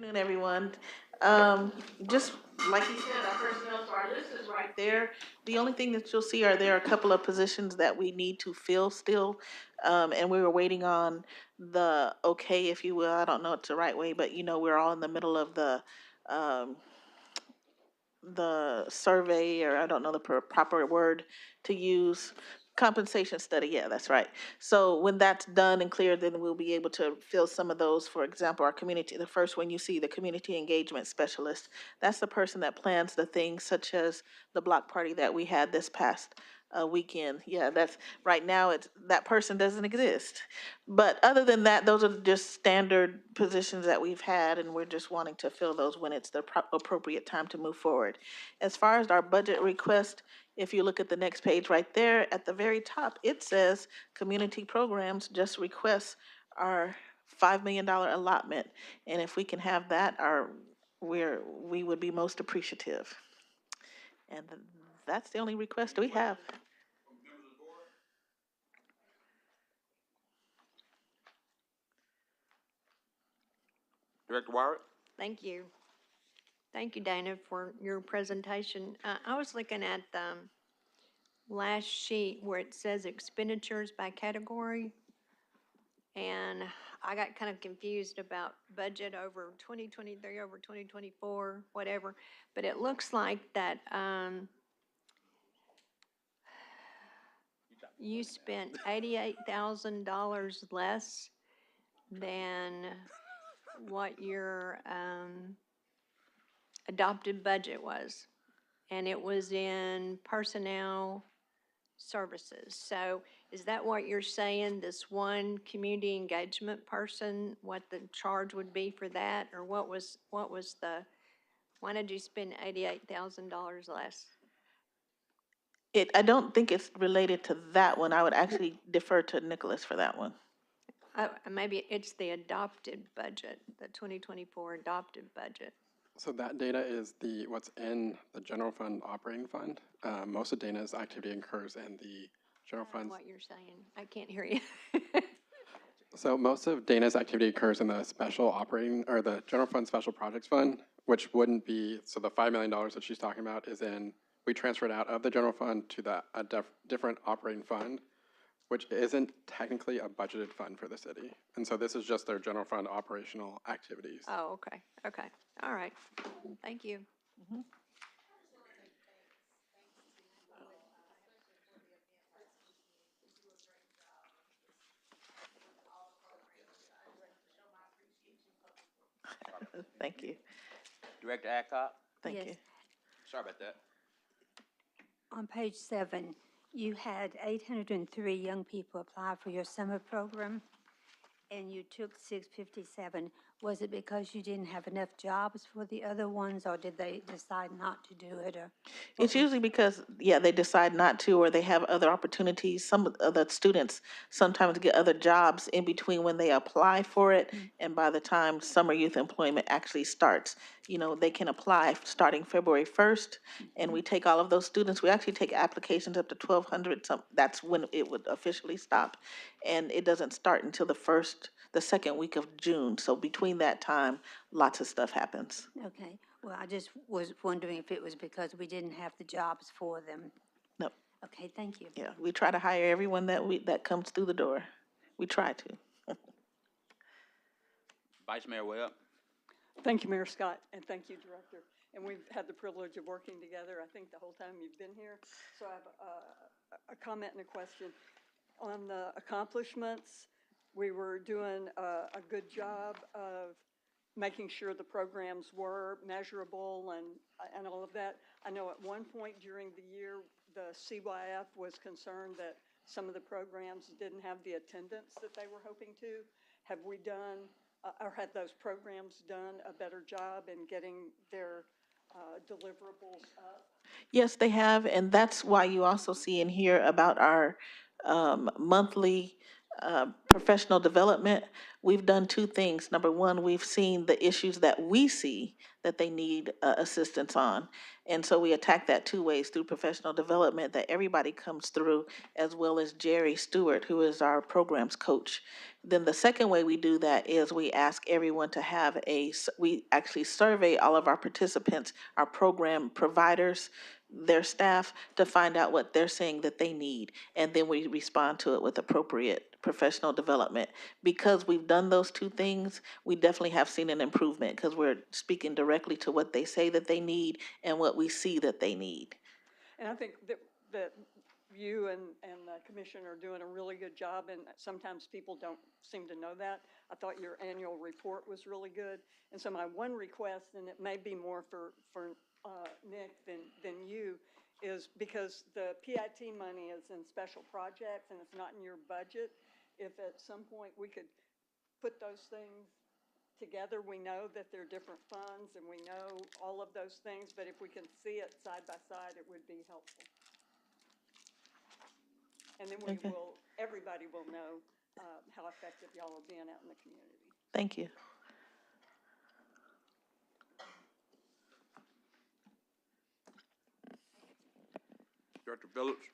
Afternoon, everyone. Um, just like you said, our personnel, so our list is right there. The only thing that you'll see are there are a couple of positions that we need to fill still. And we were waiting on the okay, if you will. I don't know it's the right way, but we're all in the middle of um, the survey, or I don't know the proper word to use. Compensation study, yeah, that's right. So when that's done and clear, then we'll be able to fill some of those. For example, our community, the first one you see, the community engagement specialist, that's the person that plans the things such as the block party that we had this past weekend. Yeah, that's right now. It's that person doesn't exist. But other than that, those are just standard positions that we've had, and we're just wanting to fill those when it's the appropriate time to move forward. As far as our budget request, if you look at the next page right there, at the very top, it says community programs just requests our $5 million allotment. And if we can have that, we would be most appreciative. And that's the only request we have. Director Warwick? Thank you. Thank you, Dana, for your presentation. I was looking at the last sheet where it says expenditures by category, and I got kind of confused about budget over 2023, over 2024, whatever. But it looks like that you spent $88,000 less than what your adopted budget was, and it was in personnel services. So is that what you're saying, this one community engagement person, what the charge would be for that? Or what was why did you spend $88,000 less? I don't think it's related to that one. I would actually defer to Nicholas for that one. Maybe it's the adopted budget, the 2024 adopted budget. So that data is what's in the general fund operating fund. Most of Dana's activity incurs in the general funds. What you're saying, I can't hear you. So most of Dana's activity occurs in the special operating, or the general fund special projects fund, which wouldn't be, so the $5 million that she's talking about we transferred out of the general fund to a different operating fund, which isn't technically a budgeted fund for the city. And so this is just their general fund operational activities. Oh, okay, okay, all right, thank you. Mm-hmm. Thank you. Director Adcock? Thank Yes. you. Sorry about that. On page 7, you had 803 young people apply for your summer program, and you took 657. Was it because you didn't have enough jobs for the other ones, or did they decide not to do it? Or It's usually because, yeah, they decide not to, or they have other opportunities. Some of the students sometimes get other jobs in between when they apply for it, and by the time summer youth employment actually starts, they can apply starting February 1st, and we take all of those students. We actually take applications up to 1,200. That's when it would officially stop, and it doesn't start until the second week of June. So between that time, lots of stuff happens. Okay, well, I just was wondering if it was because we didn't have the jobs for them. No. Okay, thank you. Yeah, we try to hire everyone that comes through the door. We try to. Vice Mayor Webb? Thank you, Mayor Scott, and thank you, Director. And we've had the privilege of working together, I think, the whole time you've been here. So I have a comment and a question. On the accomplishments, we were doing a good job of making sure the programs were measurable and all of that. I know at one point during the year, the CYF was concerned that some of the programs didn't have the attendance that they were hoping to. Have we done, or had those programs done a better job in getting their deliverables up? Yes, they have, and that's why you also see and hear about our monthly professional development, we've done two things. Number one, we've seen the issues that we see that they need assistance on. And so we attack that two ways, through professional development that everybody comes through, as well as Jerry Stewart, who is our programs coach. Then the second way we do that is we ask everyone to have we actually survey all of our participants, our program providers, their staff, to find out what they're saying that they need. And then we respond to it with appropriate professional development. Because we've done those two things, we definitely have seen an improvement, because we're speaking directly to what they say that they need and what we see that they need. And I think that you and the commission are doing a really good job, and sometimes people don't seem to know that. I thought your annual report was really good. And so my one request, and it may be more for Nick than you, is because the PIT money is in special projects and it's not in your budget, if at some point we could put those things together. We know that they're different funds and we know all of those things, but if we can see it side by side, it would be helpful. And then Okay. everybody will know how effective y'all are being out in the community. Thank you. Director Phillips.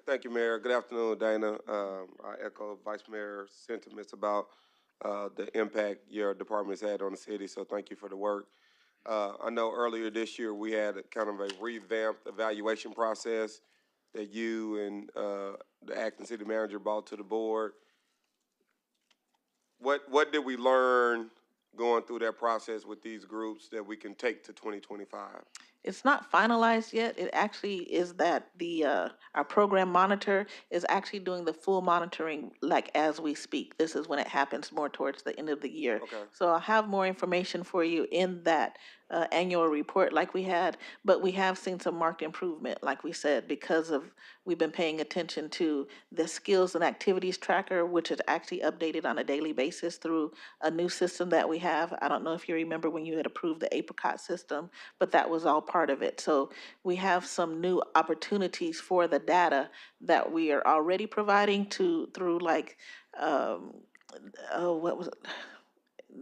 Thank you, Mayor. Good afternoon, Dana. I echo Vice Mayor's sentiments about the impact your department's had on the city, so thank you for the work. I know earlier this year we had kind of a revamped evaluation process that you and the acting city manager brought to the board. What did we learn going through that process with these groups that we can take to 2025? It's not finalized yet. It actually is that our program monitor is actually doing the full monitoring, like, as we speak. This is when it happens more towards the end of the year. Okay. So I'll have more information for you in that annual report like we had, but we have seen some marked improvement, like we said, because we've been paying attention to the skills and activities tracker, which is actually updated on a daily basis through a new system that we have. I don't know if you remember when you had approved the Apricot system, but that was all part of it. So we have some new opportunities for the data that we are already providing through like, what was it?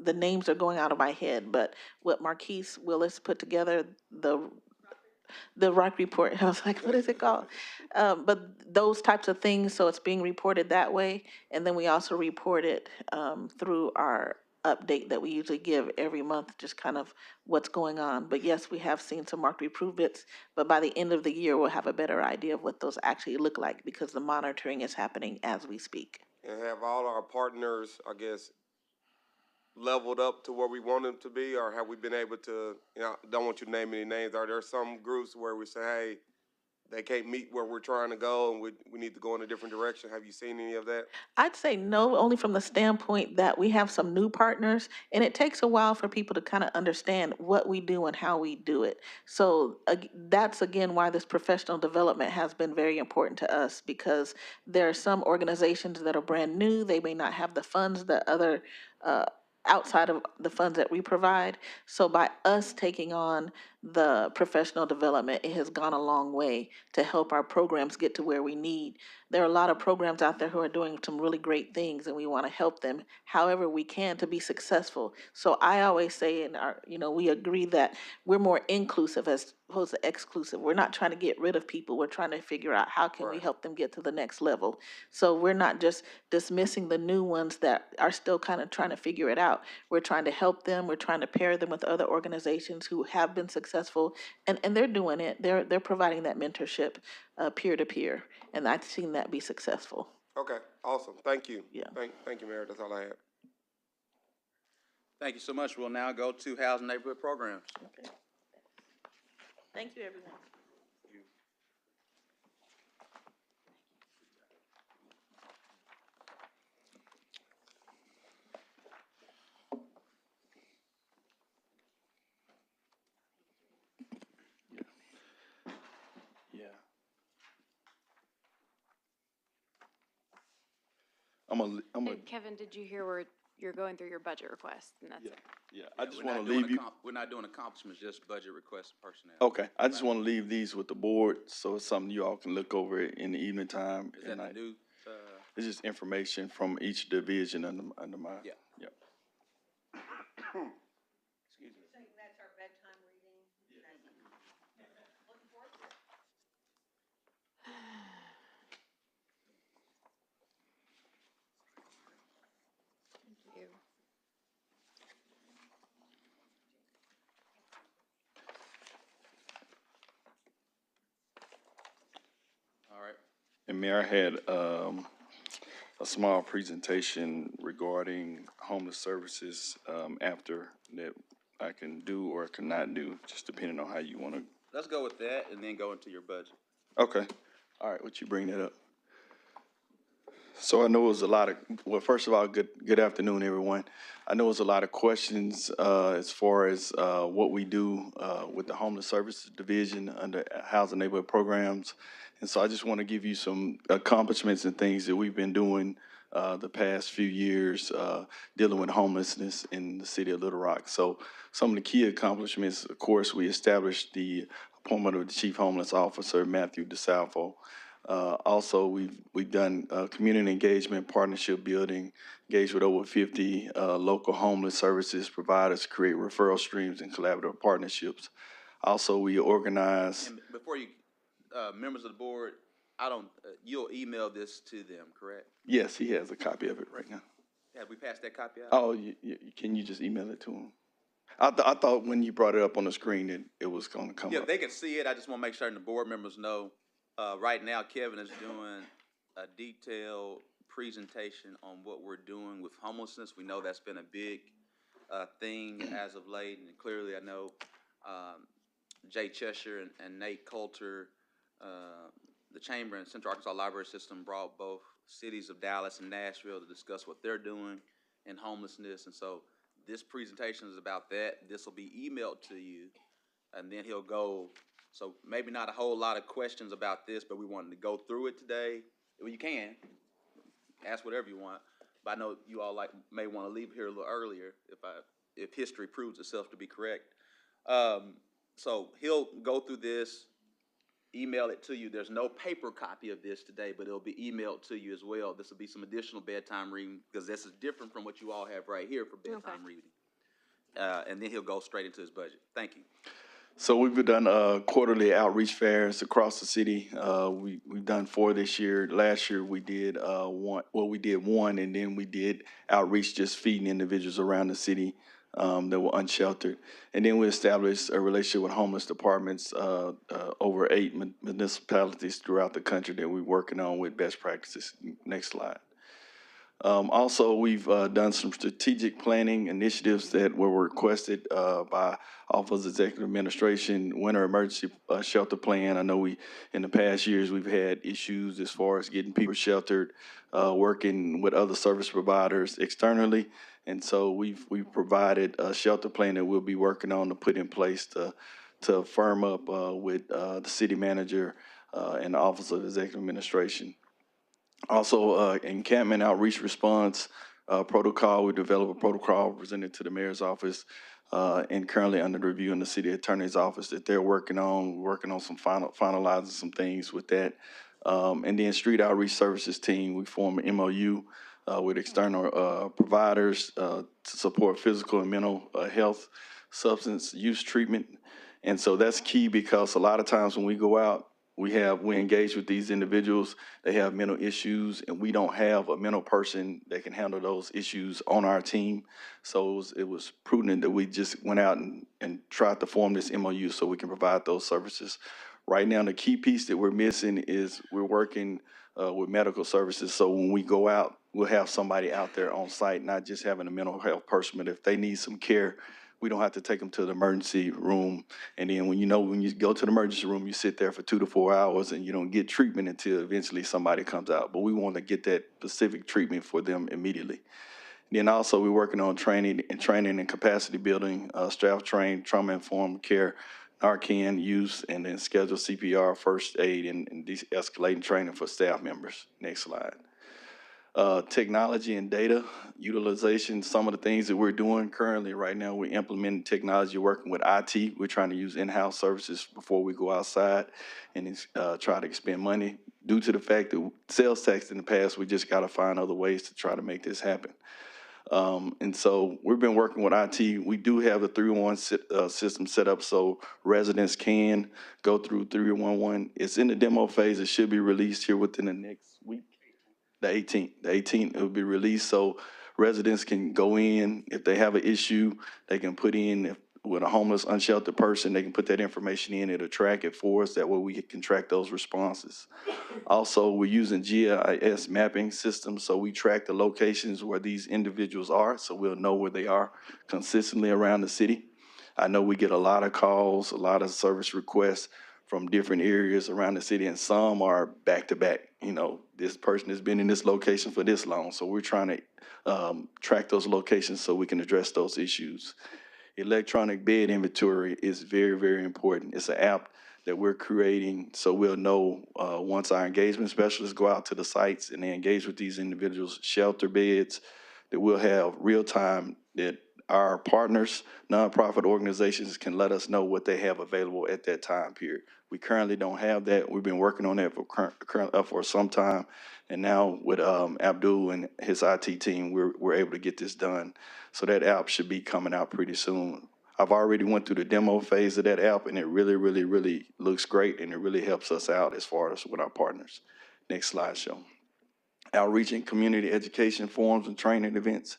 The names are going out of my head, but what Marquise Willis put together, the rock report. I was like, what is it called? But those types of things, so it's being reported that way. And then we also report it through our update that we usually give every month, just kind of what's going on. But yes, we have seen some marked improvements, but by the end of the year, we'll have a better idea of what those actually look like, because the monitoring is happening as we speak. And have all our partners, I guess, leveled up to where we want them to be, or have we been able to, don't want you to name any names, are there some groups where we say, hey, they can't meet where we're trying to go and we need to go in a different direction? Have you seen any of that? I'd say no, only from the standpoint that we have some new partners, and it takes a while for people to kind of understand what we do and how we do it. So that's again why this professional development has been very important to us, because there are some organizations that are brand new. They may not have the funds that other outside of the funds that we provide. So by us taking on the professional development, it has gone a long way to help our programs get to where we need. There are a lot of programs out there who are doing some really great things, and we want to help them however we can to be successful. So I always say, and we agree that we're more inclusive as opposed to exclusive. We're not trying to get rid of people. We're trying to figure out how can we help them get to the next level. So we're not just dismissing the new ones that are still kind of trying to figure it out. We're trying to help them. We're trying to pair them with other organizations who have been successful, and they're doing it. They're providing that mentorship peer to peer, and I've seen that be successful. Okay, awesome. Thank you. Yeah. Thank you, Mayor. That's all I have. Thank you so much. We'll now go to Housing Neighborhood Programs. Okay. Thank you, everyone. Yeah. I'm gonna. And Kevin, did you hear where you're going through your budget request? And that's Yeah. it. Yeah. Yeah, I just we're want not to doing leave you. We're not doing accomplishments, just budget requests and personnel. Okay. I just want to leave these with the board, so it's something you all can look over in the evening time. Is that the new? it's just information from each division under my. Yeah. Yep. All right. And Mayor, I had a small presentation regarding homeless services after that I can do or cannot do, just depending on how you want to. Let's go with that and then go into your budget. Okay. All right. Would you bring that up? So I know it was a lot of, well, first of all, good afternoon, everyone. I know it was a lot of questions as far as what we do with the Homeless Services Division under Housing Neighborhood Programs. And so I just want to give you some accomplishments and things that we've been doing the past few years dealing with homelessness in the city of Little Rock. So some of the key accomplishments, of course, we established the appointment of the Chief Homeless Officer, Matthew DeSalvo. Also, we've done community engagement, partnership building, engaged with over 50 local homeless services providers to create referral streams and collaborative partnerships. Also, we organize. And before you, members of the board, you'll email this to them, correct? Yes, he has a copy of it right now. Have we passed that copy out? Oh, can you just email it to him? I thought when you brought it up on the screen, it was going to come Yeah, up. they can see it. I just want to make certain the board members know. Right now, Kevin is doing a detailed presentation on what we're doing with homelessness. We know that's been a big thing as of late, and clearly I know Jay Cheshire and Nate Coulter, the Chamber and Central Arkansas Library System brought both cities of Dallas and Nashville to discuss what they're doing in homelessness. And so this presentation is about that. This will be emailed to you, and then he'll go. So maybe not a whole lot of questions about this, but we wanted to go through it today. Well, you can ask whatever you want, but I know you all may want to leave here a little earlier if history proves itself to be correct. So he'll go through this, email it to you. There's no paper copy of this today, but it'll be emailed to you as well. This will be some additional bedtime reading because this is different from what you all have right here for bedtime reading. And then he'll go straight into his budget. Thank you. So we've done quarterly outreach fairs across the city. We've done 4 this year. Last year we did one. Well, we did 1, and then we did outreach, just feeding individuals around the city that were unsheltered. And then we established a relationship with homeless departments over 8 municipalities throughout the country that we're working on with best practices. Next slide. Also, we've done some strategic planning initiatives that were requested by Office of Executive Administration, Winter Emergency Shelter Plan. I know in the past years, we've had issues as far as getting people sheltered, working with other service providers externally. And so we've provided a shelter plan that we'll be working on to put in place to firm up with the city manager and the Office of Executive Administration. Also, encampment outreach response protocol. We developed a protocol presented to the mayor's office and currently under review in the city attorney's office that they're working on. We're working on finalizing some things with that. And then street outreach services team, we form an MOU with external providers to support physical and mental health, substance use treatment. And so that's key because a lot of times when we go out, we engage with these individuals, they have mental issues, and we don't have a mental person that can handle those issues on our team. So it was prudent that we just went out and tried to form this MOU so we can provide those services. Right now, the key piece that we're missing is we're working with medical services. So when we go out, we'll have somebody out there on site, not just having a mental health person, but if they need some care, we don't have to take them to the emergency room. And then when you go to the emergency room, you sit there for 2 to 4 hours and you don't get treatment until eventually somebody comes out. But we want to get that specific treatment for them immediately. Then also we're working on training and capacity building, staff trained, trauma-informed care, Narcan use, and then schedule CPR, first aid, and de-escalating training for staff members. Next slide. Technology and data utilization, some of the things that we're doing currently right now, we're implementing technology, working with IT. We're trying to use in-house services before we go outside and try to expend money. due to the fact that sales tax in the past, we just got to find other ways to try to make this happen. And so we've been working with IT. We do have the 311 system set up so residents can go through 311. It's in the demo phase. It should be released here within the next week. The 18th. The 18th, it will be released so residents can go in. If they have an issue, they can put in, if, with a homeless, unsheltered person, they can put that information in. It'll track it for us. That way we can track those responses. Also, we're using GIS mapping systems, so we track the locations where these individuals are, so we'll know where they are consistently around the city. I know we get a lot of calls, a lot of service requests from different areas around the city, and some are back to back. You know, this person has been in this location for this long, so we're trying to track those locations so we can address those issues. Electronic bed inventory is very, very important. It's an app that we're creating so we'll know once our engagement specialists go out to the sites and they engage with these individuals, shelter beds, that we'll have real time that our partners, nonprofit organizations can let us know what they have available at that time period. We currently don't have that. We've been working on that for some time. And now with Abdul and his IT team, we're able to get this done. So that app should be coming out pretty soon. I've already went through the demo phase of that app, and it really, really, really looks great, and it really helps us out as far as with our partners. Next slide, show. Outreach and community education forums and training events.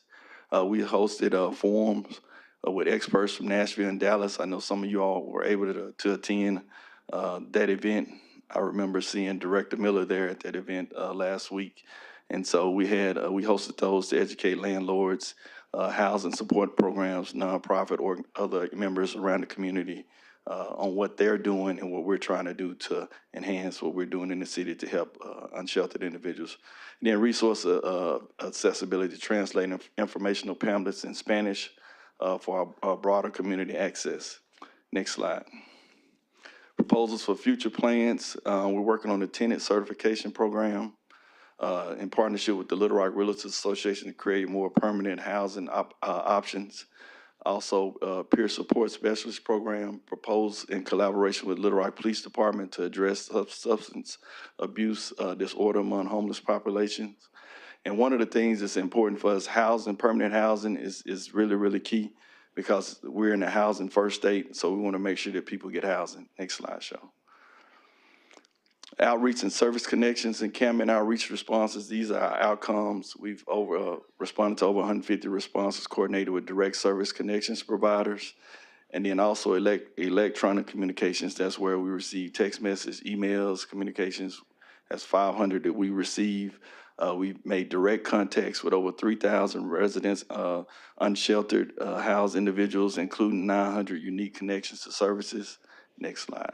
We hosted forums with experts from Nashville and Dallas. I know some of you all were able to attend that event. I remember seeing Director Miller there at that event last week. And so we hosted those to educate landlords, housing support programs, nonprofit or other members around the community on what they're doing and what we're trying to do to enhance what we're doing in the city to help unsheltered individuals. And then resource accessibility, translating informational pamphlets in Spanish for our broader community access. Next slide. Proposals for future plans. We're working on the tenant certification program in partnership with the Little Rock Realtors Association to create more permanent housing options. Also, peer support specialist program proposed in collaboration with Little Rock Police Department to address substance abuse disorder among homeless populations. And one of the things that's important for us, housing, permanent housing is really, really key because we're in the housing first state, so we want to make sure that people get housing. Next slide, show. Outreach and service connections and campaign outreach responses. These are our outcomes. We've responded to over 150 responses coordinated with direct service connections providers. And then also electronic communications. That's where we receive text messages, emails, communications. That's 500 that we receive. We've made direct contacts with over 3,000 residents, unsheltered housed individuals, including 900 unique connections to services. Next slide.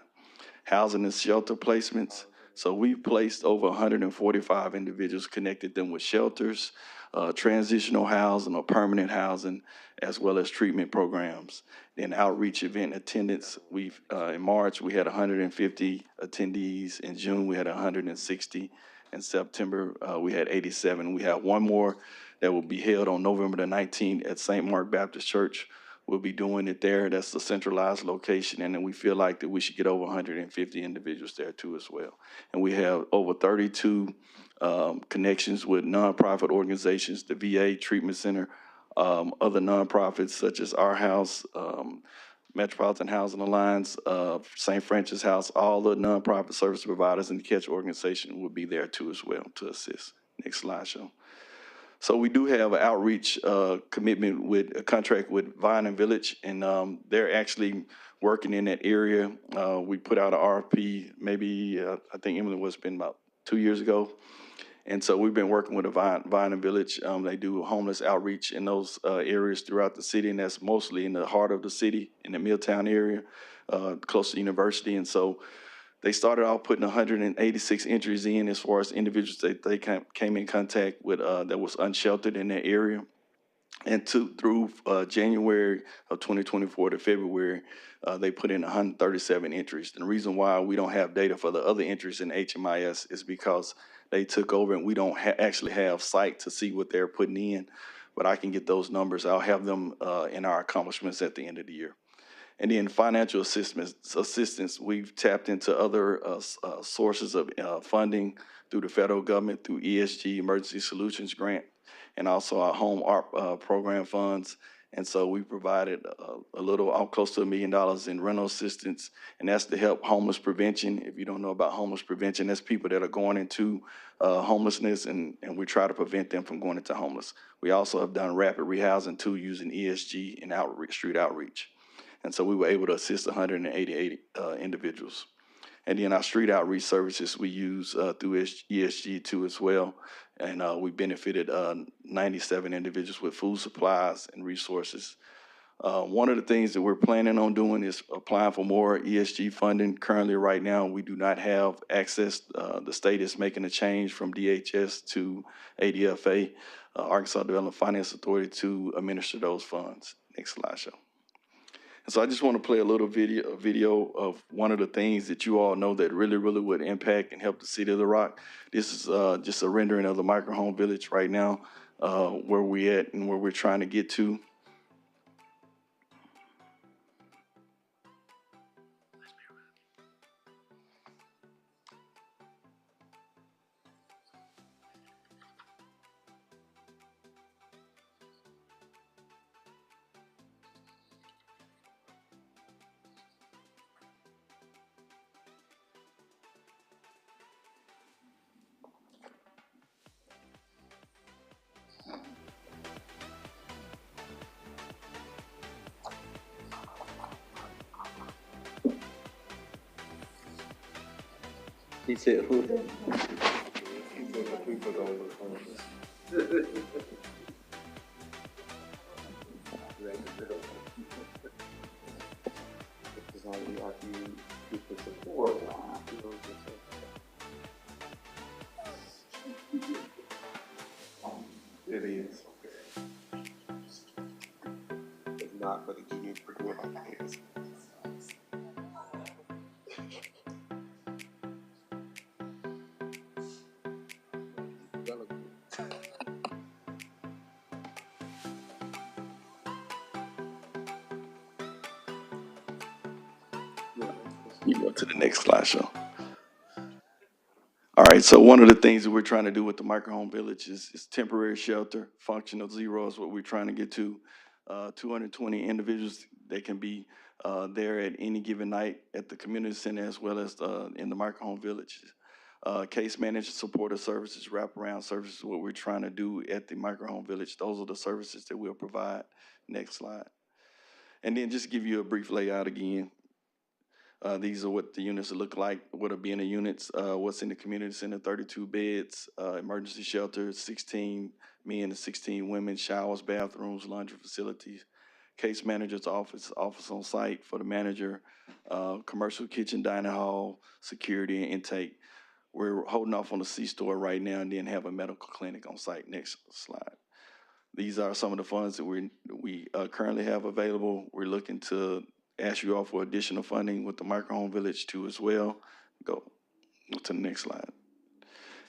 Housing and shelter placements. So we've placed over 145 individuals, connected them with shelters, transitional housing or permanent housing, as well as treatment programs. Then outreach event attendance, in March, we had 150 attendees. In June, we had 160. In September, we had 87. We have one more that will be held on November the 19th at St. Mark Baptist Church. We'll be doing it there. That's the centralized location, and then we feel like that we should get over 150 individuals there too as well. And we have over 32 connections with nonprofit organizations, the VA Treatment Center, other nonprofits such as Our House, Metropolitan Housing Alliance, St. Francis House, all the nonprofit service providers in the Catch organization will be there too as well to assist. Next slide, show. So we do have an outreach commitment with a contract with Vine and Village, and they're actually working in that area. We put out an RFP maybe, I think Emily was been about 2 years ago. And so we've been working with a Vine and Village. They do homeless outreach in those areas throughout the city, and that's mostly in the heart of the city, in the Milltown area, close to the university. And so they started off putting 186 entries in as far as individuals that they came in contact with that was unsheltered in that area. And through January of 2024 to February, they put in 137 entries. And the reason why we don't have data for the other entries in HMIS is because they took over and we don't actually have sight to see what they're putting in. But I can get those numbers. I'll have them in our accomplishments at the end of the year. And then financial assistance, we've tapped into other sources of funding through the federal government, through ESG, Emergency Solutions Grant, and also our home art program funds. And so we provided a little, close to $1 million in rental assistance, and that's to help homeless prevention. If you don't know about homeless prevention, that's people that are going into homelessness, and we try to prevent them from going into homeless. We also have done rapid rehousing too, using ESG and street outreach. And so we were able to assist 188 individuals. And then our street outreach services we use through ESG too as well. And we benefited 97 individuals with food supplies and resources. One of the things that we're planning on doing is applying for more ESG funding. Currently, right now, we do not have access. The state is making a change from DHS to ADFA, Arkansas Development Finance Authority, to administer those funds. Next slide, show. And so I just want to play a little video of one of the things that you all know that really, really would impact and help the city of the Rock. This is just a rendering of the microhome village right now, where we're at and where we're trying to get to. He said, who? He said the people don't look homeless. It's only like you people support. It is. It's not for the junior pregnant. You go to the next slide show. All right, so one of the things that we're trying to do with the microhome village is temporary shelter. Functional zero is what we're trying to get to. 220 individuals, they can be there at any given night at the community center as well as in the microhome villages. Case management, supportive services, wraparound services, what we're trying to do at the microhome village. Those are the services that we'll provide. Next slide. And then just give you a brief layout again. These are what the units look like, what'll be in the units, what's in the community center, 32 beds, emergency shelter, 16 men and 16 women, showers, bathrooms, laundry facilities, case manager's office on site for the manager, commercial kitchen, dining hall, security and intake. We're holding off on the C-store right now and then have a medical clinic on site. Next slide. These are some of the funds that we currently have available. We're looking to ask you all for additional funding with the microhome village too as well. Go to the next slide.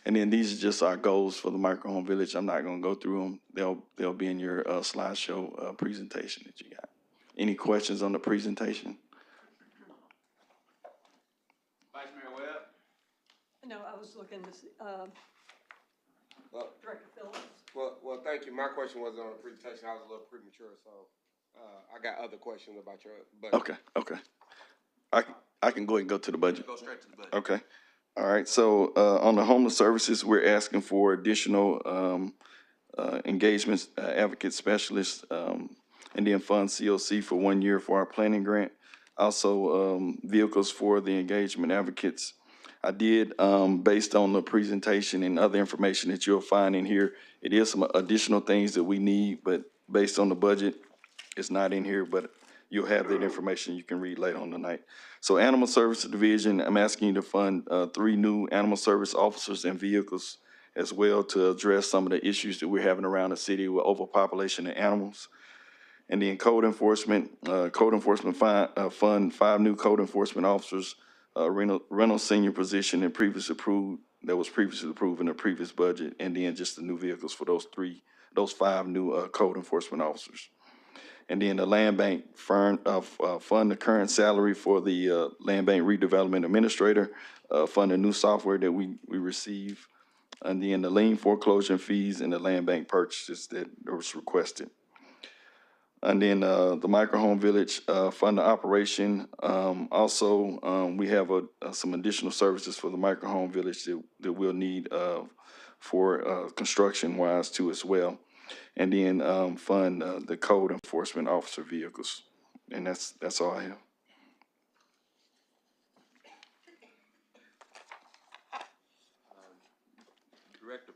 And then these are just our goals for the microhome village. I'm not going to go through them. They'll be in your slideshow presentation that you got. Any questions on the presentation? Vice Mayor Webb? No, I was looking to see, Director Phillips. Well, thank you. My question wasn't on the presentation. I was a little premature, so I got other questions about your budget. Okay. I can go ahead and go to the budget. Go straight to the budget. Okay. All right. So on the homeless services, we're asking for additional engagements, advocate specialists, and then fund COC for 1 year for our planning grant. Also, vehicles for the engagement advocates. I did, based on the presentation and other information that you'll find in here, it is some additional things that we need, but based on the budget, it's not in here, but you'll have that information you can read later on tonight. So Animal Services Division, I'm asking you to fund 3 new animal service officers and vehicles as well to address some of the issues that we're having around the city with overpopulation of animals. And then code enforcement fund 5 new code enforcement officers, rental senior position that was previously approved in the previous budget, and then just the new vehicles for those 5 new code enforcement officers. And then the land bank fund the current salary for the land bank redevelopment administrator, fund the new software that we receive, and then the lien foreclosure fees and the land bank purchases that was requested. And then the microhome village fund the operation. Also, we have some additional services for the microhome village that we'll need for construction wise too as well. And then fund the code enforcement officer vehicles. And that's all I have. Director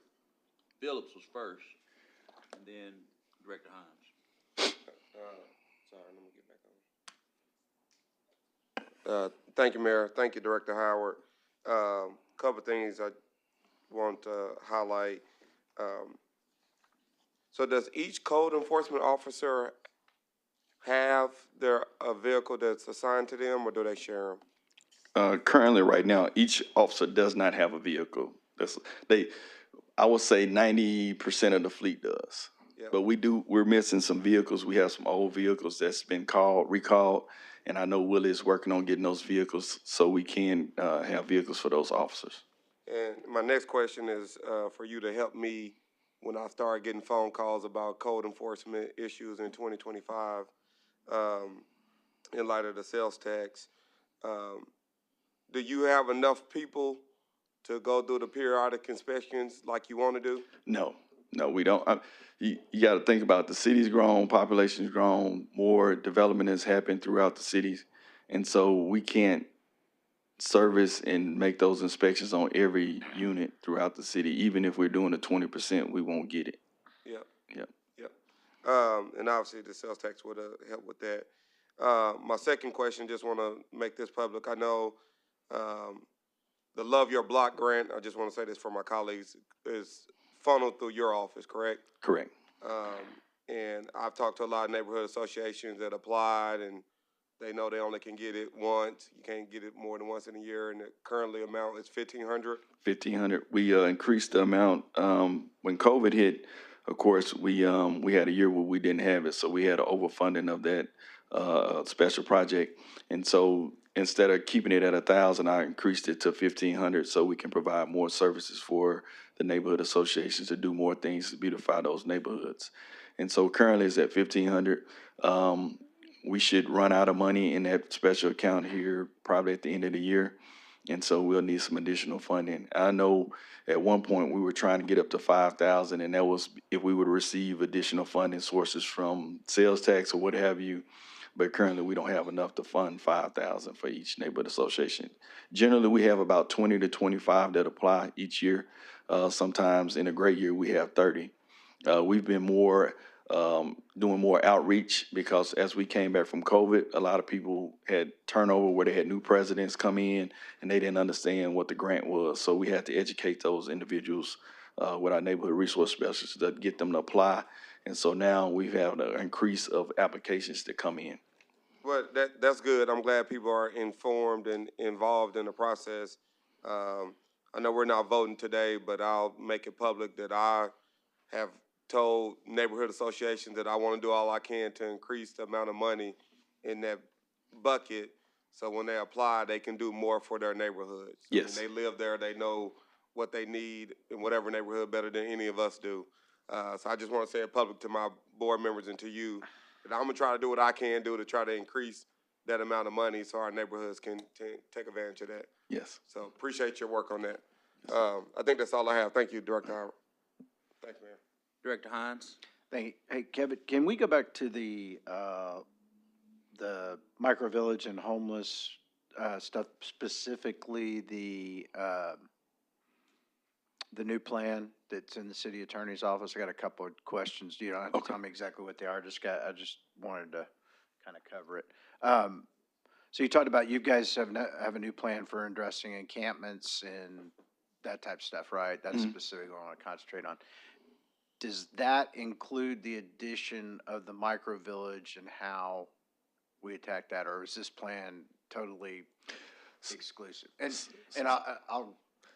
Phillips was first, and then Director Hines. Sorry, let me get back on. Thank you, Mayor. Thank you, Director Howard. Couple things I want to highlight. So does each code enforcement officer have a vehicle that's assigned to them, or do they share them? Currently, right now, each officer does not have a vehicle. I would say 90% of the fleet does. Yep. But we're missing some vehicles. We have some old vehicles that's been recalled, and I know Willie is working on getting those vehicles so we can have vehicles for those officers. And my next question is for you to help me when I start getting phone calls about code enforcement issues in 2025 in light of the sales tax. Do you have enough people to go through the periodic inspections like you want to do? No, we don't. You got to think about the city's grown, population's grown, more development has happened throughout the cities. And so we can't service and make those inspections on every unit throughout the city. Even if we're doing the 20%, we won't get it. Yep. Yep. Yep. And obviously the sales tax would help with that. My second question, just want to make this public. I know the Love Your Block grant, I just want to say this for my colleagues, is funneled through your office, correct? Correct. And I've talked to a lot of neighborhood associations that applied, and they know they only can get it once. You can't get it more than once in a year, and the currently amount is $1,500. $1,500. We increased the amount when COVID hit. Of course, we had a year where we didn't have it, so we had an overfunding of that special project. And so instead of keeping it at 1,000, I increased it to 1,500, so we can provide more services for the neighborhood associations to do more things to beautify those neighborhoods. And so currently it's at 1,500. We should run out of money in that special account here probably at the end of the year. And so we'll need some additional funding. I know at one point we were trying to get up to 5,000, and that was if we would receive additional funding sources from sales tax or what have you. But currently we don't have enough to fund 5,000 for each neighborhood association. Generally, we have about 20 to 25 that apply each year. Sometimes in a great year, we have 30. We've been doing more outreach because as we came back from COVID, a lot of people had turnover where they had new presidents come in and they didn't understand what the grant was. So we had to educate those individuals with our neighborhood resource specialists to get them to apply. And so now we've had an increase of applications that come in. Well, that's good. I'm glad people are informed and involved in the process. I know we're not voting today, but I'll make it public that I have told neighborhood associations that I want to do all I can to increase the amount of money in that bucket, so when they apply, they can do more for their neighborhoods. Yes. I mean, they live there, they know what they need in whatever neighborhood better than any of us do. So I just want to say it public to my board members and to you that I'm gonna try to do what I can do to try to increase that amount of money so our neighborhoods can take advantage of that. Yes. So appreciate your work on that. I think that's all I have. Thank you, Director Howard. Thank you, Mayor. Director Hines? Thank you. Hey, Kevin, can we go back to the micro village and homeless stuff, specifically the new plan that's in the city attorney's office? I got a couple of questions. You don't have to tell me exactly what they are. I just wanted to kind of cover it. So you talked about you guys have a new plan for addressing encampments and that type of stuff, right? That's specifically what I want to concentrate on. Does that include the addition of the micro village and how we attack that, or is this plan totally exclusive? And I'll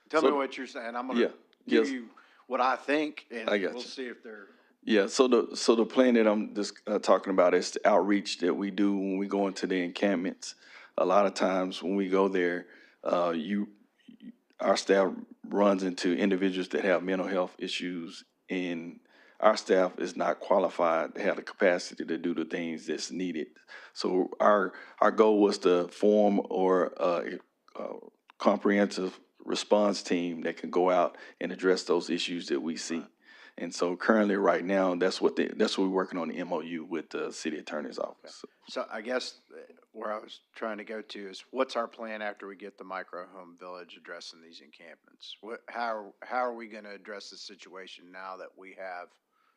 tell me what you're saying. I'm gonna give you what I think, and I got we'll you. see if they're Yeah, so the plan that I'm just talking about is the outreach that we do when we go into the encampments. A lot of times when we go there, you our staff runs into individuals that have mental health issues, and our staff is not qualified to have the capacity to do the things that's needed. So our goal was to form or a comprehensive response team that can go out and address those issues that we see. And so currently, right now, that's what we're working on the MOU with the city attorney's office. So I guess where I was trying to go to is, what's our plan after we get the micro home village addressing these encampments? How are we going to address the situation now that we have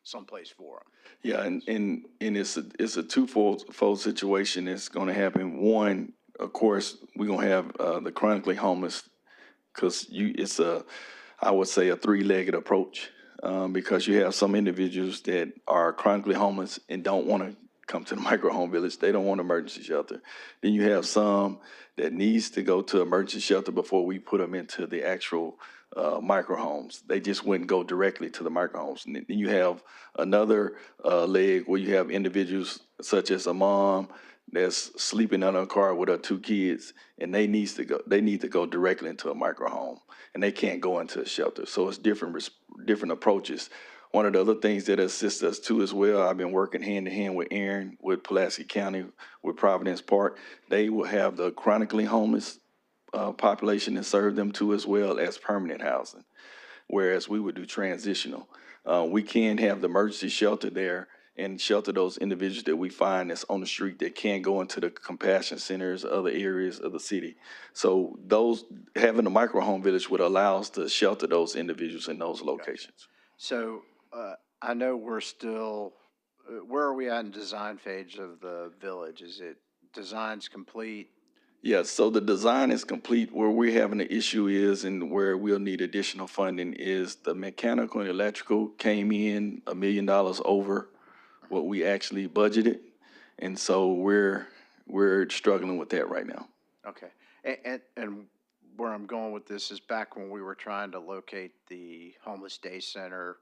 someplace for them? Yeah, and it's a twofold situation that's going to happen. One, of course, we're going to have the chronically homeless, because it's I would say a three-legged approach, because you have some individuals that are chronically homeless and don't want to come to the micro home village. They don't want emergency shelter. Then you have some that needs to go to emergency shelter before we put them into the actual micro homes. They just wouldn't go directly to the micro homes. And then you have another leg where you have individuals such as a mom that's sleeping under a car with her two kids, and they need to go directly into a micro home, and they can't go into a shelter. So it's different approaches. One of the other things that assists us too as well, I've been working hand in hand with Aaron, with Pulaski County, with Providence Park. They will have the chronically homeless population and serve them too, as well as permanent housing, whereas we would do transitional. We can have the emergency shelter there and shelter those individuals that we find that's on the street that can't go into the compassion centers, other areas of the city. So having a micro home village would allow us to shelter those individuals in those locations. So I know we're still, where are we at in design phase of the village? Is it design's complete? Yeah, so the design is complete. Where we're having the issue is, and where we'll need additional funding, is the mechanical and electrical came in $1 million over what we actually budgeted. And so we're struggling with that right now. Okay. And where I'm going with this is, back when we were trying to locate the homeless day center,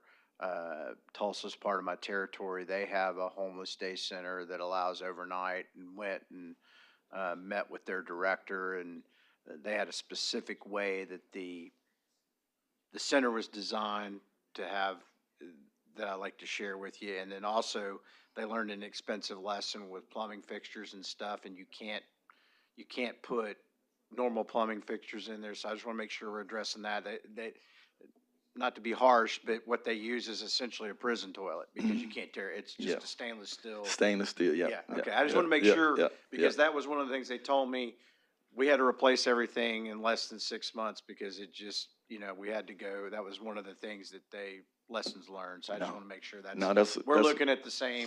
Tulsa's part of my territory. They have a homeless day center that allows overnight, and went and met with their director, and they had a specific way that the center was designed to have, that I like to share with you. And then also, they learned an expensive lesson with plumbing fixtures and stuff, and you can't put normal plumbing fixtures in there. So I just want to make sure we're addressing that. They not to be harsh, but what they use is essentially a prison toilet, because you can't tear it. It's just a stainless steel. Stainless steel, yeah. Yeah, okay. I just want to make sure, because that was one of the things they told me. We had to replace everything in less than 6 months, because it just, we had to go. That was one of the things that lessons learned. So I just want to make sure we're looking at the same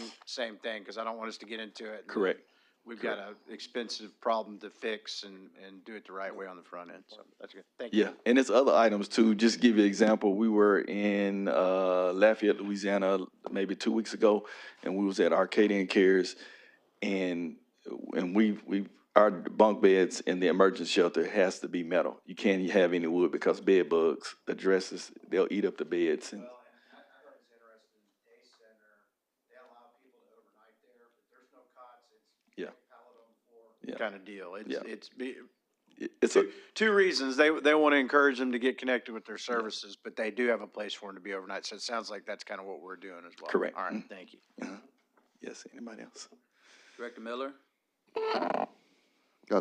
thing, because I don't want us to get into it. Correct. We've got an expensive problem to fix and do it the right way on the front end. So that's good. Thank you. Yeah, and it's other items too. Just to give you an example, we were in Lafayette, Louisiana, maybe 2 weeks ago, and we was at Arcadian Cares, and our bunk beds in the emergency shelter has to be metal. You can't have any wood, because bed bugs, the dresses, they'll eat up the beds. And yeah, yeah, Kind of deal. it's Two reasons. They want to encourage them to get connected with their services, but they do have a place for them to be overnight. So it sounds like that's kind of what we're doing as well. Correct. All right, thank you. Yes, anybody else? Director Miller?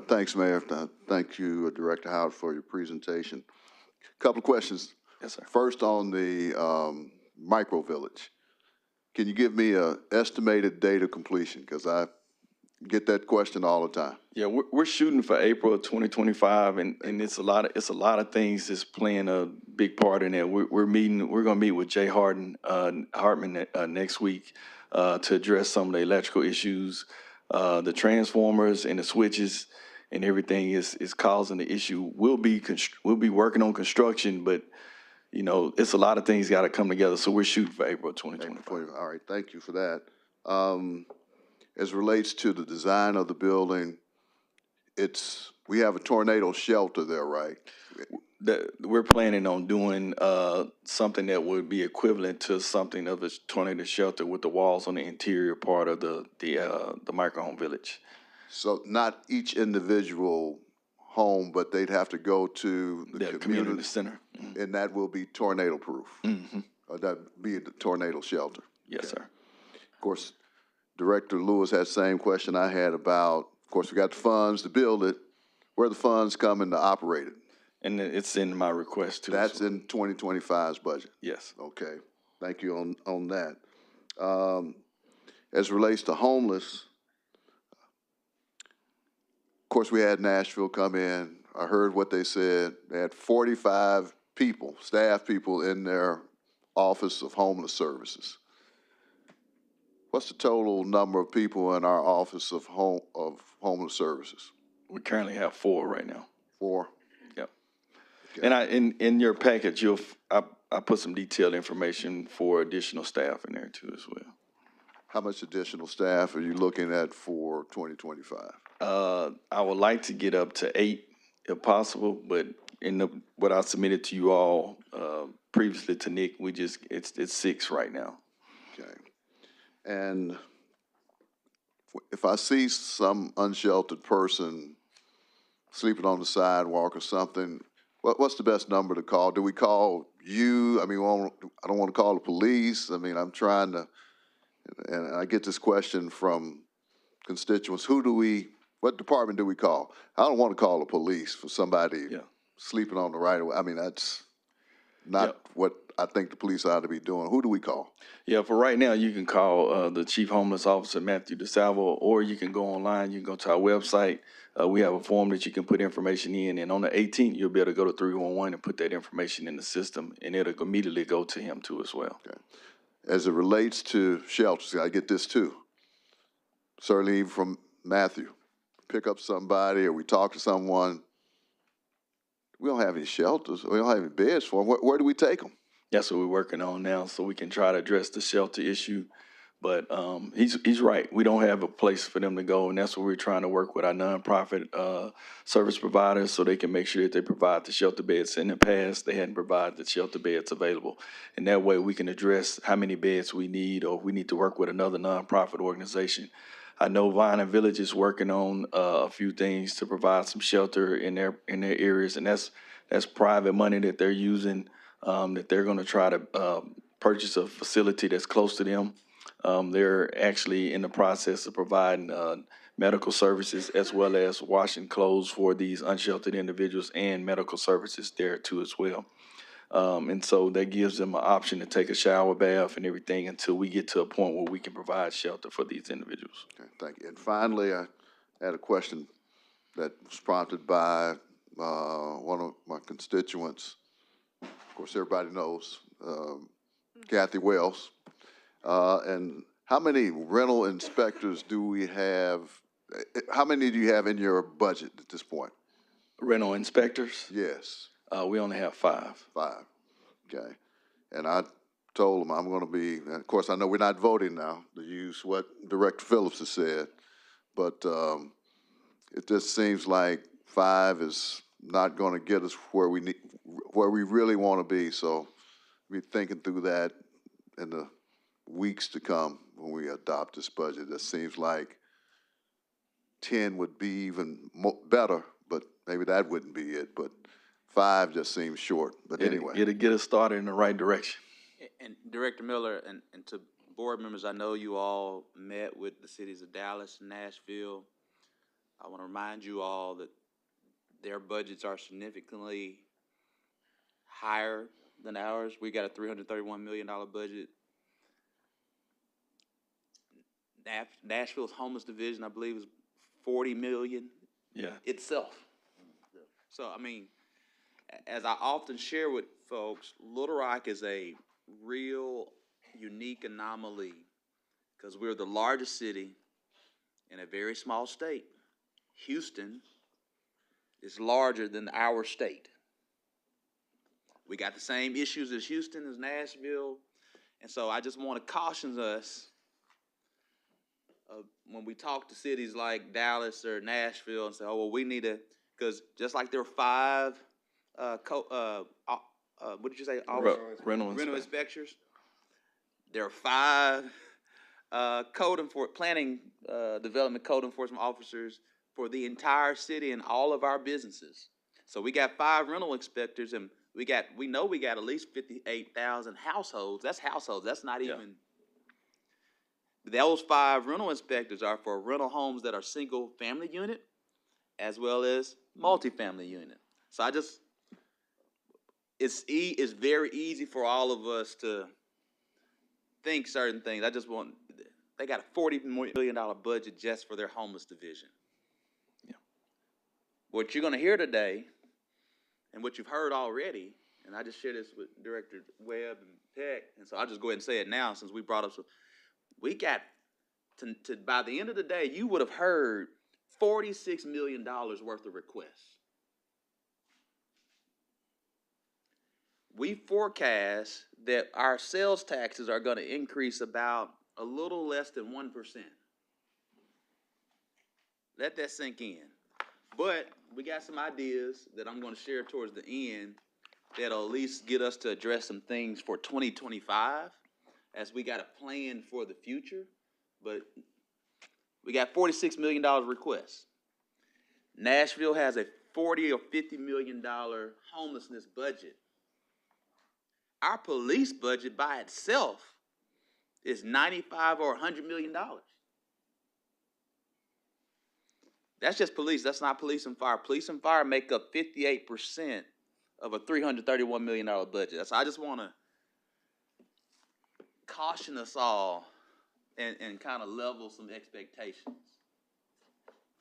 Thanks, Mayor. Thank you, Director Howard, for your presentation. Couple of questions. Yes, sir. First, on the micro village, can you give me a estimated date of completion? Because I get that question all the time. Yeah, we're shooting for April of 2025, and it's a lot of things that's playing a big part in that. We're going to meet with Jay Hartman next week to address some of the electrical issues. The transformers and the switches and everything is causing the issue. We'll be working on construction, but it's a lot of things got to come together. So we're shooting for April 2025. All right, thank you for that. As relates to the design of the building, we have a tornado shelter there, right? we're planning on doing something that would be equivalent to something of a tornado shelter with the walls on the interior part of the microhome village. So not each individual home, but they'd have to go to the community center. and that will be tornado proof. Mm-hmm. Or that be the tornado shelter. Yes, sir. Of course, Director Lewis had the same question I had about, of course, we got the funds to build it. Where the funds coming to operate it? And it's in my request too. That's so- in 2025's budget. Yes. Okay, thank you on that. As relates to homeless, of course, we had Nashville come in. I heard what they said. They had 45 people, staff people in their Office of Homeless Services. What's the total number of people in our Office of Homeless Services? We currently have 4 right now. 4? Yep. Okay. And in your package, I put some detailed information for additional staff in there too as well. How much additional staff are you looking at for 2025? I would like to get up to 8 if possible, but what I submitted to you all previously to Nick, it's 6 right now. Okay. And if I see some unsheltered person sleeping on the sidewalk or something, what's the best number to call? Do we call you? I mean, I don't want to call the police. I mean, I'm trying to, and I get this question from constituents. What department do we call? I don't want to call the police for somebody sleeping on the right of way. I mean, that's not what I think the police ought to be doing. Who do we call? Yeah, for right now, you can call the Chief Homeless Officer, Matthew DeSalvo, or you can go online. You can go to our website. We have a form that you can put information in, and on the 18th, you'll be able to go to 311 and put that information in the system, and it'll immediately go to him too as well. Okay. As it relates to shelters, I get this too. Certainly even from Matthew. Pick up somebody or we talk to someone. We don't have any shelters. We don't have any beds for them. Where do we take them? That's what we're working on now, so we can try to address the shelter issue. But he's right. We don't have a place for them to go, and that's what we're trying to work with our nonprofit service providers so they can make sure that they provide the shelter beds. In the past, they hadn't provided the shelter beds available, and that way we can address how many beds we need, or if we need to work with another nonprofit organization. I know Vine and Village is working on a few things to provide some shelter in their areas, and that's private money that they're using. That they're going to try to purchase a facility that's close to them. They're actually in the process of providing medical services as well as washing clothes for these unsheltered individuals and medical services there too as well. And so that gives them an option to take a shower, bath, and everything until we get to a point where we can provide shelter for these individuals. Okay, thank you. And finally, I had a question that was prompted by one of my constituents. Of course, everybody knows Kathy Wells. And how many rental inspectors do we have? How many do you have in your budget at this point? Rental inspectors? Yes. We only have 5. 5. Okay. And I told them I'm going to be, and of course, I know we're not voting now to use what Director Phillips has said, but it just seems like 5 is not going to get us where we need, where we really want to be. So we're thinking through that in the weeks to come when we adopt this budget. It seems like 10 would be even better, but maybe that wouldn't be it. But 5 just seems short. But anyway. It'll get us started in the right direction. And Director Miller, and to board members, I know you all met with the cities of Dallas and Nashville. I want to remind you all that their budgets are significantly higher than ours. We got a $331 million budget. Nashville's homeless division, I believe, is $40 million itself. So, I mean, as I often share with folks, Little Rock is a real unique anomaly because we're the largest city in a very small state. Houston is larger than our state. We got the same issues as Houston, as Nashville, and so I just want to caution us when we talk to cities like Dallas or Nashville and say, oh, well, we need to, because just like there are 5 what did you say? Rental Rental inspection. inspectors. There are 5 planning development code enforcement officers for the entire city and all of our businesses. So we got 5 rental inspectors, and we know we got at least 58,000 households. That's households. That's not even. Those 5 rental inspectors are for rental homes that are single family unit, as well as multifamily unit. So it's very easy for all of us to think certain things. They got a $40 million budget just for their homeless division. Yeah. What you're going to hear today, and what you've heard already, and I just shared this with Director Webb and Peck, and so I'll just go ahead and say it now since we brought up we got to by the end of the day, you would have heard $46 million worth of requests. We forecast that our sales taxes are going to increase about a little less than 1%. Let that sink in. But we got some ideas that I'm going to share towards the end that'll at least get us to address some things for 2025, as we got a plan for the future. But we got $46 million requests. Nashville has a $40 or $50 million homelessness budget. Our police budget by itself is $95 or $100 million. That's just police. That's not police and fire. Police and fire make up 58% of a $331 million budget. So I just want to caution us all and kind of level some expectations.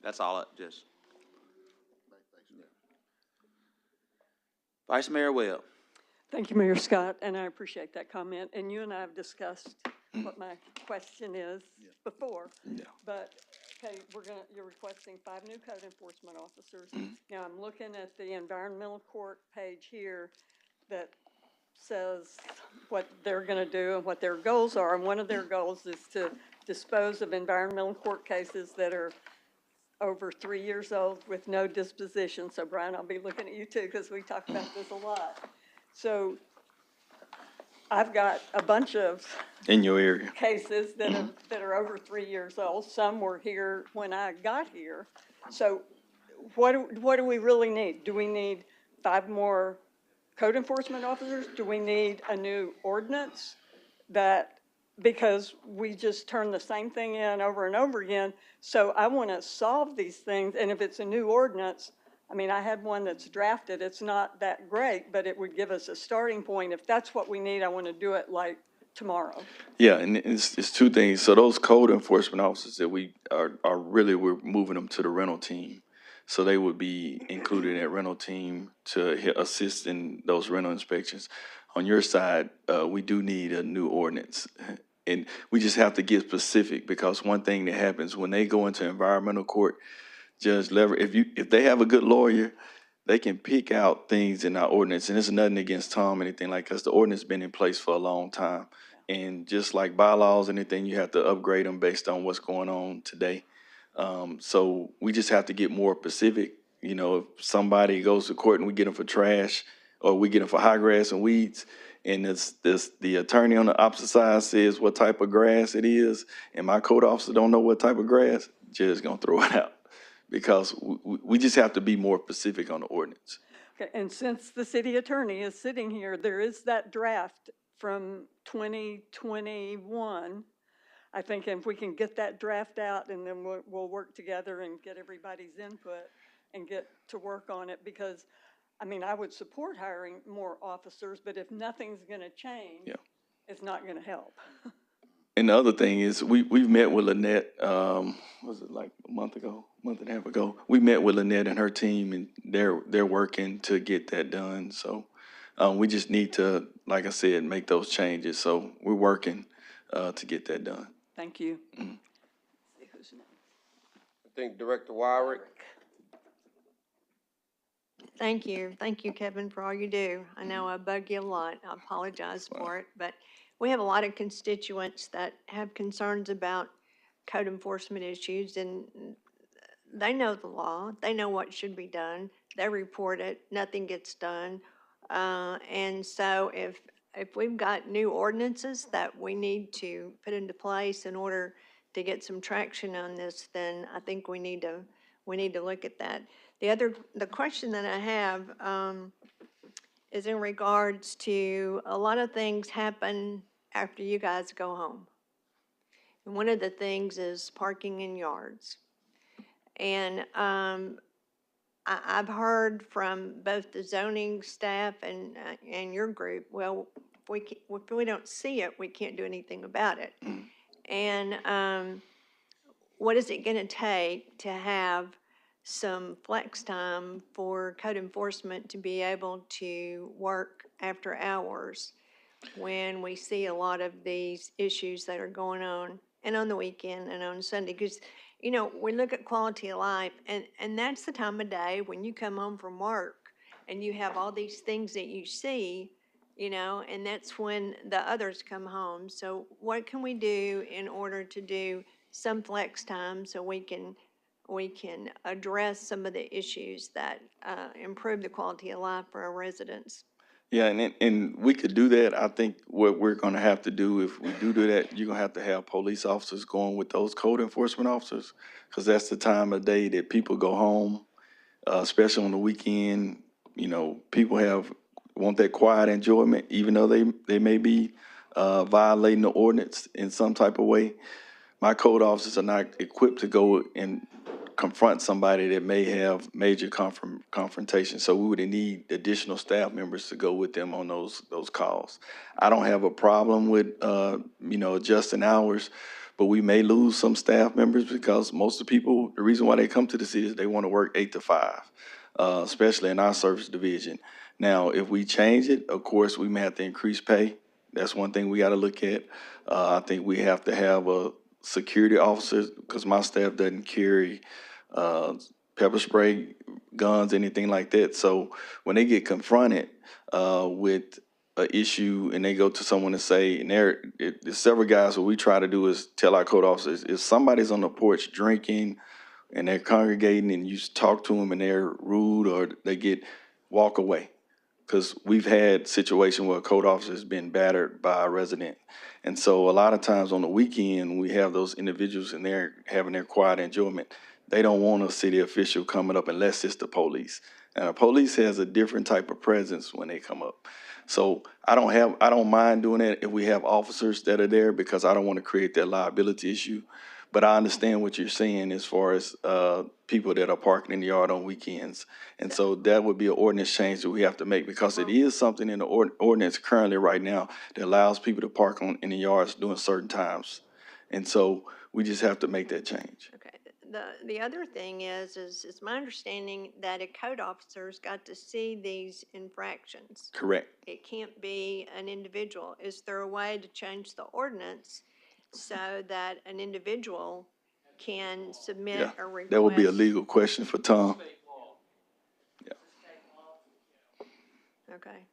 That's all. Vice Mayor Webb. Thank you, Mayor Scott, and I appreciate that comment. And you and I have discussed what my question is before. Yeah. But, okay, you're requesting 5 new code enforcement officers. Now, I'm looking at the environmental court page here that says what they're going to do and what their goals are. And one of their goals is to dispose of environmental court cases that are over 3 years old with no disposition. So, Brian, I'll be looking at you too, because we talk about this a lot. So I've got a bunch of In your area. cases that are over 3 years old. Some were here when I got here. So what do we really need? Do we need 5 more code enforcement officers? Do we need a new ordinance because we just turn the same thing in over and over again? So I want to solve these things. And if it's a new ordinance, I mean, I had one that's drafted. It's not that great, but it would give us a starting point. If that's what we need, I want to do it like tomorrow. Yeah, and it's 2 things. So those code enforcement officers that we are really, we're moving them to the rental team. So they would be included in that rental team to assist in those rental inspections. On your side, we do need a new ordinance. And we just have to get specific, because one thing that happens when they go into environmental court, Judge Lever, if they have a good lawyer, they can pick out things in our ordinance. And it's nothing against Tom or anything like that, because the ordinance has been in place for a long time. And just like bylaws, anything, you have to upgrade them based on what's going on today. So we just have to get more specific. You know, if somebody goes to court and we get them for trash, or we get them for high grass and weeds, and the attorney on the opposite side says what type of grass it is, and my code officer don't know what type of grass, judge gonna throw it out. Because we just have to be more specific on the ordinance. Okay, and since the city attorney is sitting here, there is that draft from 2021. I think if we can get that draft out, and then we'll work together and get everybody's input and get to work on it. Because, I mean, I would support hiring more officers, but if nothing's going to change, it's not going to help. And the other thing is, we've met with Lynette, was it like a month and a half ago? We met with Lynette and her team, and they're working to get that done. So we just need to, like I said, make those changes. So we're working to get that done. Thank you. I think Director Wyrick. Thank you. Thank you, Kevin, for all you do. I know I bug you a lot. I apologize for it, but we have a lot of constituents that have concerns about code enforcement issues, and they know the law, they know what should be done, they report it, nothing gets done. And so if we've got new ordinances that we need to put into place in order to get some traction on this, then I think we need to look at that. The question that I have, is in regards to a lot of things happen after you guys go home. And one of the things is parking in yards. And I've heard from both the zoning staff and your group, well, if we don't see it, we can't do anything about it. And what is it going to take to have some flex time for code enforcement to be able to work after hours when we see a lot of these issues that are going on, and on the weekend and on Sunday? Because, you know, we look at quality of life, and that's the time of day when you come home from work and you have all these things that you see, you know, and that's when the others come home. So what can we do in order to do some flex time so we can address some of the issues that improve the quality of life for our residents? Yeah, and we could do that. I think what we're gonna have to do, if we do that, you're gonna have to have police officers going with those code enforcement officers, because that's the time of day that people go home, especially on the weekend. You know, people want that quiet enjoyment, even though they may be violating the ordinance in some type of way. My code officers are not equipped to go and confront somebody that may have major confrontation. So we would need additional staff members to go with them on those calls. I don't have a problem with adjusting hours, but we may lose some staff members because most of the people, the reason why they come to the city is they want to work 8 to 5, especially in our service division. Now, if we change it, of course, we may have to increase pay. That's one thing we got to look at. I think we have to have a security officers, because my staff doesn't carry pepper spray, guns, anything like that. So when they get confronted with an issue and they go to someone and say, and there's several guys, what we try to do is tell our code officers, if somebody's on the porch drinking and they're congregating and you talk to them and they're rude or walk away. Because we've had situations where a code officer has been battered by a resident. And so a lot of times on the weekend, we have those individuals in there having their quiet enjoyment. They don't want a city official coming up unless it's the police. And the police has a different type of presence when they come up. So I don't mind doing it if we have officers that are there, because I don't want to create that liability issue. But I understand what you're saying as far as people that are parking in the yard on weekends. And so that would be an ordinance change that we have to make, because it is something in the ordinance currently right now that allows people to park in the yards during certain times. And so we just have to make that change. Okay. The other thing is it's my understanding that a code officer's got to see these infractions. Correct. It can't be an individual. Is there a way to change the ordinance so that an individual can submit Yeah, a request? that would be a legal question for Tom. Yeah. Okay.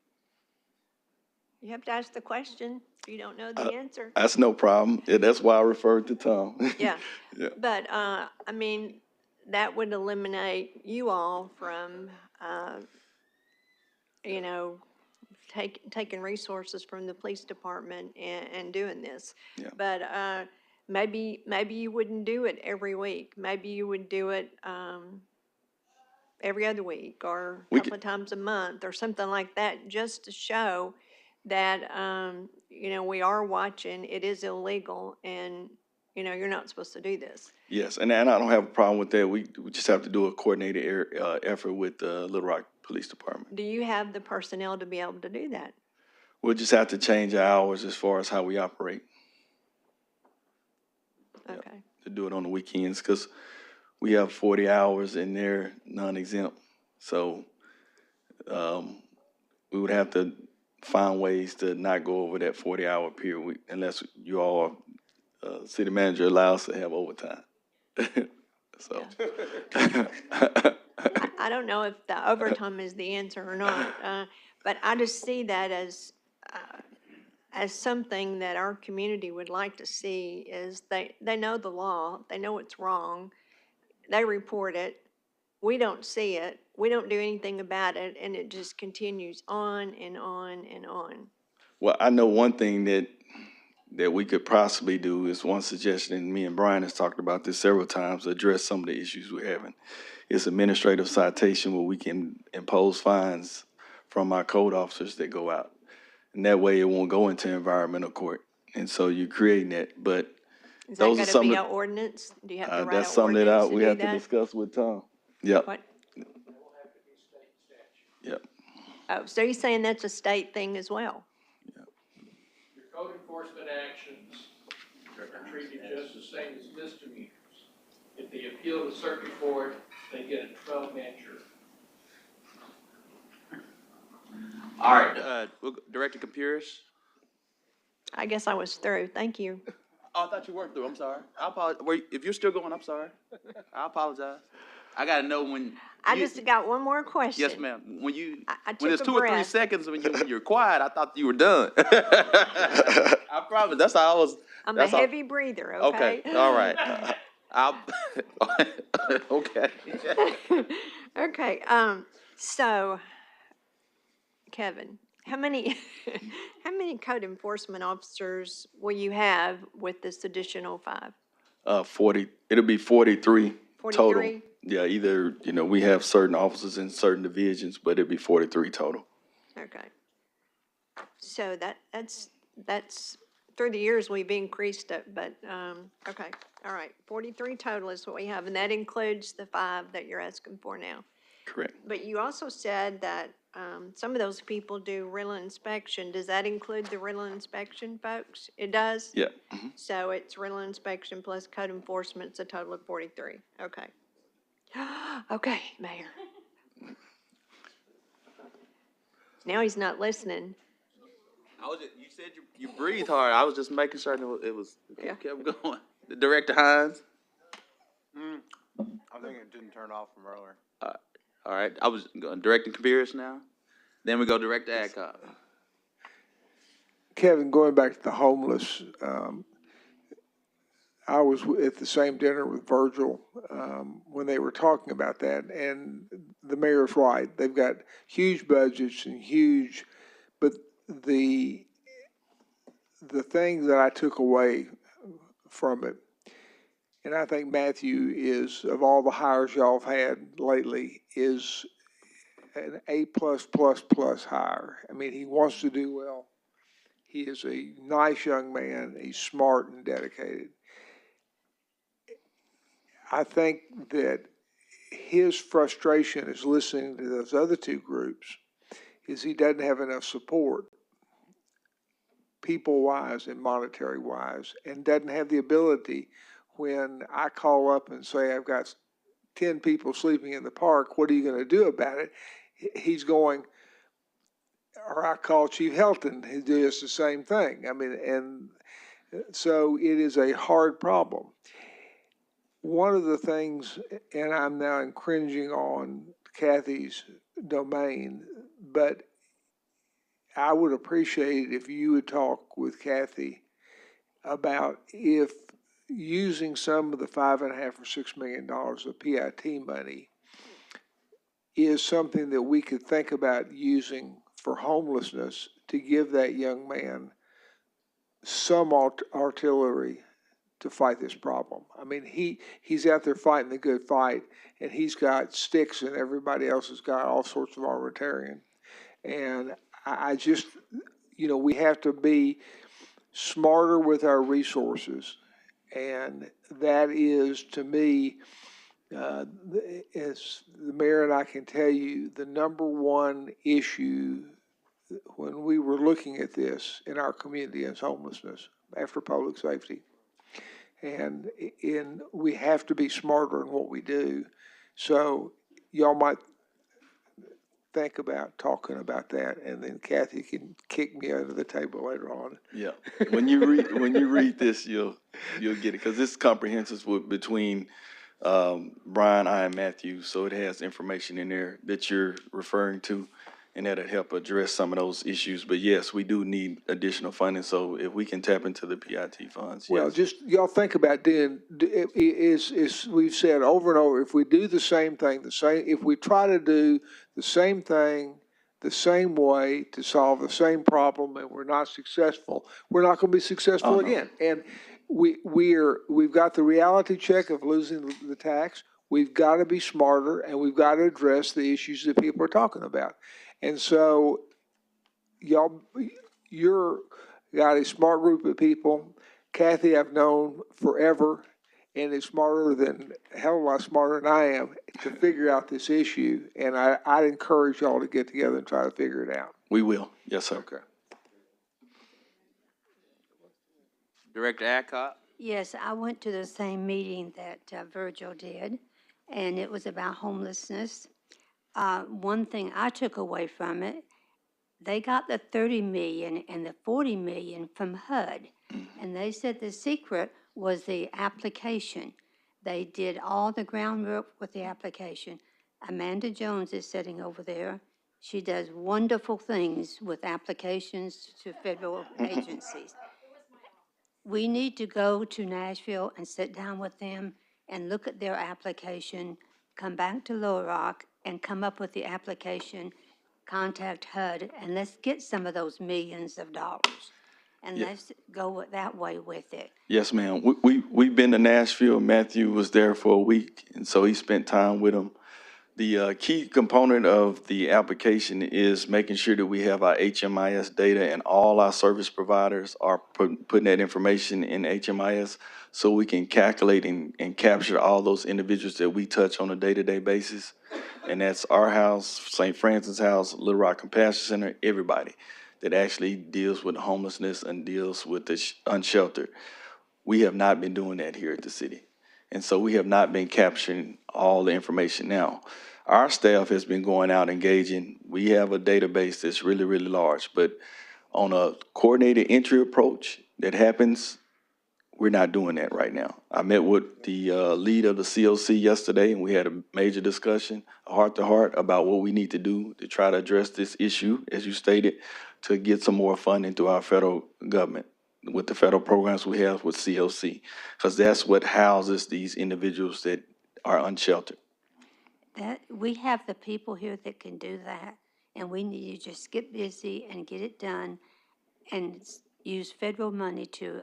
You have to ask the question if you don't know the answer. That's no problem. Yeah, that's why I referred to Tom. Yeah. Yeah. But, I mean, that would eliminate you all from, you know, taking resources from the police department and doing this. Yeah. But maybe you wouldn't do it every week. Maybe you would do it every other week or a couple of times a month or something like that, just to show that, you know, we are watching, it is illegal, and, you know, you're not supposed to do this. Yes, and I don't have a problem with that. We just have to do a coordinated effort with the Little Rock Police Department. Do you have the personnel to be able to do that? We'll just have to change our hours as far as how we operate. Okay. Yep, to do it on the weekends, because we have 40 hours and they're non-exempt. So we would have to find ways to not go over that 40-hour period unless you all, city manager, allows to have overtime. So. I don't know if the overtime is the answer or not, but I just see that as something that our community would like to see. Is they know the law, they know it's wrong, they report it, we don't see it, we don't do anything about it, and it just continues on and on and on. Well, I know one thing that we could possibly do is one suggestion, and me and Brian has talked about this several times, address some of the issues we're having. It's administrative citation where we can impose fines from our code officers that go out. And that way it won't go into environmental court. And so you're creating that, but Is that those are gonna some be of an ordinance? Do you have to the, write that's an something that ordinance to we do have to that? discuss with Tom. Yep, What? yep. Oh, so you're saying that's a state thing as well? Your code enforcement actions are treated just the same as misdemeanors. If they appeal to circuit court, they get a 12-man jury. All right, Director Computers? I guess I was through, thank you. Oh, I thought you weren't through, I'm sorry. I apologize. If you're still going, I'm sorry. I apologize. I gotta know when. I just got one more question. Yes, ma'am. When I when took it's a 2 or 3 breath. seconds when you're quiet, I thought you were done. I promise, that's how I was. I'm a that's how- heavy breather, okay? Okay, all right. I'll, okay. Okay, so, Kevin, how many, how many code enforcement officers will you have with this additional 5? 40, it'll be 43 total. 43? Yeah, either, we have certain officers in certain divisions, but it'll be 43 total. Okay. So that's, through the years, we've increased it, but, okay, all right. 43 total is what we have, and that includes the 5 that you're asking for now. Correct. But you also said that, some of those people do rental inspection. Does that include the rental inspection folks? It does? Yeah. So it's rental inspection plus code enforcement, it's a total of 43. Okay. Okay, Mayor. Now he's not listening. You said you breathe hard. I was just making sure Yeah. kept going. Director Hines? I think it didn't turn off from earlier. All right, I was going directing Computers now. Then we go Director Adcock. Kevin, going back to the homeless, I was at the same dinner with Virgil when they were talking about that, and the mayor's right. They've got huge budgets and but the thing that I took away from it, and I think Matthew is, of all the hires y'all have had lately, is an A+++ hire. I mean, he wants to do well. He is a nice young man. He's smart and dedicated. I think that his frustration is listening to those other 2 groups is he doesn't have enough support, people-wise and monetary-wise, and doesn't have the ability when I call up and say, I've got 10 people sleeping in the park, what are you going to do about it? He's going, or I call Chief Helton, he does the same thing. I mean, and so it is a hard problem. One of the things, and I'm now infringing on Kathy's domain, but I would appreciate it if you would talk with Kathy about if using some of the $5.5 or $6 million of PIT money is something that we could think about using for homelessness to give that young man some artillery to fight this problem. I mean, he's out there fighting the good fight, and he's got sticks, and everybody else has got all sorts of armoriterium. And I just, we have to be smarter with our resources, and that is, to me, as the mayor and I can tell you, the number one issue when we were looking at this in our community is homelessness after public safety. And we have to be smarter in what we do. So y'all might think about talking about that, and then Kathy can kick me under the table later on. Yeah. When you read this, you'll get it, because it's comprehensive between Brian, I, and Matthew. So it has information in there that you're referring to, and that'll help address some of those issues. But yes, we do need additional funding, so if we can tap into the PIT funds, Well, yes. just, y'all think about doing, we've said over and over, if we do the same thing, if we try to do the same thing, the same way to solve the same problem and we're not successful, we're not gonna be successful Oh, no. again. And we've got the reality check of losing the tax. We've got to be smarter and we've got to address the issues that people are talking about. And so you're got a smart group of people. Kathy, I've known forever and is smarter than, a hell of a lot smarter than I am to figure out this issue. And I'd encourage y'all to get together and try to figure it out. We will, yes, sir. Okay. Director Adcock? Yes, I went to the same meeting that Virgil did, and it was about homelessness. One thing I took away from it, they got the 30 million and the 40 million from HUD. And they said the secret was the application. They did all the groundwork with the application. Amanda Jones is sitting over there. She does wonderful things with applications to federal agencies. We need to go to Nashville and sit down with them and look at their application, come back to Little Rock and come up with the application, contact HUD, and let's get some of those millions of dollars. And Yeah. let's go that way with it. Yes, ma'am. We've been to Nashville. Matthew was there for a week, and so he spent time with them. The key component of the application is making sure that we have our HMIS data and all our service providers are putting that information in HMIS so we can calculate and capture all those individuals that we touch on a day-to-day basis. And that's our house, St. Francis House, Little Rock Compassion Center, everybody that actually deals with homelessness and deals with the unsheltered. We have not been doing that here at the city. And so we have not been capturing all the information now. Our staff has been going out engaging. We have a database that's really, really large, but on a coordinated entry approach that happens, we're not doing that right now. I met with the lead of the COC yesterday, and we had a major discussion, a heart-to-heart, about what we need to do to try to address this issue, as you stated, to get some more funding through our federal government with the federal programs we have with COC, because that's what houses these individuals that are unsheltered. That, we have the people here that can do that, and we need to just get busy and get it done and use federal money to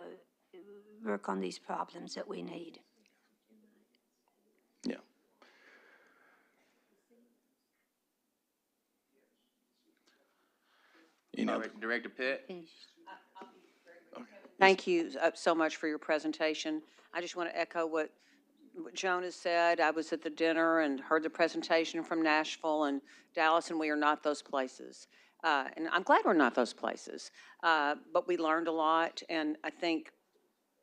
work on these problems that we need. Yeah. You know, Director Pitt? Thank you so much for your presentation. I just want to echo what Joan has said. I was at the dinner and heard the presentation from Nashville and Dallas, and we are not those places. And I'm glad we're not those places. But we learned a lot, and I think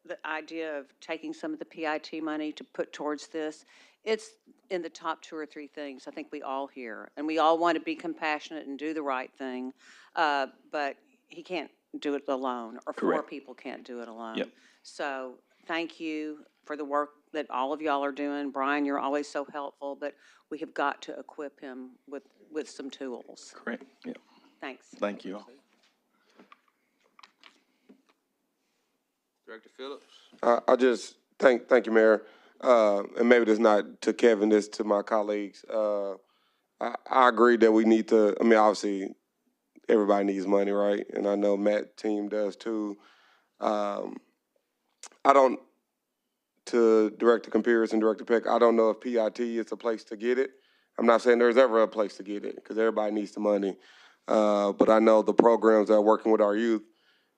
the idea of taking some of the PIT money to put towards this, it's in the top 2 or 3 things I think we all hear. And we all want to be compassionate and do the right thing, but he can't do it alone, or 4 Correct. people can't do it alone. Yep. So thank you for the work that all of y'all are doing. Brian, you're always so helpful, but we have got to equip him with some tools. correct. Yeah. Thanks. Thank you. Director Phillips? I just thank you, Mayor. And maybe this not to Kevin, this to my colleagues. I agree that we need to, I mean, obviously, everybody needs money, right? And I know Matt's team does too. I don't, to Director Compeers and Director Peck, I don't know if PIT is a place to get it. I'm not saying there's ever a place to get it, because everybody needs the money. But I know the programs that are working with our youth,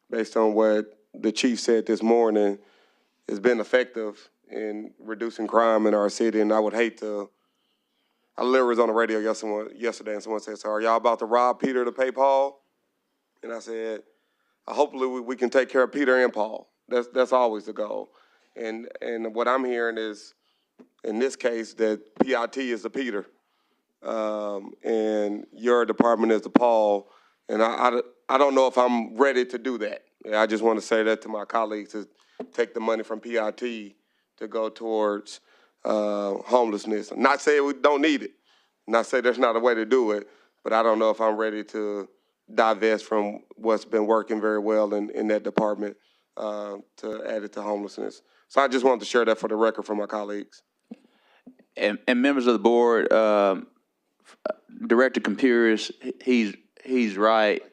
based on what the chief said this morning, has been effective in reducing crime in our city. And I would hate to, I literally was on the radio yesterday and someone said, so are y'all about to rob Peter to pay Paul? And I said, hopefully we can take care of Peter and Paul. That's always the goal. And what I'm hearing is, in this case, that PIT is the Peter, and your department is the Paul. And I don't know if I'm ready to do that. I just want to say that to my colleagues, to take the money from PIT to go towards homelessness. Not say we don't need it. Not say there's not a way to do it, but I don't know if I'm ready to divest from what's been working very well in that department to add it to homelessness. So I just wanted to share that for the record for my colleagues. And members of the board, Director Compuris, he's right.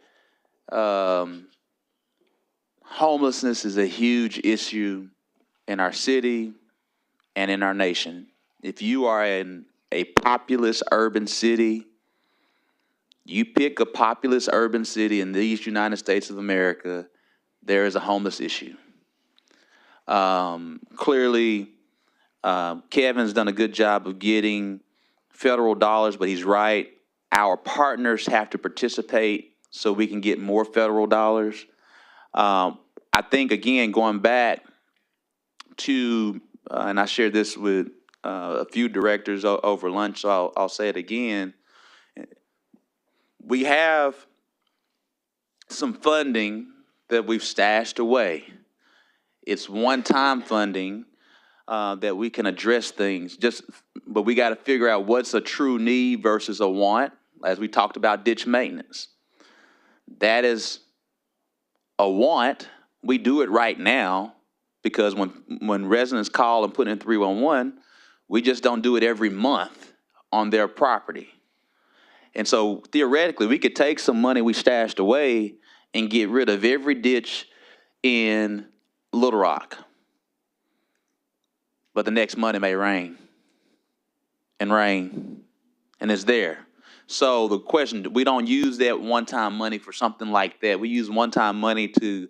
Homelessness is a huge issue in our city and in our nation. If you are in a populous urban city, you pick a populous urban city in these United States of America, there is a homeless issue. Clearly, Kevin's done a good job of getting federal dollars, but he's right. Our partners have to participate so we can get more federal dollars. I think, again, going back to, and I shared this with a few directors over lunch, so I'll say it again. We have some funding that we've stashed away. It's one-time funding that we can address things. But we got to figure out what's a true need versus a want. As we talked about ditch maintenance, that is a want. We do it right now because when residents call and put in 311, we just don't do it every month on their property. And so theoretically, we could take some money we stashed away and get rid of every ditch in Little Rock. But the next month it may rain and rain, and it's there. So the question, we don't use that one-time money for something like that. We use one-time money to,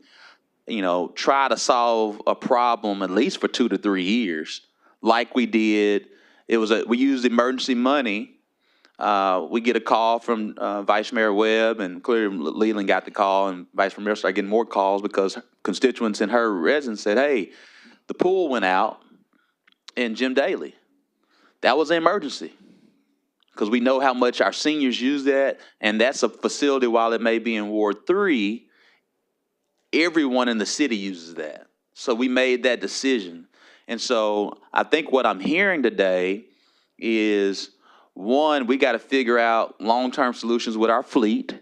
try to solve a problem at least for 2 to 3 years, like we did. We used emergency money. We get a call from Vice Mayor Webb, and clearly Leland got the call, and Vice Mayor started getting more calls because constituents in her residence said, hey, the pool went out in Jim Daly. That was an emergency because we know how much our seniors use that, and that's a facility, while it may be in Ward 3, everyone in the city uses that. So we made that decision. And so I think what I'm hearing today is, one, we got to figure out long-term solutions with our fleet.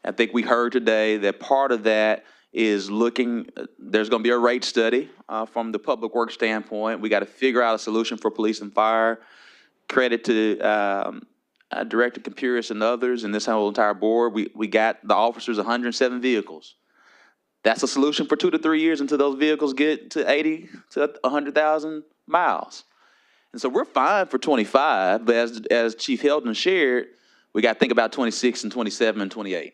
I think we heard today that part of that is there's going to be a rate study from the public works standpoint. We got to figure out a solution for police and fire. Credit to Director Compuris and others and this whole entire board. We got the officers 107 vehicles. That's a solution for 2 to 3 years until those vehicles get to 80 to 100,000 miles. And so we're fine for 25, but as Chief Heldon shared, we got to think about 26 and 27 and 28.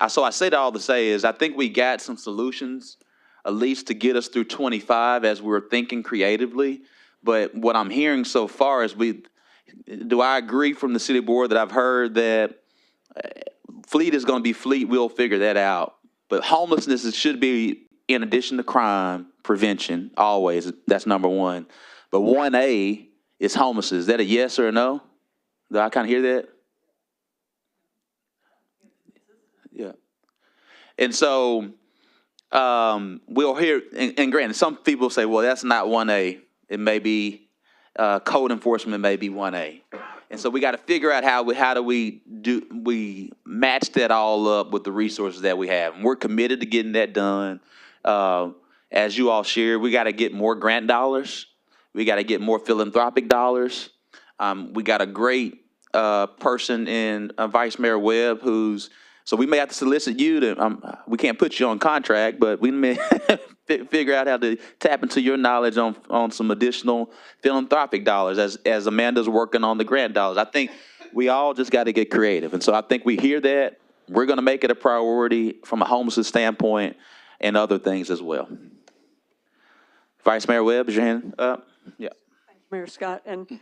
So I say that all to say is I think we got some solutions, at least to get us through 25 as we're thinking creatively. But what I'm hearing so far is do I agree from the city board that I've heard that fleet is going to be fleet, we'll figure that out. But homelessness should be, in addition to crime prevention, always. That's number one. But 1A is homelessness. Is that a yes or a no? Do I kind of hear that? Yeah. And so we'll hear, and granted, some people say, well, that's not 1A. It may be code enforcement may be 1A. And so we got to figure out how do we match that all up with the resources that we have. And we're committed to getting that done. As you all shared, we got to get more grant dollars. We got to get more philanthropic dollars. We got a great person in Vice Mayor Webb so we may have to solicit you to, we can't put you on contract, but we may figure out how to tap into your knowledge on some additional philanthropic dollars as Amanda's working on the grant dollars. I think we all just got to get creative. And so I think we hear that. We're going to make it a priority from a homelessness standpoint and other things as well. Vice Mayor Webb, is your hand up? Yeah. Thank you, Mayor Scott. And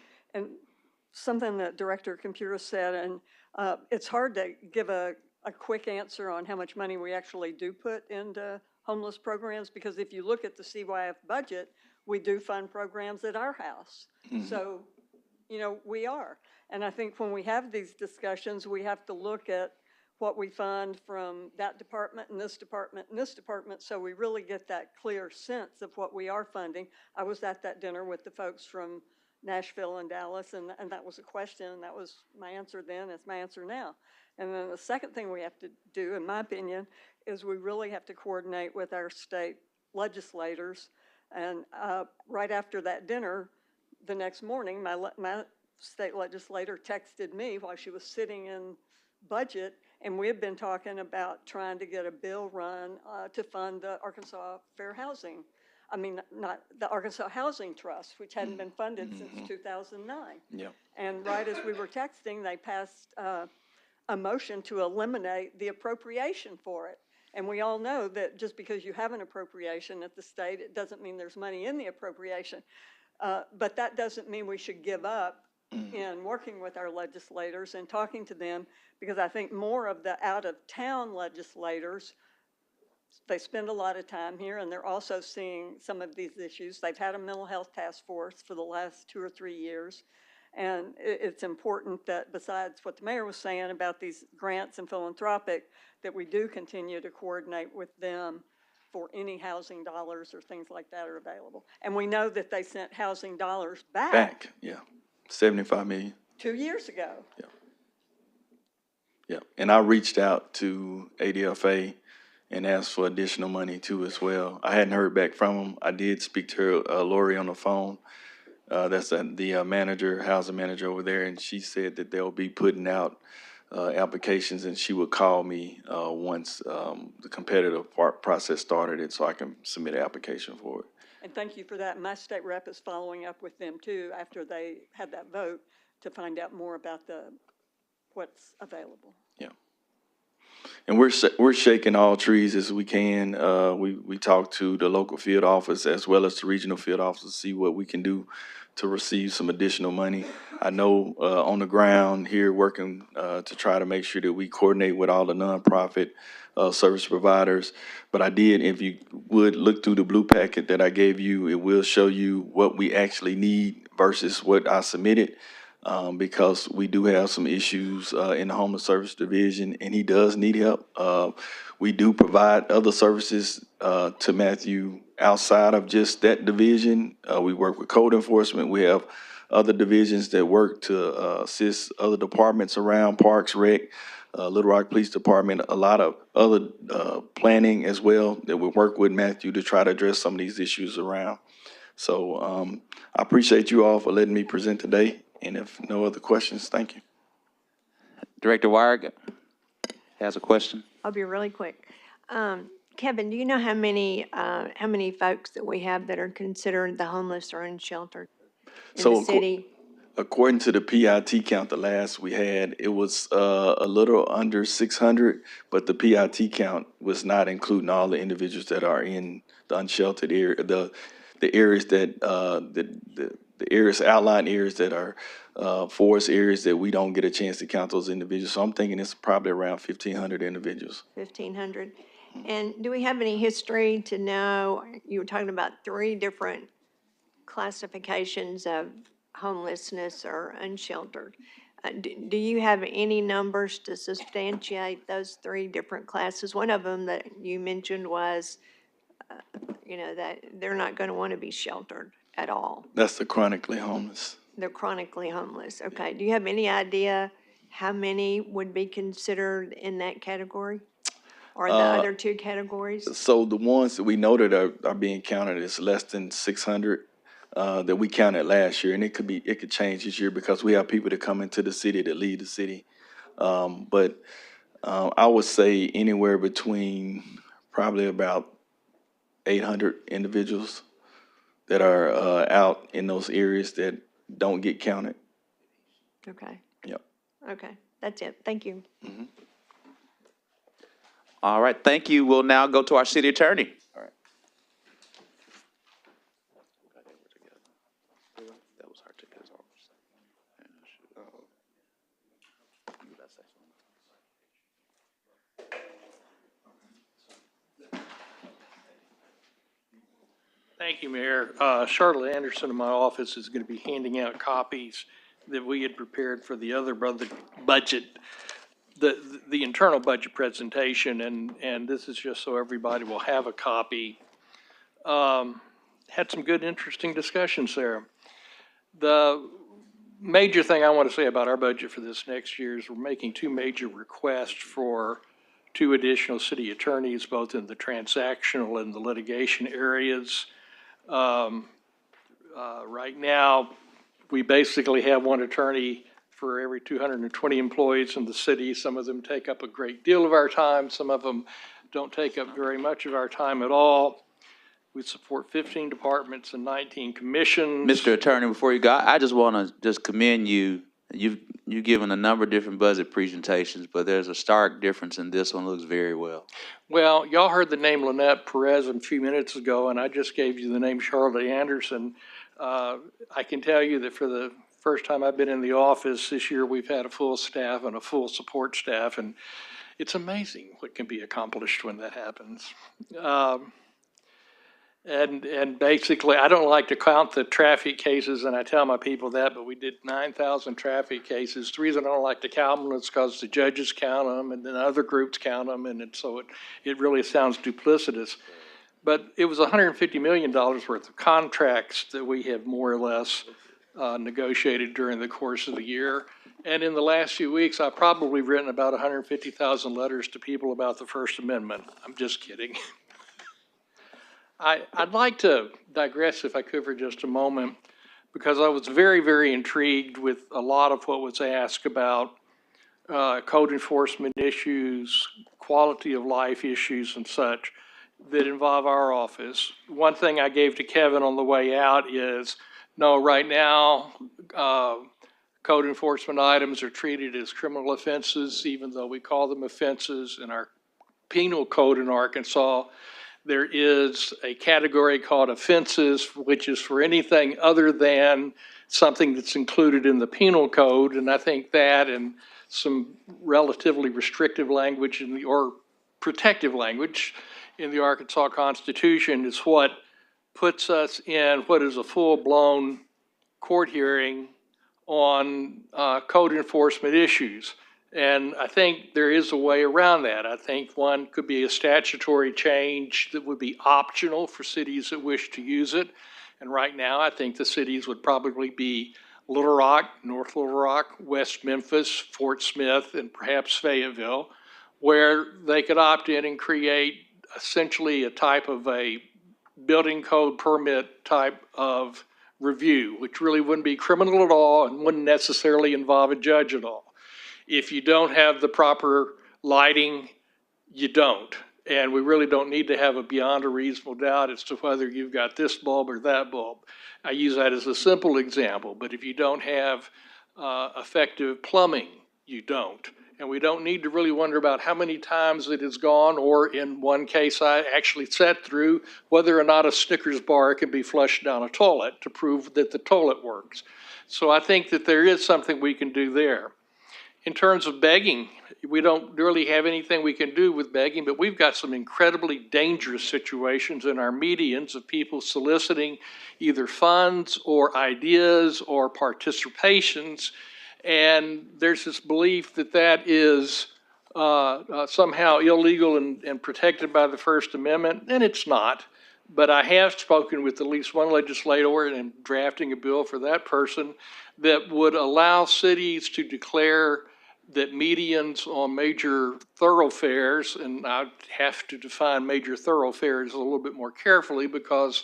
something that Director Compuris said, and it's hard to give a quick answer on how much money we actually do put into homeless programs, because if you look at the CYF budget, we do fund programs at our house. Mm-hmm. So, we are. And I think when we have these discussions, we have to look at what we fund from that department and this department and this department, so we really get that clear sense of what we are funding. I was at that dinner with the folks from Nashville and Dallas, and that was a question, and that was my answer then, it's my answer now. And then the second thing we have to do, in my opinion, is we really have to coordinate with our state legislators. And right after that dinner, the next morning, my state legislator texted me while she was sitting in budget, and we had been talking about trying to get a bill run to fund the Arkansas Fair Housing. I mean, not the Arkansas Housing Trust, which hadn't been funded since 2009. Yeah. And right as we were texting, they passed a motion to eliminate the appropriation for it. And we all know that just because you have an appropriation at the state, it doesn't mean there's money in the appropriation. But that doesn't mean we should give up in working with our legislators and talking to them, because I think more of the out-of-town legislators, they spend a lot of time here, and they're also seeing some of these issues. They've had a mental health task force for the last 2 or 3 years. And it's important that besides what the mayor was saying about these grants and philanthropic, that we do continue to coordinate with them for any housing dollars or things like that are available. And we know that they sent housing dollars back Yeah. 75 million. 2 years ago. Yeah. And I reached out to ADFA and asked for additional money too as well. I hadn't heard back from them. I did speak to her, Lori on the phone. That's the manager, housing manager over there, and she said that they'll be putting out applications, and she would call me once the competitive process started it, so I can submit an application for it. And thank you for that. My state rep is following up with them too after they had that vote to find out more about what's available. Yeah. And we're shaking all trees as we can. We talk to the local field office as well as the regional field office to see what we can do to receive some additional money. I know on the ground here working to try to make sure that we coordinate with all the nonprofit service providers. But I did, if you would look through the blue packet that I gave you, it will show you what we actually need versus what I submitted. Because we do have some issues in the homeless service division, and he does need help. We do provide other services to Matthew outside of just that division. We work with code enforcement. We have other divisions that work to assist other departments around Parks, Rec, Little Rock Police Department, a lot of other planning as well that we work with Matthew to try to address some of these issues around. So I appreciate you all for letting me present today. And if no other questions, thank you. Director Wire has a question. I'll be really quick. Kevin, do you know how many folks that we have that are considered the homeless or unsheltered in the city? According to the PIT count, the last we had, it was a little under 600, but the PIT count was not including all the individuals that are in the unsheltered area, the areas that the areas, outlying areas that are forest areas that we don't get a chance to count those individuals. So I'm thinking it's probably around 1,500 individuals. 1,500. And do we have any history to know, you were talking about 3 different classifications of homelessness or unsheltered. Do you have any numbers to substantiate those 3 different classes? One of them that you mentioned was, that they're not going to want to be sheltered at all. That's the chronically homeless. They're chronically homeless. Okay. Do you have any idea how many would be considered in that category? Or the other 2 categories? So the ones that we know that are being counted is less than 600 that we counted last year. And it could change this year because we have people that come into the city that leave the city. But I would say anywhere between probably about 800 individuals that are out in those areas that don't get counted. Okay. Yep. Okay. That's it. Thank you. Mm-hmm. All right, thank you. We'll now go to our city attorney. All right. That was hard to get. Thank you, Mayor. Charlotte Anderson in my office is going to be handing out copies that we had prepared for the other budget, the internal budget presentation, and this is just so everybody will have a copy. Had some good, interesting discussions there. The major thing I want to say about our budget for this next year is we're making two major requests for two additional city attorneys, both in the transactional and the litigation areas. Right now, we basically have one attorney for every 220 employees in the city. Some of them take up a great deal of our time. Some of them don't take up very much of our time at all. We support 15 departments and 19 commissions. Mr. Attorney, before you go, I just want to just commend you. You've given a number of different budget presentations, but there's a stark difference in this one. Looks very well. Well, y'all heard the name Lynette Perez a few minutes ago, and I just gave you the name Charlotte Anderson. I can tell you that for the first time I've been in the office this year, we've had a full staff and a full support staff, and it's amazing what can be accomplished when that happens. And basically, I don't like to count the traffic cases, and I tell my people that, but we did 9,000 traffic cases. The reason I don't like to count them is because the judges count them, and then other groups count them, and so it really sounds duplicitous. But it was $150 million worth of contracts that we have more or less negotiated during the course of the year. And in the last few weeks, I've probably written about 150,000 letters to people about the First Amendment. I'm just kidding. I'd like to digress, if I could, for just a moment, because I was very, very intrigued with a lot of what was asked about code enforcement issues, quality of life issues and such that involve our office. One thing I gave to Kevin on the way out is, no, right now, code enforcement items are treated as criminal offenses, even though we call them offenses in our penal code in Arkansas. There is a category called offenses, which is for anything other than something that's included in the penal code. And I think that and some relatively restrictive language or protective language in the Arkansas Constitution is what puts us in what is a full-blown court hearing on code enforcement issues. And I think there is a way around that. I think one could be a statutory change that would be optional for cities that wish to use it. And right now, I think the cities would probably be Little Rock, North Little Rock, West Memphis, Fort Smith, and perhaps Fayetteville, where they could opt in and create essentially a type of a building code permit type of review, which really wouldn't be criminal at all and wouldn't necessarily involve a judge at all. If you don't have the proper lighting, you don't. And we really don't need to have a beyond a reasonable doubt as to whether you've got this bulb or that bulb. I use that as a simple example, but if you don't have effective plumbing, you don't. And we don't need to really wonder about how many times it has gone, or in one case I actually sat through whether or not a Snickers bar can be flushed down a toilet to prove that the toilet works. So I think that there is something we can do there. In terms of begging, we don't really have anything we can do with begging, but we've got some incredibly dangerous situations in our medians of people soliciting either funds or ideas or participations. And there's this belief that that is somehow illegal and protected by the First Amendment, and it's not. But I have spoken with at least one legislator and drafting a bill for that person that would allow cities to declare that medians on major thoroughfares, and I have to define major thoroughfares a little bit more carefully, because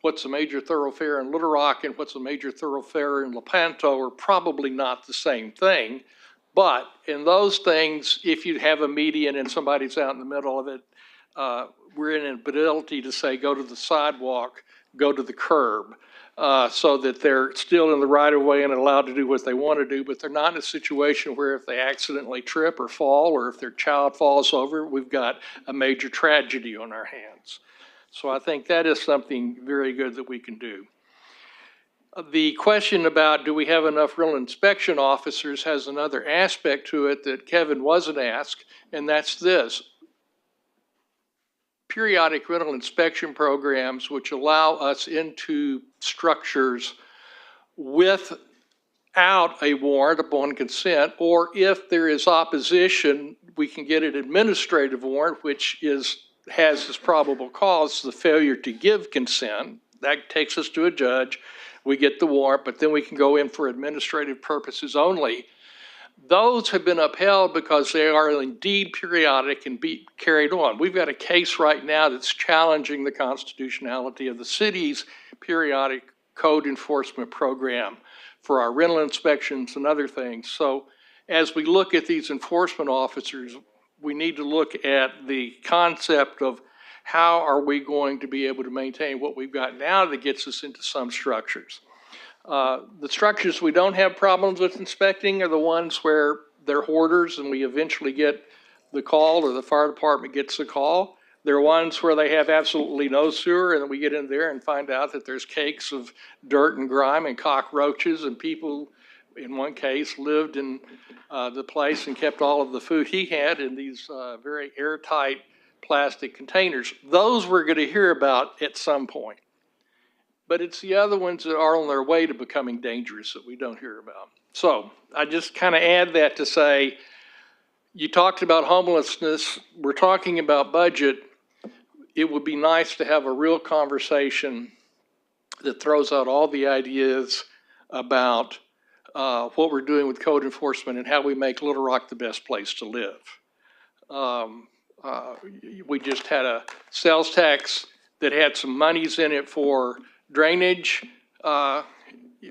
what's a major thoroughfare in Little Rock and what's a major thoroughfare in Lepanto are probably not the same thing. But in those things, if you have a median and somebody's out in the middle of it, we're in an ability to say, go to the sidewalk, go to the curb. So that they're still in the right of way and allowed to do what they want to do, but they're not in a situation where if they accidentally trip or fall, or if their child falls over, we've got a major tragedy on our hands. So I think that is something very good that we can do. The question about do we have enough real inspection officers has another aspect to it that Kevin wasn't asked, and that's this. Periodic rental inspection programs which allow us into structures without a warrant upon consent, or if there is opposition, we can get an administrative warrant, which has as probable cause the failure to give consent. That takes us to a judge. we get the warrant, but then we can go in for administrative purposes only. Those have been upheld because they are indeed periodic and be carried on. We've got a case right now that's challenging the constitutionality of the city's periodic code enforcement program for our rental inspections and other things. So as we look at these enforcement officers, we need to look at the concept of how are we going to be able to maintain what we've got now that gets us into some structures. The structures we don't have problems with inspecting are the ones where they're hoarders and we eventually get the call or the fire department gets the call. There are ones where they have absolutely no sewer and we get in there and find out that there's cakes of dirt and grime and cockroaches, and people, in one case, lived in the place and kept all of the food he had in these very airtight plastic containers. Those we're going to hear about at some point. But it's the other ones that are on their way to becoming dangerous that we don't hear about. So I just kind of add that to say, you talked about homelessness, we're talking about budget. It would be nice to have a real conversation that throws out all the ideas about what we're doing with code enforcement and how we make Little Rock the best place to live. We just had a sales tax that had some monies in it for drainage, but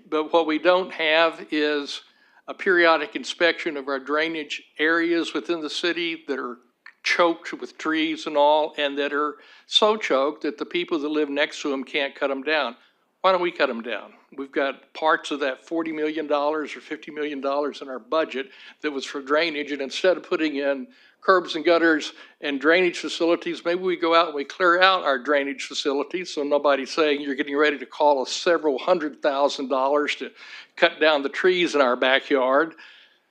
what we don't have is a periodic inspection of our drainage areas within the city that are choked with trees and all, and that are so choked that the people that live next to them can't cut them down. Why don't we cut them down? We've got parts of that $40 million or $50 million in our budget that was for drainage, and instead of putting in curbs and gutters and drainage facilities, maybe we go out and we clear out our drainage facilities so nobody's saying you're getting ready to call us several $100,000 to cut down the trees in our backyard.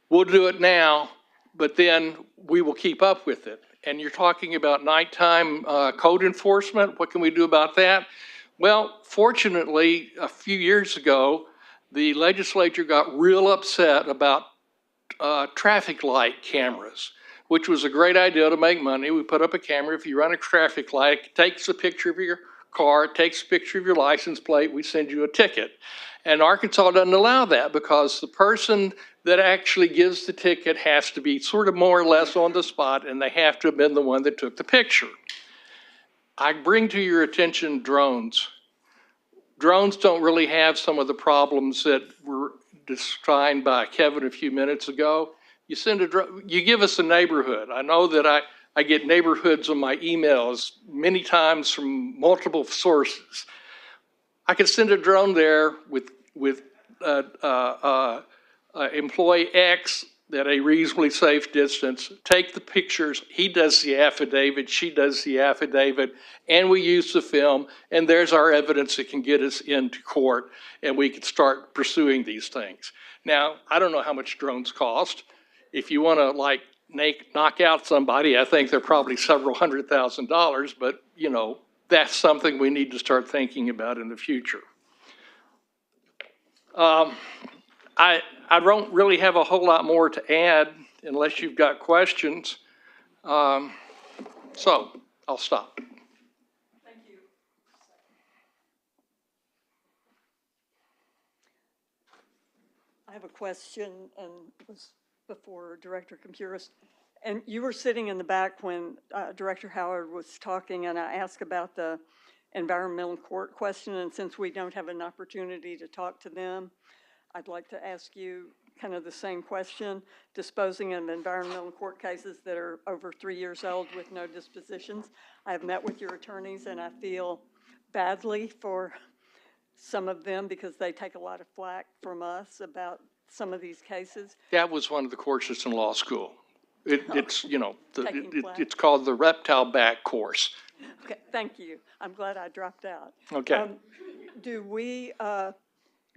We'll do it now, but then we will keep up with it. And you're talking about nighttime code enforcement. What can we do about that? Well, fortunately, a few years ago, the legislature got real upset about traffic light cameras, which was a great idea to make money. We put up a camera. If you run a traffic light, it takes a picture of your car, it takes a picture of your license plate, we send you a ticket. And Arkansas doesn't allow that because the person that actually gives the ticket has to be sort of more or less on the spot, and they have to have been the one that took the picture. I bring to your attention drones. Drones don't really have some of the problems that were described by Kevin a few minutes ago. You send a drone, you give us a neighborhood. I know that I get neighborhoods on my emails many times from multiple sources. I could send a drone there with employee X at a reasonably safe distance, take the pictures, he does the affidavit, she does the affidavit, and we use the film, and there's our evidence that can get us into court, and we can start pursuing these things. Now, I don't know how much drones cost. If you want to knock out somebody, I think they're probably several $100,000, but that's something we need to start thinking about in the future. I don't really have a whole lot more to add unless you've got questions. So I'll stop. Thank you. I have a question, and it was before Director Compuris. And you were sitting in the back when Director Howard was talking, and I asked about the environmental court question, and since we don't have an opportunity to talk to them, I'd like to ask you kind of the same question. Disposing of environmental court cases that are over 3 years old with no dispositions. I have met with your attorneys, and I feel badly for some of them because they take a lot of flack from us about some of these cases. That was one of the courses in law school. It's it's called the reptile back course. Okay, thank you. I'm glad I dropped out. Okay.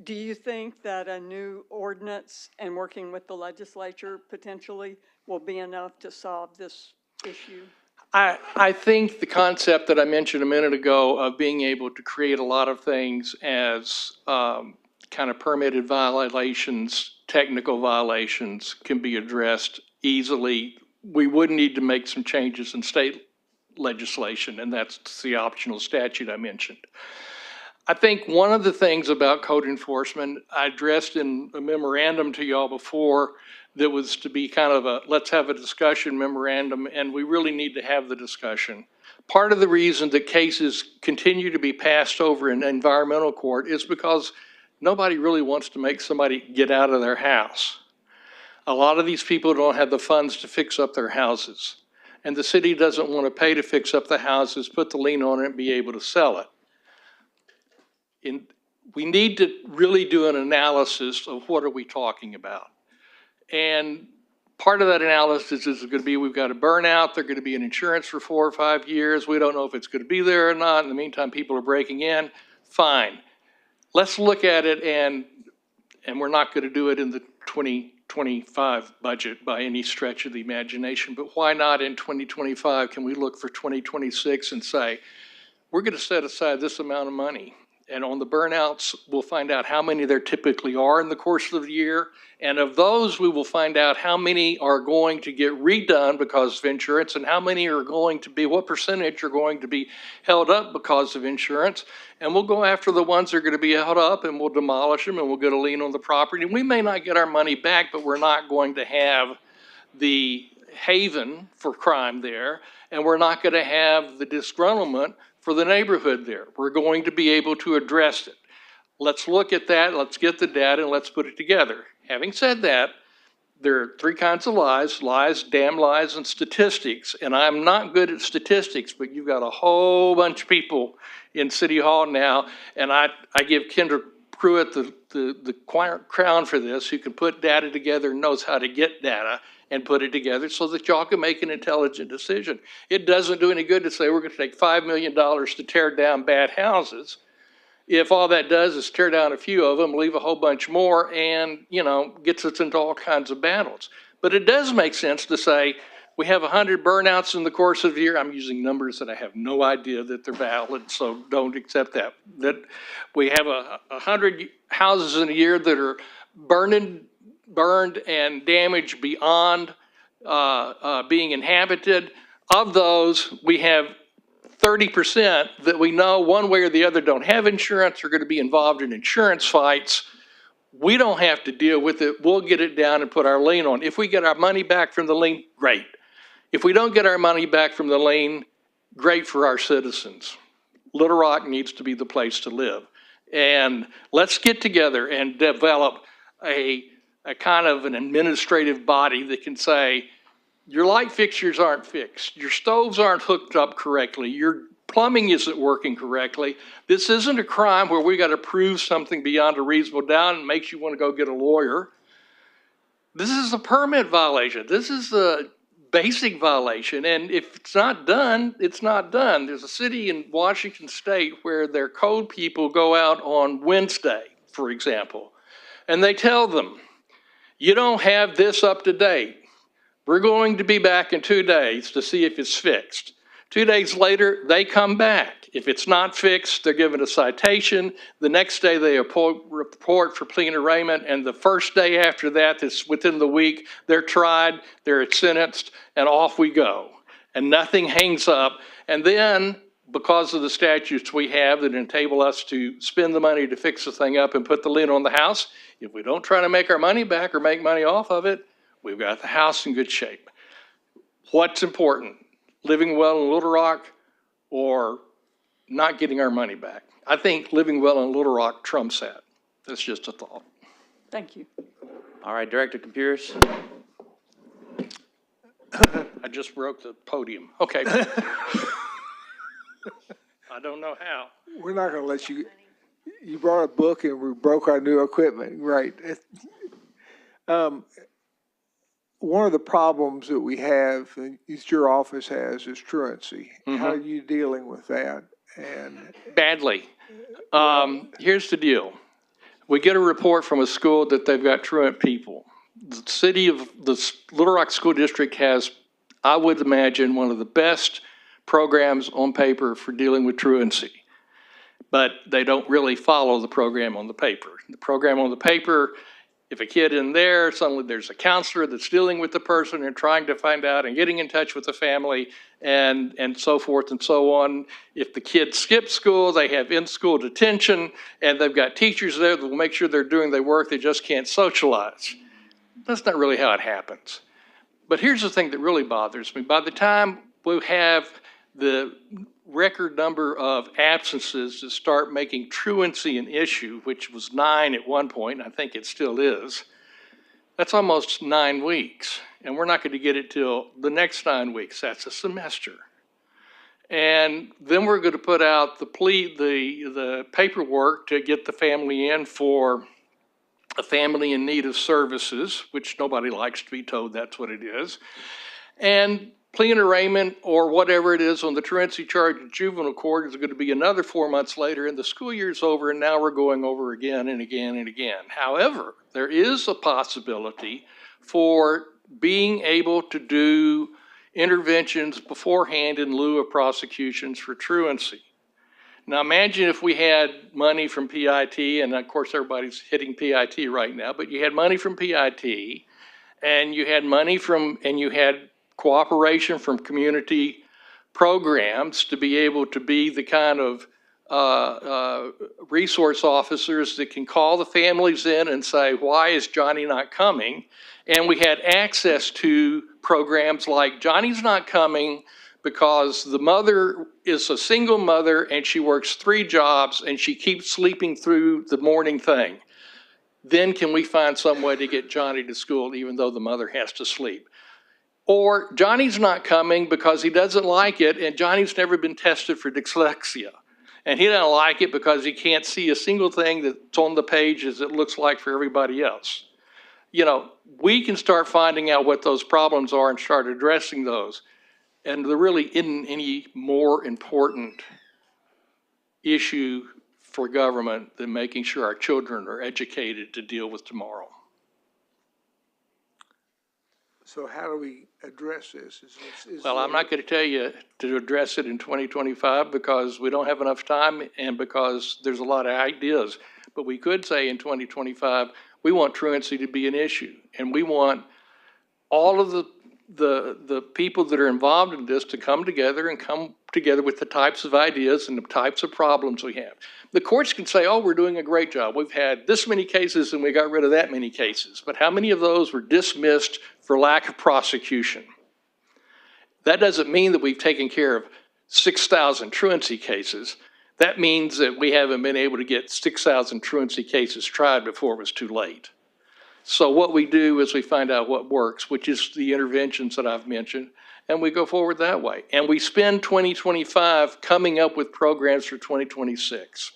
Do you think that a new ordinance and working with the legislature potentially will be enough to solve this issue? I think the concept that I mentioned a minute ago of being able to create a lot of things as kind of permitted violations, technical violations can be addressed easily. We would need to make some changes in state legislation, and that's the optional statute I mentioned. I think one of the things about code enforcement, I addressed in a memorandum to y'all before, that was to be kind of a, let's have a discussion memorandum, and we really need to have the discussion. Part of the reason that cases continue to be passed over in environmental court is because nobody really wants to make somebody get out of their house. A lot of these people don't have the funds to fix up their houses, and the city doesn't want to pay to fix up the houses, put the lien on it, and be able to sell it. We need to really do an analysis of what are we talking about. And part of that analysis is going to be, we've got a burnout, there's going to be an insurance for 4 or 5 years. We don't know if it's going to be there or not. In the meantime, people are breaking in. Fine. Let's look at it, and we're not going to do it in the 2025 budget by any stretch of the imagination, but why not in 2025? Can we look for 2026 and say, we're going to set aside this amount of money? And on the burnouts, we'll find out how many there typically are in the course of the year. And of those, we will find out how many are going to get redone because of insurance, and how many are going to be, what percentage are going to be held up because of insurance. And we'll go after the ones that are going to be held up, and we'll demolish them, and we'll get a lien on the property. And we may not get our money back, but we're not going to have the haven for crime there, and we're not going to have the disgruntlement for the neighborhood there. We're going to be able to address it. Let's look at that, let's get the data, and let's put it together. Having said that, there are 3 kinds of lies, damn lies, and statistics. And I'm not good at statistics, but you've got a whole bunch of people in City Hall now, and I give Kendra Pruitt the crown for this, who can put data together and knows how to get data and put it together so that y'all can make an intelligent decision. It doesn't do any good to say we're going to take $5 million to tear down bad houses if all that does is tear down a few of them, leave a whole bunch more, and, gets us into all kinds of battles. But it does make sense to say we have 100 burnouts in the course of the year. I'm using numbers that I have no idea that they're valid, so don't accept that. That we have 100 houses in a year that are burned and damaged beyond being inhabited. Of those, we have 30% that we know one way or the other don't have insurance, are going to be involved in insurance fights. We don't have to deal with it. We'll get it down and put our lien on. If we get our money back from the lien, great. If we don't get our money back from the lien, great for our citizens. Little Rock needs to be the place to live. And let's get together and develop a kind of an administrative body that can say, your light fixtures aren't fixed, your stoves aren't hooked up correctly, your plumbing isn't working correctly. This isn't a crime where we got to prove something beyond a reasonable doubt and makes you want to go get a lawyer. This is a permit violation. This is a basic violation, and if it's not done, it's not done. There's a city in Washington State where their code people go out on Wednesday, for example, and they tell them, you don't have this up to date. We're going to be back in 2 days to see if it's fixed. 2 days later, they come back. If it's not fixed, they're given a citation. The next day, they report for plea and arraignment, and the first day after that, that's within the week, they're tried, they're sentenced, and off we go. And nothing hangs up. And then, because of the statutes we have that enable us to spend the money to fix the thing up and put the lien on the house, if we don't try to make our money back or make money off of it, we've got the house in good shape. What's important? Living well in Little Rock or not getting our money back? I think living well in Little Rock trumps that. That's just a thought. Thank you. All right, Director Computers. I just broke the podium. Okay. I don't know how. We're not going to let you, you brought a book and we broke our new equipment, right? One of the problems that we have, and your office has, is truancy. How are you dealing with that? And badly. Here's the deal. We get a report from a school that they've got truant people. The city of the Little Rock School District has, I would imagine, one of the best programs on paper for dealing with truancy. But they don't really follow the program on the paper. The program on the paper If a kid in there, suddenly there's a counselor that's dealing with the person and trying to find out and getting in touch with the family and so forth and so on. If the kid skips school, they have in-school detention, and they've got teachers there that will make sure they're doing their work, they just can't socialize. That's not really how it happens. But here's the thing that really bothers me. By the time we have the record number of absences that start making truancy an issue, which was 9 at one point, and I think it still is, that's almost 9 weeks. And we're not going to get it till the next 9 weeks. That's a semester. And then we're going to put out the paperwork to get the family in for a family in need of services, which nobody likes to be told that's what it is, and plea and arraignment or whatever it is on the truancy charge in juvenile court is going to be another 4 months later, and the school year's over, and now we're going over again and again and again. However, there is a possibility for being able to do interventions beforehand in lieu of prosecutions for truancy. Now imagine if we had money from PIT, and of course everybody's hitting PIT right now, but you had money from PIT, and you had money from, and you had cooperation from community programs to be able to be the kind of resource officers that can call the families in and say, why is Johnny not coming? And we had access to programs like Johnny's not coming because the mother is a single mother and she works 3 jobs and she keeps sleeping through the morning thing. Then can we find some way to get Johnny to school even though the mother has to sleep? Or Johnny's not coming because he doesn't like it and Johnny's never been tested for dyslexia. And he doesn't like it because he can't see a single thing that's on the page as it looks like for everybody else. You know, we can start finding out what those problems are and start addressing those. And there really isn't any more important issue for government than making sure our children are educated to deal with tomorrow. So how do we address this? Well, I'm not going to tell you to address it in 2025 because we don't have enough time and because there's a lot of ideas. But we could say in 2025, we want truancy to be an issue. And we want all of the people that are involved in this to come together and come together with the types of ideas and the types of problems we have. The courts can say, oh, we're doing a great job. We've had this many cases and we got rid of that many cases. But how many of those were dismissed for lack of prosecution? That doesn't mean that we've taken care of 6,000 truancy cases. That means that we haven't been able to get 6,000 truancy cases tried before it was too late. So what we do is we find out what works, which is the interventions that I've mentioned, and we go forward that way. And we spend 2025 coming up with programs for 2026.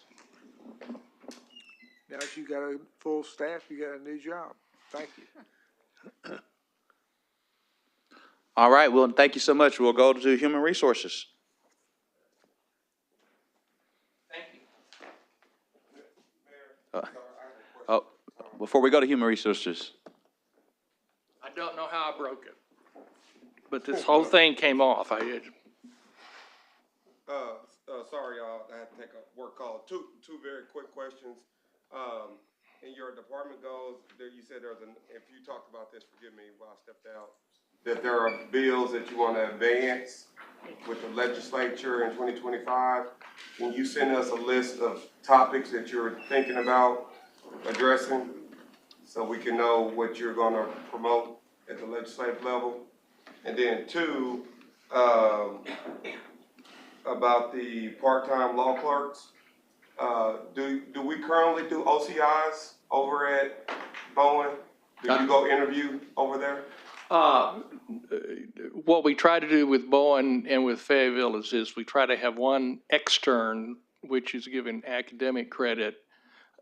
Now that you got a full staff, you got a new job. Thank you. All right, well, thank you so much. We'll go to Human Resources. Before we go to Human Resources. I don't know how I broke it, but this whole thing came off. Sorry, y'all, I had to take a work call. Two very quick questions. In your department goals, there you said if you talked about this, forgive me while I stepped out, that there are bills that you want to advance with the legislature in 2025. Can you send us a list of topics that you're thinking about addressing so we can know what you're going to promote at the legislative level? And then 2, about the part-time law clerks. Do we currently do OCIs over at Bowen? Do you go interview over there? What we try to do with Bowen and with Fayetteville is we try to have one extern, which is given academic credit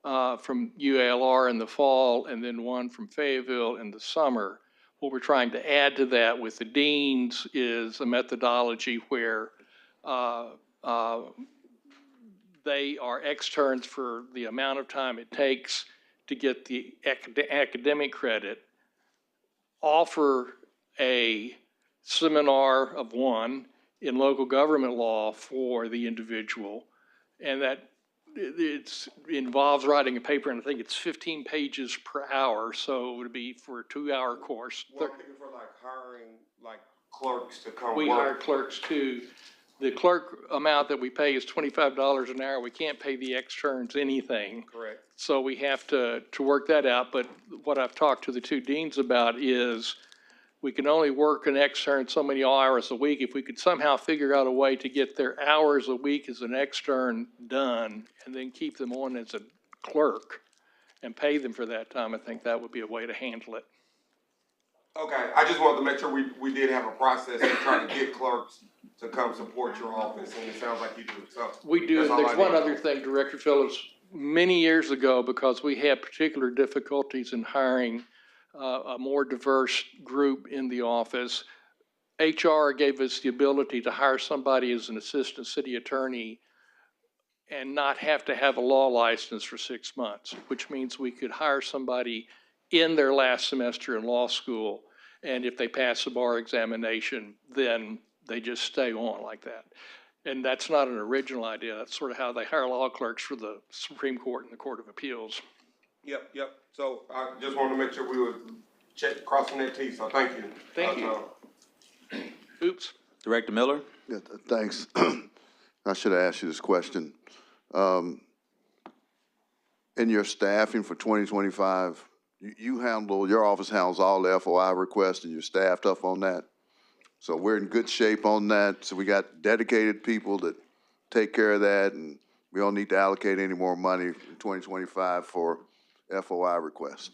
from UALR in the fall, and then one from Fayetteville in the summer. What we're trying to add to that with the deans is a methodology where they are externs for the amount of time it takes to get the academic credit, offer a seminar of one in local government law for the individual, and that involves writing a paper, and I think it's 15 pages per hour, so it would be for a 2-hour course. Well, I'm thinking for like hiring like clerks to come We work. hire clerks too. The clerk amount that we pay is $25 an hour. We can't pay the externs anything. Correct. So we have to work that out. But what I've talked to the two deans about is we can only work an extern so many hours a week. If we could somehow figure out a way to get their hours a week as an extern done and then keep them on as a clerk and pay them for that time, I think that would be a way to handle it. Okay, I just wanted to make sure we did have a process to try to get clerks to come support your office, and it sounds like you do, so. We do, that's and all there's I one need. other thing, Director Phillips. Many years ago, because we had particular difficulties in hiring a more diverse group in the office, HR gave us the ability to hire somebody as an assistant city attorney and not have to have a law license for 6 months, which means we could hire somebody in their last semester in law school, and if they pass the bar examination, then they just stay on like that. And that's not an original idea. That's sort of how they hire law clerks for the Supreme Court and the Court of Appeals. Yep. So I just wanted to make sure we were crossing that T, so thank you. Thank you. Oops. Director Miller? Yeah, thanks. I should have asked you this question. In your staffing for 2025, your office handles all the FOI requests and you're staffed up on that? So we're in good shape on that. So we got dedicated people that take care of that, and we don't need to allocate any more money in 2025 for FOI requests.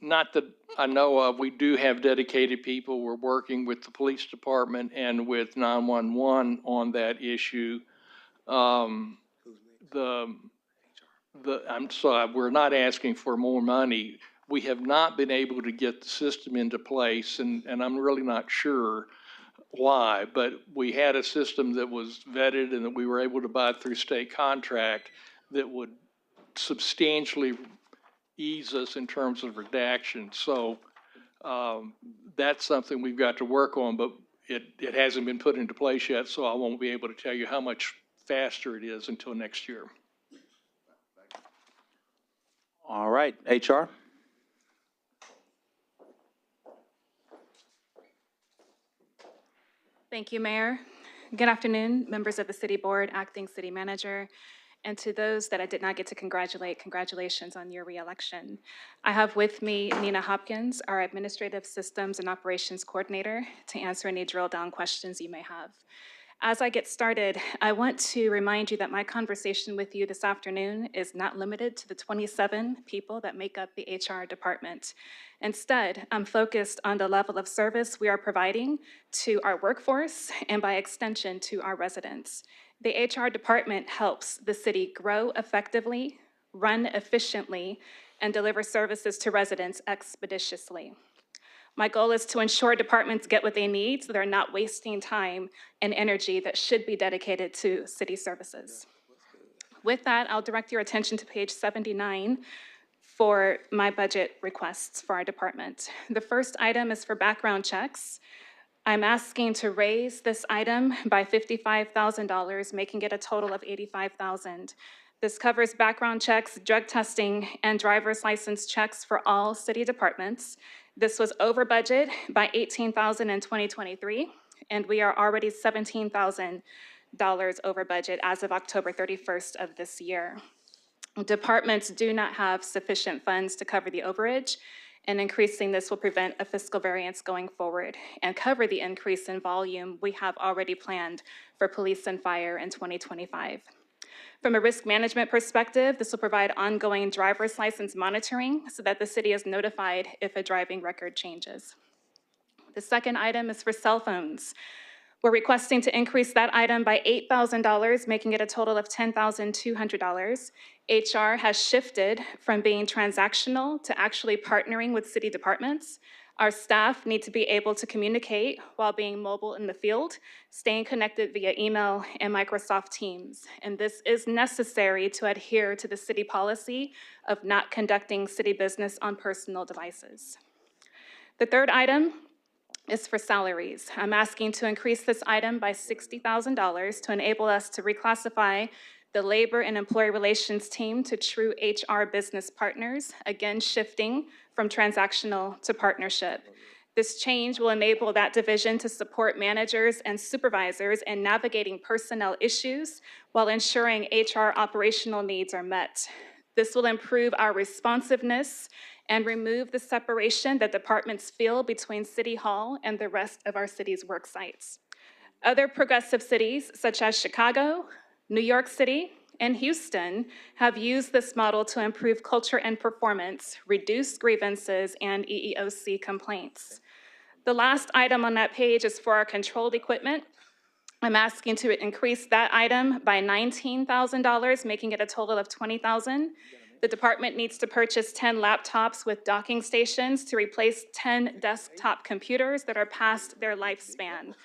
Not that I know of. We do have dedicated people. We're working with the police department and with 911 on that issue. I'm sorry, we're not asking for more money. We have not been able to get the system into place, and I'm really not sure why, but we had a system that was vetted and that we were able to buy through state contract that would substantially ease us in terms of redaction. So that's something we've got to work on, but it hasn't been put into place yet, so I won't be able to tell you how much faster it is until next year. All right, HR? Thank you, Mayor. Good afternoon, members of the City Board, Acting City Manager, and to those that I did not get to congratulate, congratulations on your reelection. I have with me Nina Hopkins, our Administrative Systems and Operations Coordinator, to answer any drill down questions you may have. As I get started, I want to remind you that my conversation with you this afternoon is not limited to the 27 people that make up the HR department. Instead, I'm focused on the level of service we are providing to our workforce and by extension to our residents. The HR department helps the city grow effectively, run efficiently, and deliver services to residents expeditiously. My goal is to ensure departments get what they need so they're not wasting time and energy that should be dedicated to city services. With that, I'll direct your attention to page 79 for my budget requests for our department. The first item is for background checks. I'm asking to raise this item by $55,000, making it a total of $85,000. This covers background checks, drug testing, and driver's license checks for all city departments. This was over budget by $18,000 in 2023, and we are already $17,000 over budget as of October 31st of this year. Departments do not have sufficient funds to cover the overage, and increasing this will prevent a fiscal variance going forward and cover the increase in volume we have already planned for police and fire in 2025. From a risk management perspective, this will provide ongoing driver's license monitoring so that the city is notified if a driving record changes. The second item is for cell phones. We're requesting to increase that item by $8,000, making it a total of $10,200. HR has shifted from being transactional to actually partnering with city departments. Our staff need to be able to communicate while being mobile in the field, staying connected via email and Microsoft Teams. And this is necessary to adhere to the city policy of not conducting city business on personal devices. The third item is for salaries. I'm asking to increase this item by $60,000 to enable us to reclassify the labor and employee relations team to true HR business partners, again shifting from transactional to partnership. This change will enable that division to support managers and supervisors in navigating personnel issues while ensuring HR operational needs are met. This will improve our responsiveness and remove the separation that departments feel between City Hall and the rest of our city's work sites. Other progressive cities, such as Chicago, New York City, and Houston, have used this model to improve culture and performance, reduce grievances, and EEOC complaints. The last item on that page is for our controlled equipment. I'm asking to increase that item by $19,000, making it a total of $20,000. The department needs to purchase 10 laptops with docking stations to replace 10 desktop computers that are past their lifespan.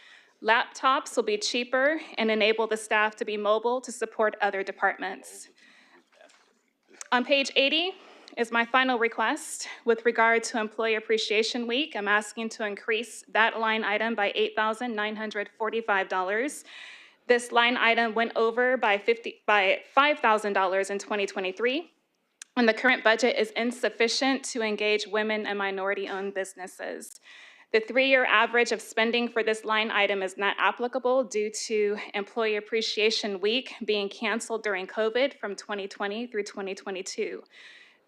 Laptops will be cheaper and enable the staff to be mobile to support other departments. On page 80 is my final request. With regard to Employee Appreciation Week, I'm asking to increase that line item by $8,945. This line item went over by $5,000 in 2023, and the current budget is insufficient to engage women and minority-owned businesses. The 3-year average of spending for this line item is not applicable due to Employee Appreciation Week being canceled during COVID from 2020 through 2022.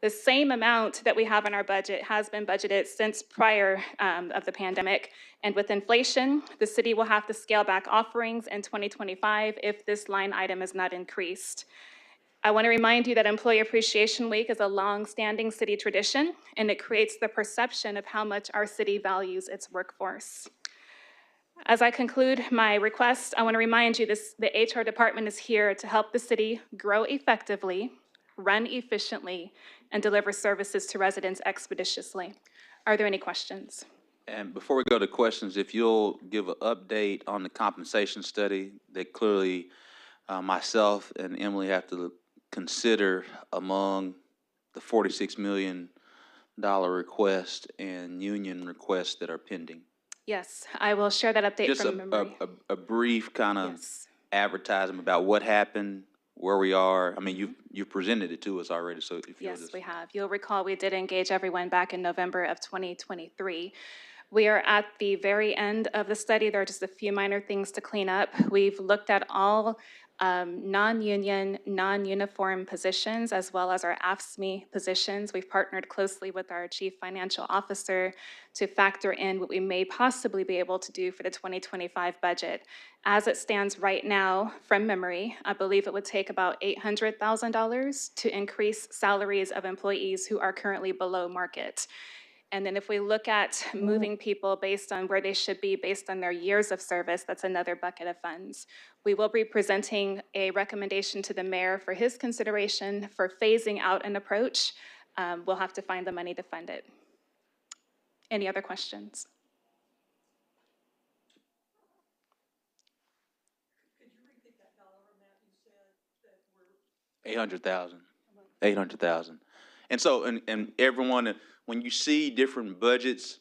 The same amount that we have in our budget has been budgeted since prior of the pandemic, and with inflation, the city will have to scale back offerings in 2025 if this line item is not increased. I want to remind you that Employee Appreciation Week is a long-standing city tradition, and it creates the perception of how much our city values its workforce. As I conclude my request, I want to remind you the HR department is here to help the city grow effectively, run efficiently, and deliver services to residents expeditiously. Are there any questions? And before we go to questions, if you'll give an update on the compensation study that clearly myself and Emily have to consider among the $46 million request and union requests that are pending. Yes, I will share that update Just from memory. a brief kind of Yes. advertisement about what happened, where we are. I mean, you've presented it to us already, so if you'll Yes, just. we have. You'll recall we did engage everyone back in November of 2023. We are at the very end of the study. There are just a few minor things to clean up. We've looked at all non-union, non-uniform positions, as well as our AFSCME positions. We've partnered closely with our Chief Financial Officer to factor in what we may possibly be able to do for the 2025 budget. As it stands right now, from memory, I believe it would take about $800,000 to increase salaries of employees who are currently below market. And then if we look at moving people based on where they should be, based on their years of service, that's another bucket of funds. We will be presenting a recommendation to the mayor for his consideration for phasing out an approach. We'll have to find the money to fund it. Any other questions? Could you repeat that dollar amount you said that we're? 800,000. 800,000. And so, and everyone, when you see different budgets,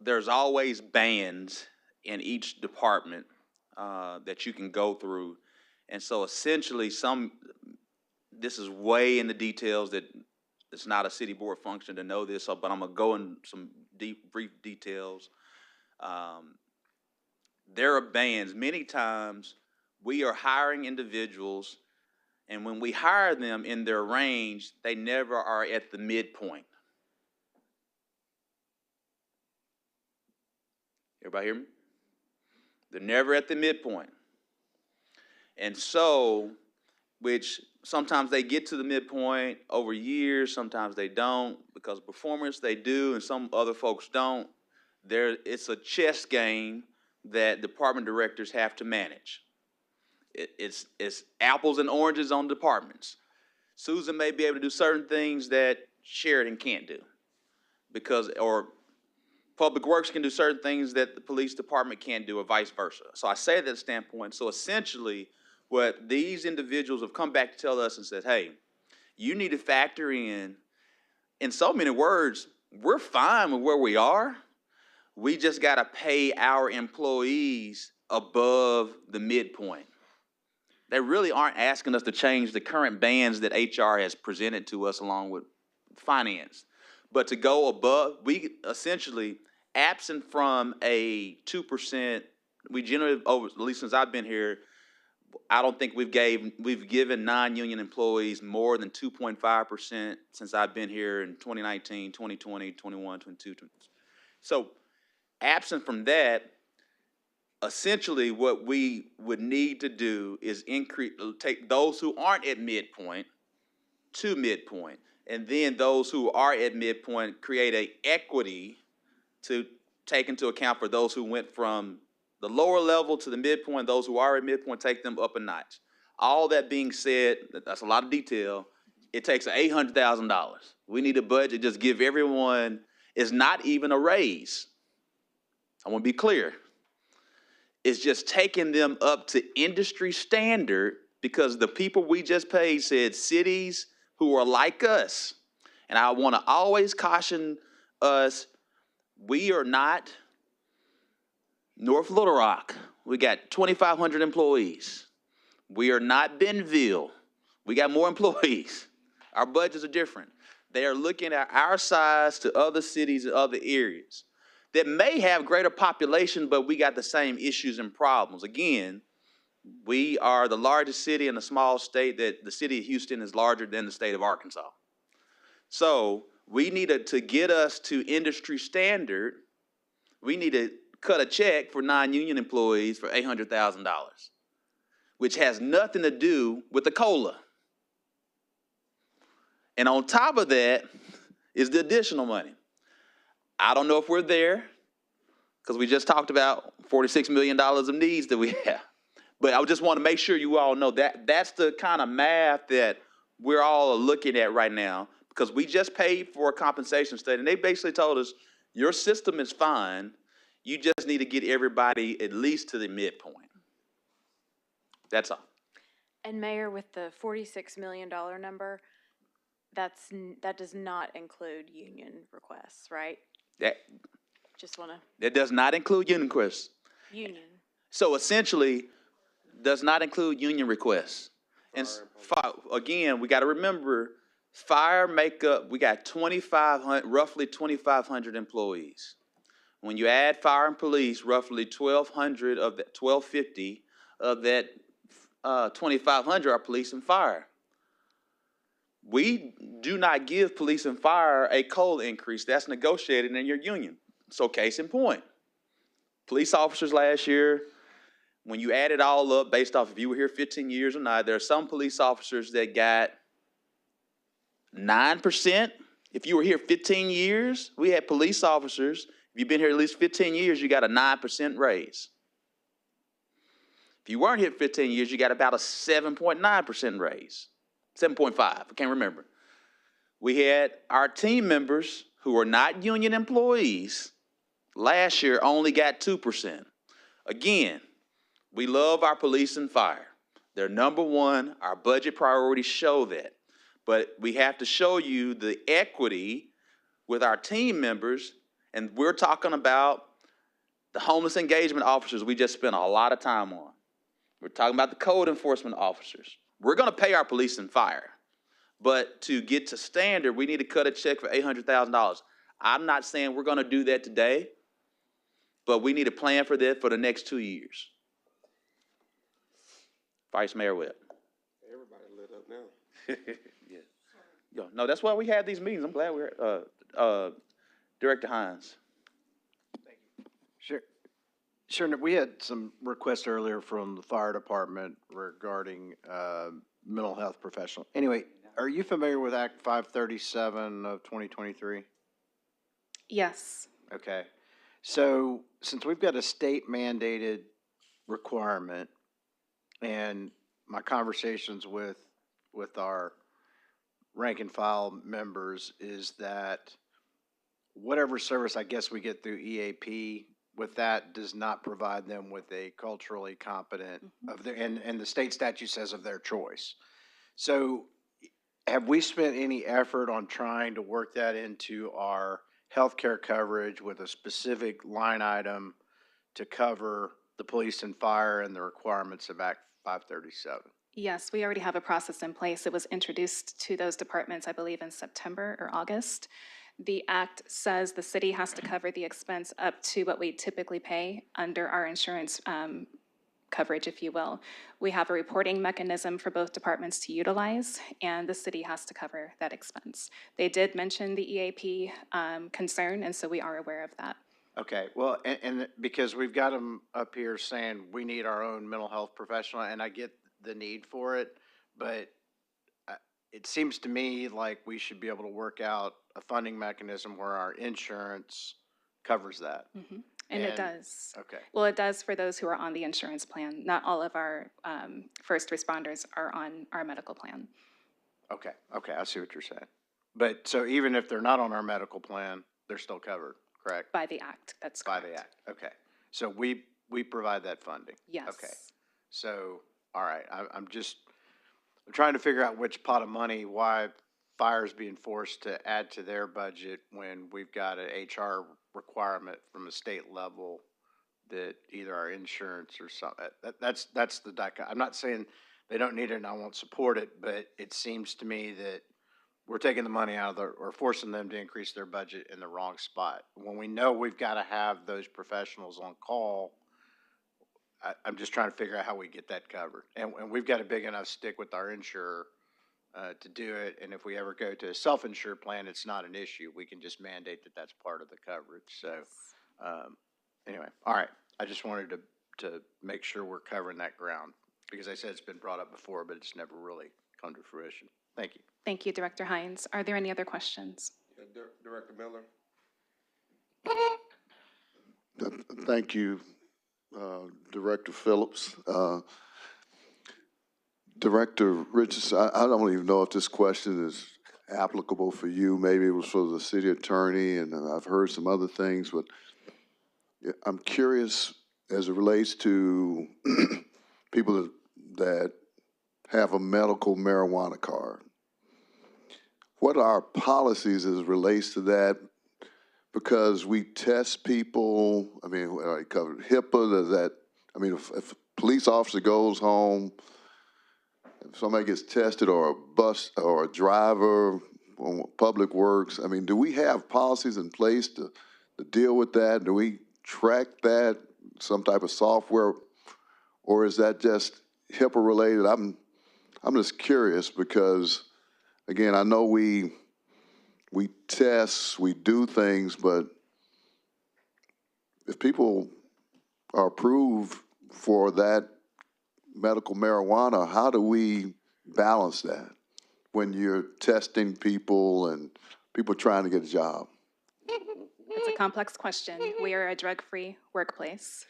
there's always bands in each department that you can go through. And so essentially this is way in the details that it's not a city board function to know this, but I'm gonna go in some brief details. There are bands. Many times we are hiring individuals, and when we hire them in their range, they never are at the midpoint. Everybody hear me? They're never at the midpoint. And so, which sometimes they get to the midpoint over years, sometimes they don't, because of performance they do and some other folks don't. It's a chess game that department directors have to manage. It's apples and oranges on departments. Susan may be able to do certain things that Sheridan can't do, or Public Works can do certain things that the police department can't do, or vice versa. So I say that standpoint. So essentially, what these individuals have come back to tell us and said, hey, you need to factor in so many words, we're fine with where we are. We just got to pay our employees above the midpoint. They really aren't asking us to change the current bands that HR has presented to us along with finance. But to go above, we essentially, absent from a 2%, we generally, over, at least since I've been here, I don't think we've given non-union employees more than 2.5% since I've been here in 2019, 2020, 21, 22. So absent from that, essentially what we would need to do is take those who aren't at midpoint to midpoint, and then those who are at midpoint create a equity to take into account for those who went from the lower level to the midpoint. Those who are at midpoint, take them up a notch. All that being said, that's a lot of detail. It takes $800,000. We need a budget, just give everyone, it's not even a raise. I want to be clear. It's just taking them up to industry standard, because the people we just paid said cities who are like us. And I want to always caution us, we are not North Little Rock. We got 2,500 employees. We are not Bentonville. We got more employees. Our budgets are different. They are looking at our size to other cities and other areas that may have greater population, but we got the same issues and problems. Again, we are the largest city in a small state that the city of Houston is larger than the state of Arkansas. So we needed to get us to industry standard. We need to cut a check for non-union employees for $800,000, which has nothing to do with the COLA. And on top of that is the additional money. I don't know if we're there, because we just talked about $46 million of needs that we have. But I just want to make sure you all know that that's the kind of math that we're all looking at right now, because we just paid for a compensation study, and they basically told us, your system is fine, you just need to get everybody at least to the midpoint. That's all. And Mayor, with the $46 million number, that does not include union requests, right? Just want to. That does not include union requests. Union. So essentially, does not include union requests. And again, we got to remember, fire makeup, we got 2,500, roughly 2,500 employees. When you add fire and police, roughly 1,200 of that, 1,250 of that 2,500 are police and fire. We do not give police and fire a COLA increase. That's negotiated in your union. So case in point, police officers last year, when you add it all up based off if you were here 15 years or not, there are some police officers that got 9%. If you were here 15 years, we had police officers, if you've been here at least 15 years, you got a 9% raise. If you weren't here 15 years, you got about a 7.9% raise. 7.5, I can't remember. We had our team members who are not union employees last year only got 2%. Again, we love our police and fire. They're number one. Our budget priorities show that. But we have to show you the equity with our team members, and we're talking about the homeless engagement officers we just spent a lot of time on. We're talking about the code enforcement officers. We're going to pay our police and fire. But to get to standard, we need to cut a check for $800,000. I'm not saying we're going to do that today, but we need a plan for that for the next 2 years. Vice Mayor Webb. Everybody lit up now. Yeah. No, that's why we had these meetings. I'm glad we're Director Hines. Sure, we had some requests earlier from the fire department regarding mental health professional. Anyway, are you familiar with Act 537 of 2023? Yes. Okay. So since we've got a state mandated requirement, and my conversations with our rank and file members is that whatever service I guess we get through EAP with that does not provide them with a culturally competent of their, and the state statute says of their choice. So have we spent any effort on trying to work that into our healthcare coverage with a specific line item to cover the police and fire and the requirements of Act 537? Yes, we already have a process in place. It was introduced to those departments, I believe, in September or August. The act says the city has to cover the expense up to what we typically pay under our insurance coverage, if you will. We have a reporting mechanism for both departments to utilize, and the city has to cover that expense. They did mention the EAP concern, and so we are aware of that. Okay, well, and because we've got them up here saying we need our own mental health professional, and I get the need for it, but it seems to me like we should be able to work out a funding mechanism where our insurance covers that. And it does. Okay, Well, it does for those who are on the insurance plan. Not all of our first responders are on our medical plan. okay, I see what you're saying. But, so even if they're not on our medical plan, they're still covered, correct? By the act, that's By correct. the act, okay. So we provide that funding? Yes. Okay. So, all right, I'm trying to figure out which pot of money, why fire's being forced to add to their budget when we've got an HR requirement from a state level that either our insurance or something, that's the I'm not saying they don't need it and I won't support it, but it seems to me that we're taking the money out of or forcing them to increase their budget in the wrong spot. When we know we've got to have those professionals on call, I'm just trying to figure out how we get that covered. And we've got a big enough stick with our insurer to do it. And if we ever go to a self-insured plan, it's not an issue. We can just mandate that that's part of the coverage. So anyway, all right. I just wanted to make sure we're covering that ground because I said it's been brought up before, but it's never really come to fruition. Thank you. Thank you, Director Hines. Are there any other questions? Director Miller? Thank you, Director Phillips. Director Richardson, I don't even know if this question is applicable for you. Maybe it was for the city attorney, and I've heard some other things, but I'm curious as it relates to people that have a medical marijuana card. What are our policies as it relates to that? Because we test people, I mean, I covered HIPAA, does that, I mean, if a police officer goes home, if somebody gets tested or a bus or a driver on Public Works, I mean, do we have policies in place to deal with that? Do we track that, some type of software, or is that just HIPAA related? I'm just curious because, again, I know we test, we do things, but if people are approved for that medical marijuana, how do we balance that when you're testing people and people trying to get a job? It's a complex question. We are a drug-free workplace.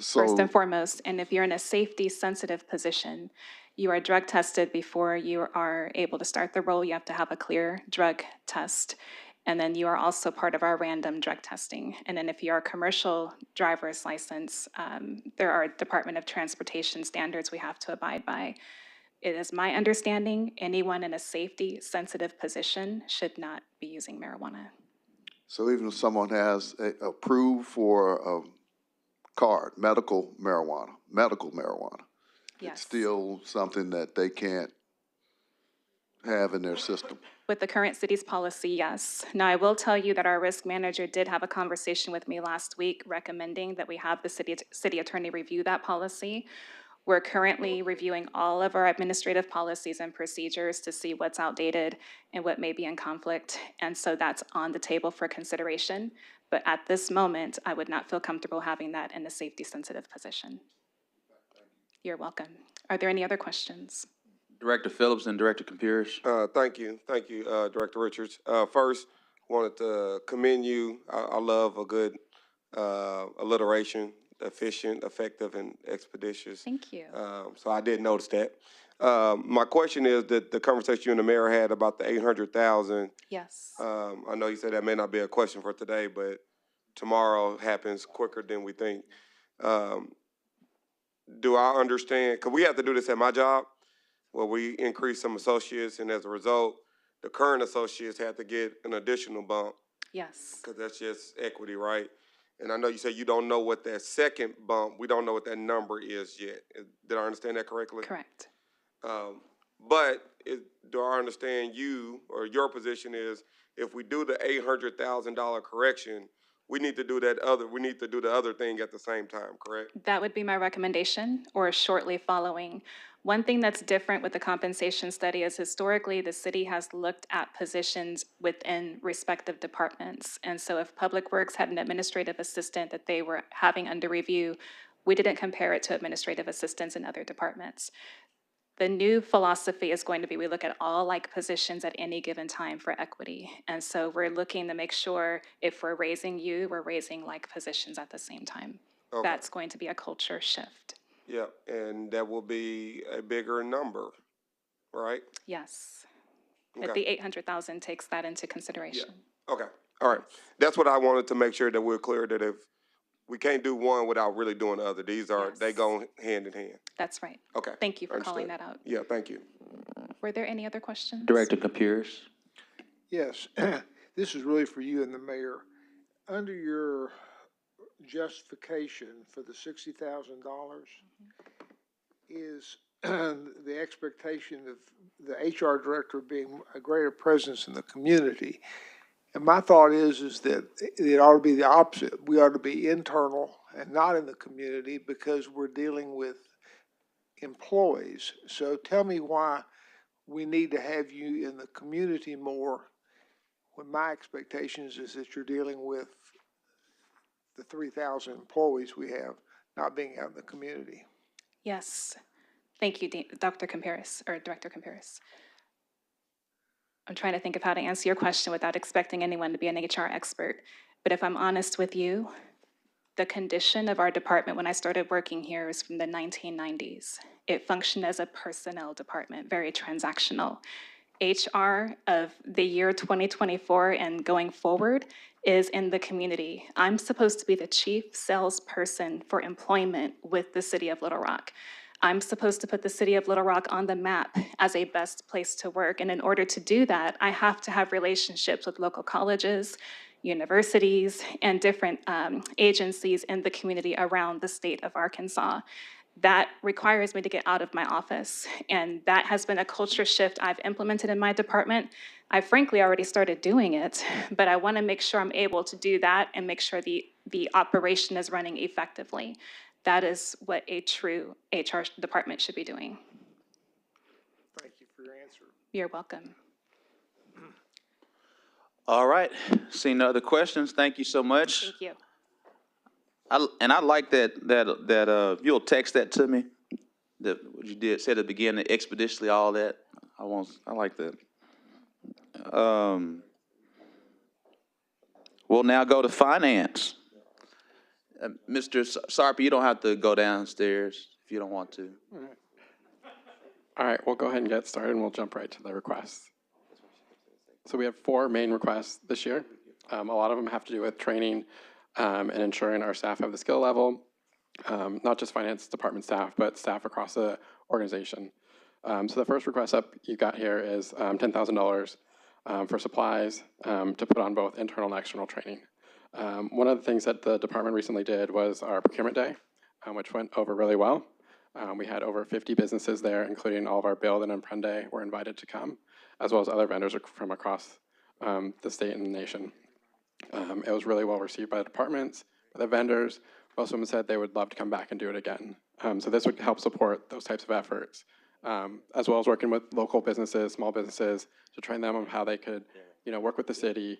First and foremost. And if you're in a safety-sensitive position, you are drug tested before you are able to start the role. You have to have a clear drug test. And then you are also part of our random drug testing. And then if you are a commercial driver's license, there are Department of Transportation standards we have to abide by. It is my understanding anyone in a safety-sensitive position should not be using marijuana. So even if someone has approved for a card, medical marijuana, Yes. it's still something that they can't have in their system. With the current city's policy, yes. Now, I will tell you that our risk manager did have a conversation with me last week recommending that we have the city attorney review that policy. We're currently reviewing all of our administrative policies and procedures to see what's outdated and what may be in conflict. And so that's on the table for consideration. But at this moment, I would not feel comfortable having that in a safety-sensitive position. You're welcome. Are there any other questions? Director Phillips and Director Computers. Thank you, Director Richards. First, wanted to commend you. I love a good alliteration, efficient, effective, and expeditious. Thank you. So I did notice that. My question is that the conversation you and the mayor had about the 800,000. Yes. I know you said that may not be a question for today, but tomorrow happens quicker than we think. Do I understand? Because we have to do this at my job, where we increase some associates, and as a result, the current associates have to get an additional bump. Yes. Because that's just equity, right? And I know you said you don't know what that second bump, we don't know what that number is yet. Did I understand that correctly? Correct. But do I understand you, or your position is, if we do the $800,000 correction, we need to do the other thing at the same time, correct? That would be my recommendation, or shortly following. One thing that's different with the compensation study is historically the city has looked at positions within respective departments. And so if Public Works had an administrative assistant that they were having under review, we didn't compare it to administrative assistants in other departments. The new philosophy is going to be we look at all like positions at any given time for equity. And so we're looking to make sure if we're raising you, we're raising like positions at the same time. Okay. That's going to be a culture shift. Yeah, and that will be a bigger number, right? Yes. Okay. But the 800,000 takes that into consideration. Okay, all right. That's what I wanted to make sure that we're clear that if we can't do one without really doing the other. These are, Yes. they go hand in hand. That's right. Okay. Thank you for calling Understood. that out. Yeah, thank you. Were there any other questions? Director Capers. Yes, this is really for you and the mayor. Under your justification for the $60,000, is the expectation of the HR director being a greater presence in the community. And my thought is that it ought to be the opposite. We ought to be internal and not in the community because we're dealing with employees. So tell me why we need to have you in the community more when my expectations is that you're dealing with the 3,000 employees we have not being out in the community. Yes. Thank you, Dr. Comparis, or Director Comparis. I'm trying to think of how to answer your question without expecting anyone to be an HR expert. But if I'm honest with you, the condition of our department when I started working here is from the 1990s. It functioned as a personnel department, very transactional. HR of the year 2024 and going forward is in the community. I'm supposed to be the chief salesperson for employment with the city of Little Rock. I'm supposed to put the city of Little Rock on the map as a best place to work. And in order to do that, I have to have relationships with local colleges, universities, and different agencies in the community around the state of Arkansas. That requires me to get out of my office. And that has been a culture shift I've implemented in my department. I frankly already started doing it, but I want to make sure I'm able to do that and make sure the operation is running effectively. That is what a true HR department should be doing. Thank you for your answer. You're welcome. All right, seeing no other questions, thank you so much. Thank you. I like that you'll text that to me, that what you said at the beginning, expeditiously, all that. I like that. We'll now go to finance. Mr. Sarpy, you don't have to go downstairs if you don't want to. All right, we'll go ahead and get started, and we'll jump right to the requests. So we have 4 main requests this year. A lot of them have to do with training and ensuring our staff have the skill level, not just finance department staff, but staff across the organization. So the first request up you got here is $10,000 for supplies to put on both internal and external training. One of the things that the department recently did was our procurement day, which went over really well. We had over 50 businesses there, including all of our Build and Emprende were invited to come, as well as other vendors from across the state and the nation. It was really well received by the departments, by the vendors. Most of them said they would love to come back and do it again. So this would help support those types of efforts, as well as working with local businesses, small businesses, to train them on how they could, work with the city,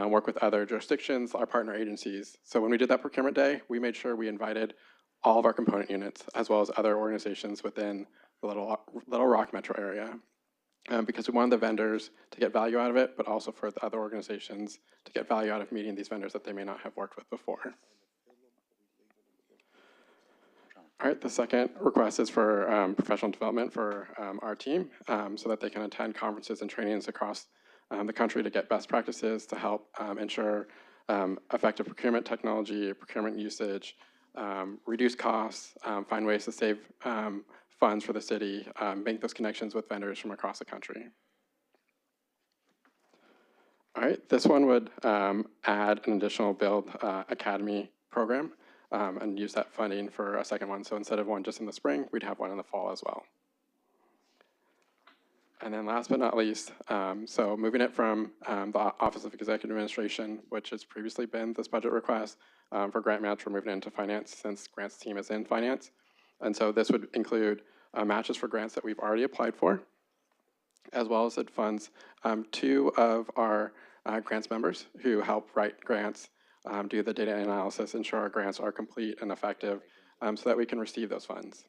work with other jurisdictions, our partner agencies. So when we did that procurement day, we made sure we invited all of our component units, as well as other organizations within the Little Rock metro area, because we wanted the vendors to get value out of it, but also for the other organizations to get value out of meeting these vendors that they may not have worked with before. All right, the second request is for professional development for our team, so that they can attend conferences and trainings across the country to get best practices to help ensure effective procurement technology, procurement usage, reduce costs, find ways to save funds for the city, make those connections with vendors from across the country. All right, this one would add an additional Build Academy program and use that funding for a second one. So instead of one just in the spring, we'd have one in the fall as well. And then last but not least, so moving it from the Office of Executive Administration, which has previously been this budget request, for grant match, we're moving into finance since grants team is in finance. And so this would include matches for grants that we've already applied for, as well as it funds 2 of our grants members who help write grants, do the data analysis, ensure our grants are complete and effective so that we can receive those funds.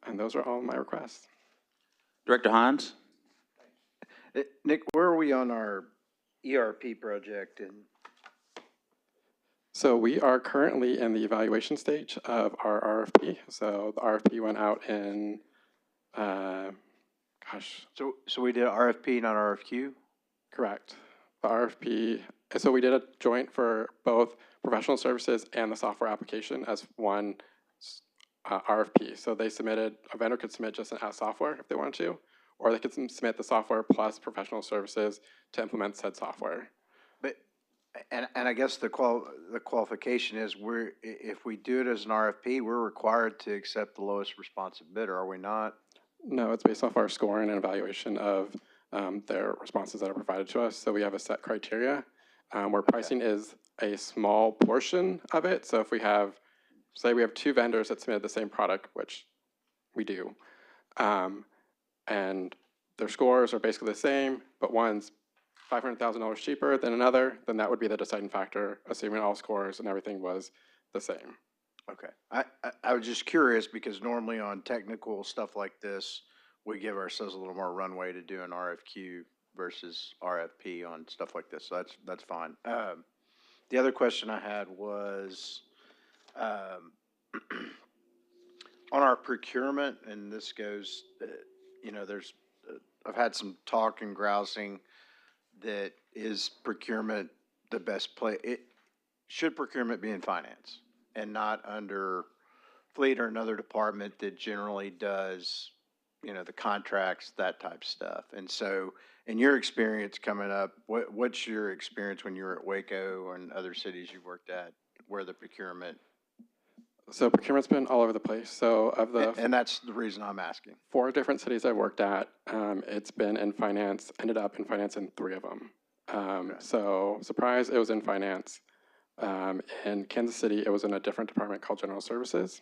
And those are all my requests. Director Hines? Nick, where are we on our ERP project? And So we are currently in the evaluation stage of our RFP. So the RFP went out in, so we did RFP, not RFQ? correct. The RFP, so we did a joint for both professional services and the software application as one RFP. So they submitted, a vendor could submit just an software if they wanted to, or they could submit the software plus professional services to implement said software. But, and I guess the qualification is if we do it as an RFP, we're required to accept the lowest responsive bidder, are we not? No, it's based off our scoring and evaluation of their responses that are provided to us. So we have a set criteria where pricing is a small portion of it. So if we have, say we have 2 vendors that submitted the same product, which we do, and their scores are basically the same, but one's $500,000 cheaper than another, then that would be the deciding factor, assuming all scores and everything was the same. Okay. I was just curious because normally on technical stuff like this, we give ourselves a little more runway to do an RFQ versus RFP on stuff like this. So that's fine. The other question I had was on our procurement, and this goes, there's, I've had some talk and grousing that is procurement the best play. Should procurement be in finance and not under fleet or another department that generally does, the contracts, that type of stuff? And so in your experience coming up, what's your experience when you were at Waco and other cities you've worked at where the procurement? So procurement's been all over the place. So of the And that's the reason I'm asking. 4 different cities I've worked at, it's been in finance, ended up in finance in 3 of them. So surprise, it was in finance. In Kansas City, it was in a different department called General Services.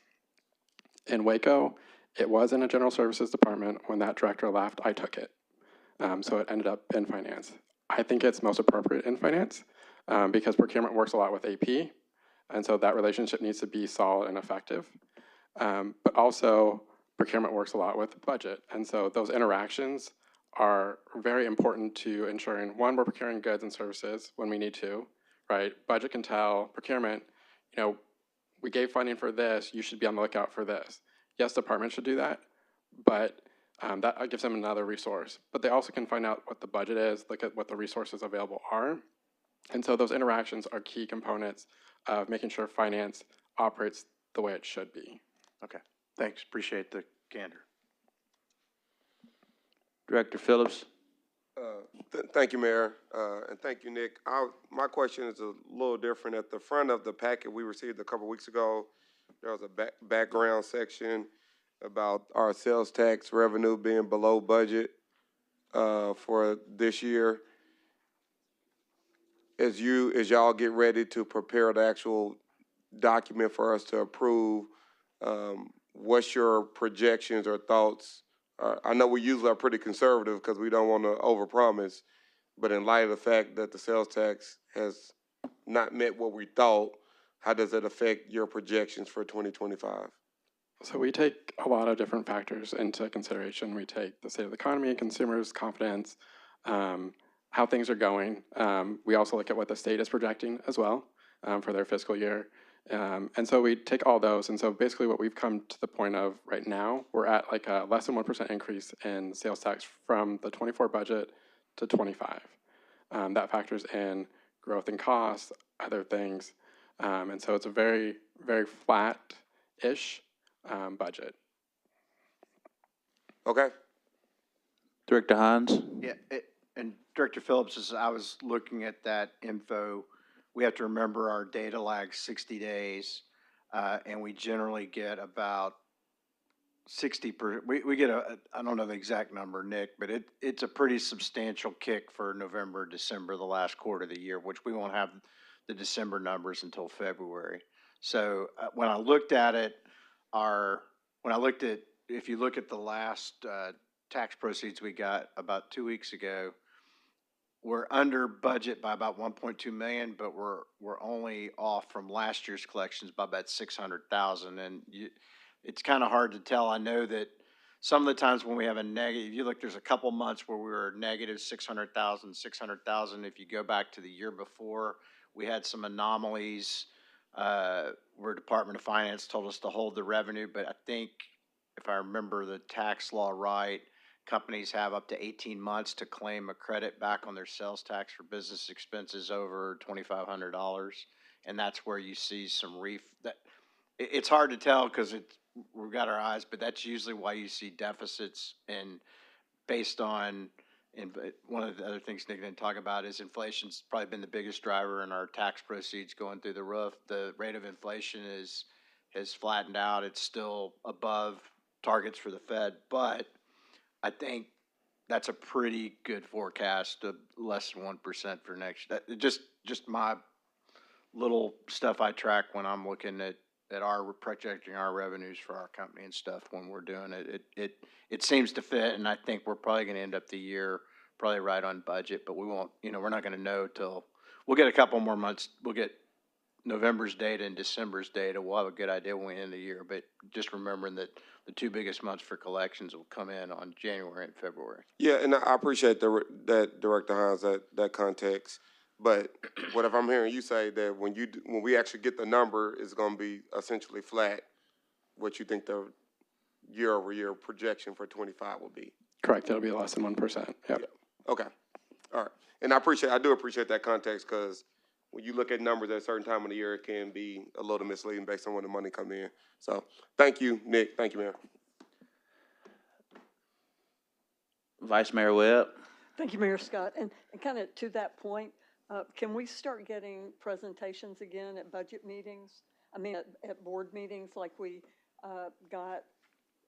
In Waco, it was in a General Services department. When that director left, I took it. So it ended up in finance. I think it's most appropriate in finance because procurement works a lot with AP. And so that relationship needs to be solid and effective. But also, procurement works a lot with budget. And so those interactions are very important to ensuring, one, we're procuring goods and services when we need to, right? Budget can tell procurement, we gave funding for this, you should be on the lookout for this. Yes, departments should do that, but that gives them another resource. But they also can find out what the budget is, look at what the resources available are. And so those interactions are key components of making sure finance operates the way it should be. Okay, thanks. Appreciate the candor. Director Phillips? Thank you, Mayor, and thank you, Nick. My question is a little different. At the front of the packet we received a couple weeks ago, there was a background section about our sales tax revenue being below budget for this year. As y'all get ready to prepare the actual document for us to approve, what's your projections or thoughts? I know we usually are pretty conservative because we don't want to overpromise, but in light of the fact that the sales tax has not met what we thought, how does it affect your projections for 2025? So we take a lot of different factors into consideration. We take the state of the economy, consumers' confidence, how things are going. We also look at what the state is projecting as well for their fiscal year. And so we take all those. And so basically what we've come to the point of right now, we're at like a less than 1% increase in sales tax from the 24 budget to 25. That factors in growth in costs, other things. And so it's a very, very flat-ish budget. Okay. Director Hines? Yeah, and Director Phillips, as I was looking at that info, we have to remember our data lags 60 days, and we generally get about 60%. We get I don't know the exact number, Nick, but it's a pretty substantial kick for November, December, the last quarter of the year, which we won't have the December numbers until February. So when I looked at it, if you look at the last tax proceeds we got about 2 weeks ago, we're under budget by about 1.2 million, but we're only off from last year's collections by about 600,000. And it's kind of hard to tell. I know that some of the times when we have a negative, you look, there's a couple months where we were negative 600,000. If you go back to the year before, we had some anomalies where Department of Finance told us to hold the revenue. But I think if I remember the tax law right, companies have up to 18 months to claim a credit back on their sales tax for business expenses over $2,500. And that's where you see some it's hard to tell because we've got our eyes, but that's usually why you see deficits. And based on, and one of the other things Nick didn't talk about is inflation's probably been the biggest driver in our tax proceeds going through the roof. The rate of inflation has flattened out. It's still above targets for the Fed, but I think that's a pretty good forecast of less than 1% for next year. Just my little stuff I track when I'm looking at projecting our revenues for our company and stuff when we're doing it. It seems to fit, and I think we're probably going to end up the year probably right on budget, but we won't, we're not going to know till, we'll get a couple more months. We'll get November's data and December's data. We'll have a good idea when we end the year, but just remembering that the two biggest months for collections will come in on January and February. Yeah, and I appreciate that, Director Hines, that context. But what if I'm hearing you say that when we actually get the number, it's going to be essentially flat, what you think the year-over-year projection for 25 will be? Correct. It'll be less than 1%. Yep. Yeah. Okay. All right. And I do appreciate that context because when you look at numbers at a certain time of the year, it can be a little misleading based on when the money comes in. So thank you, Nick. Thank you, Mayor. Vice Mayor Webb. Thank you, Mayor Scott. And kind of to that point, can we start getting presentations again at budget meetings? I mean, at board meetings like we got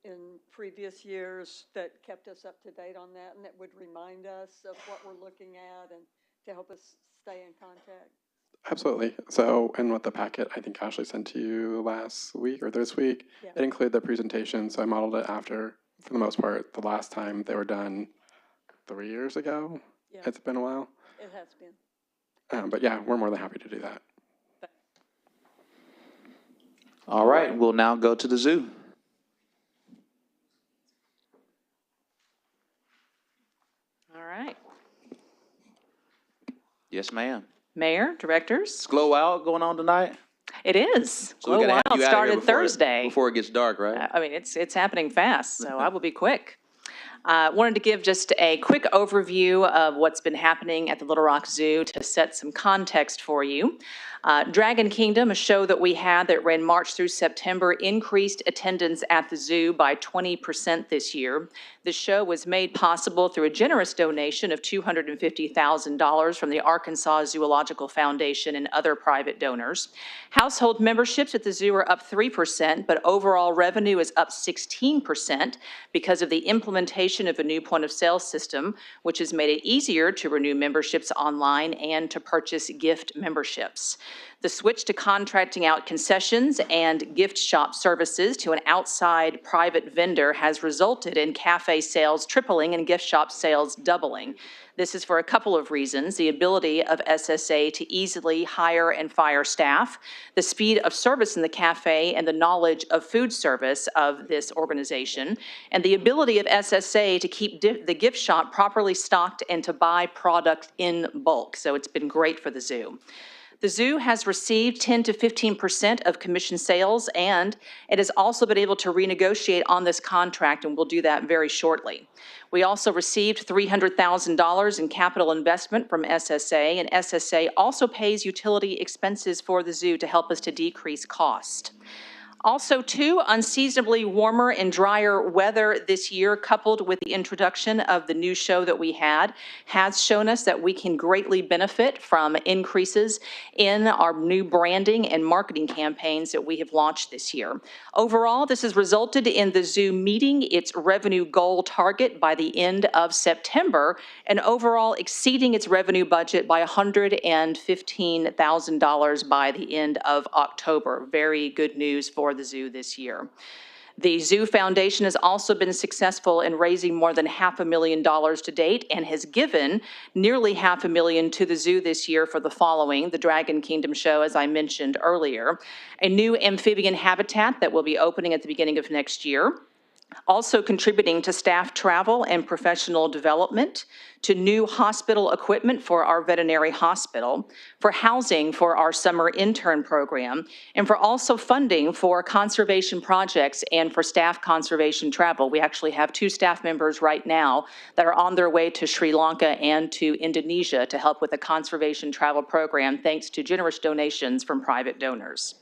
in previous years that kept us up to date on that and that would remind us of what we're looking at and to help us stay in contact? Absolutely. So, and what the packet I think Ashley sent to you last week or this week, Yeah. it included the presentation. So I modeled it after, for the most part, the last time they were done 3 years ago. Yeah. It's been a while. It has been. But yeah, we're more than happy to do that. All right, we'll now go to the zoo. All right. Yes, ma'am. Mayor, directors, Is Glow Out going on tonight? it is. So we Glow gotta have Wild you out of here started before Thursday. before it gets dark, right? I mean, it's happening fast, so I will be quick. Wanted to give just a quick overview of what's been happening at the Little Rock Zoo to set some context for you. Dragon Kingdom, a show that we had that ran March through September, increased attendance at the zoo by 20% this year. The show was made possible through a generous donation of $250,000 from the Arkansas Zoological Foundation and other private donors. Household memberships at the zoo are up 3%, but overall revenue is up 16% because of the implementation of a new point-of-sale system, which has made it easier to renew memberships online and to purchase gift memberships. The switch to contracting out concessions and gift shop services to an outside private vendor has resulted in cafe sales tripling and gift shop sales doubling. This is for a couple of reasons: the ability of SSA to easily hire and fire staff, the speed of service in the cafe, and the knowledge of food service of this organization, and the ability of SSA to keep the gift shop properly stocked and to buy product in bulk. So it's been great for the zoo. The zoo has received 10 to 15% of commission sales, and it has also been able to renegotiate on this contract, and we'll do that very shortly. We also received $300,000 in capital investment from SSA, and SSA also pays utility expenses for the zoo to help us to decrease cost. Also, too, unseasonably warmer and drier weather this year, coupled with the introduction of the new show that we had, has shown us that we can greatly benefit from increases in our new branding and marketing campaigns that we have launched this year. Overall, this has resulted in the zoo meeting its revenue goal target by the end of September, and overall exceeding its revenue budget by $115,000 by the end of October. Very good news for the zoo this year. The Zoo Foundation has also been successful in raising more than $500,000 to date and has given nearly $500,000 to the zoo this year for the following: the Dragon Kingdom show, as I mentioned earlier, a new amphibian habitat that will be opening at the beginning of next year, also contributing to staff travel and professional development, to new hospital equipment for our veterinary hospital, for housing for our summer intern program, and for also funding for conservation projects and for staff conservation travel. We actually have 2 staff members right now that are on their way to Sri Lanka and to Indonesia to help with the conservation travel program, thanks to generous donations from private donors.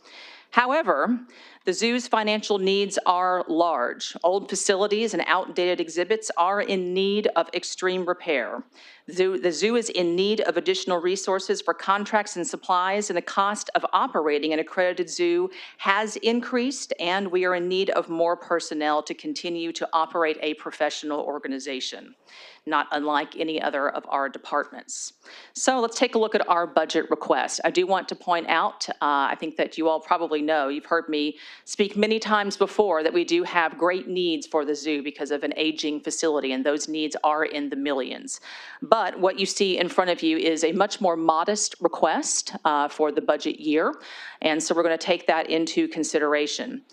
However, the zoo's financial needs are large. Old facilities and outdated exhibits are in need of extreme repair. The zoo is in need of additional resources for contracts and supplies, and the cost of operating an accredited zoo has increased, and we are in need of more personnel to continue to operate a professional organization, not unlike any other of our departments. So let's take a look at our budget request. I do want to point out, I think that you all probably know, you've heard me speak many times before, that we do have great needs for the zoo because of an aging facility, and those needs are in the millions. But what you see in front of you is a much more modest request for the budget year, and so we're going to take that into consideration.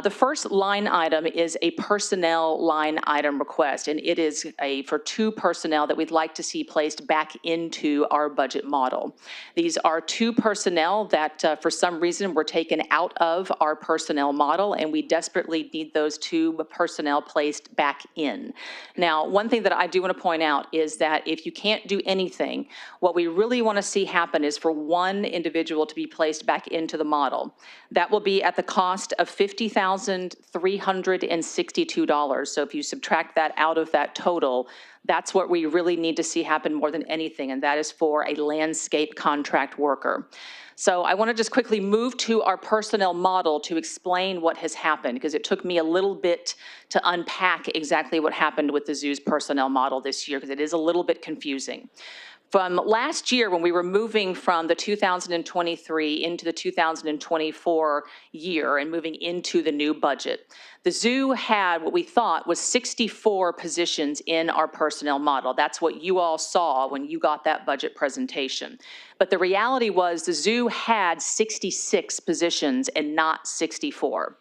The first line item is a personnel line item request, and it is for 2 personnel that we'd like to see placed back into our budget model. These are 2 personnel that for some reason were taken out of our personnel model, and we desperately need those 2 personnel placed back in. Now, one thing that I do want to point out is that if you can't do anything, what we really want to see happen is for 1 individual to be placed back into the model. That will be at the cost of $50,362. So if you subtract that out of that total, that's what we really need to see happen more than anything, and that is for a landscape contract worker. So I want to just quickly move to our personnel model to explain what has happened, because it took me a little bit to unpack exactly what happened with the zoo's personnel model this year, because it is a little bit confusing. From last year, when we were moving from the 2023 into the 2024 year and moving into the new budget, the zoo had what we thought was 64 positions in our personnel model. That's what you all saw when you got that budget presentation. But the reality was the zoo had 66 positions and not 64.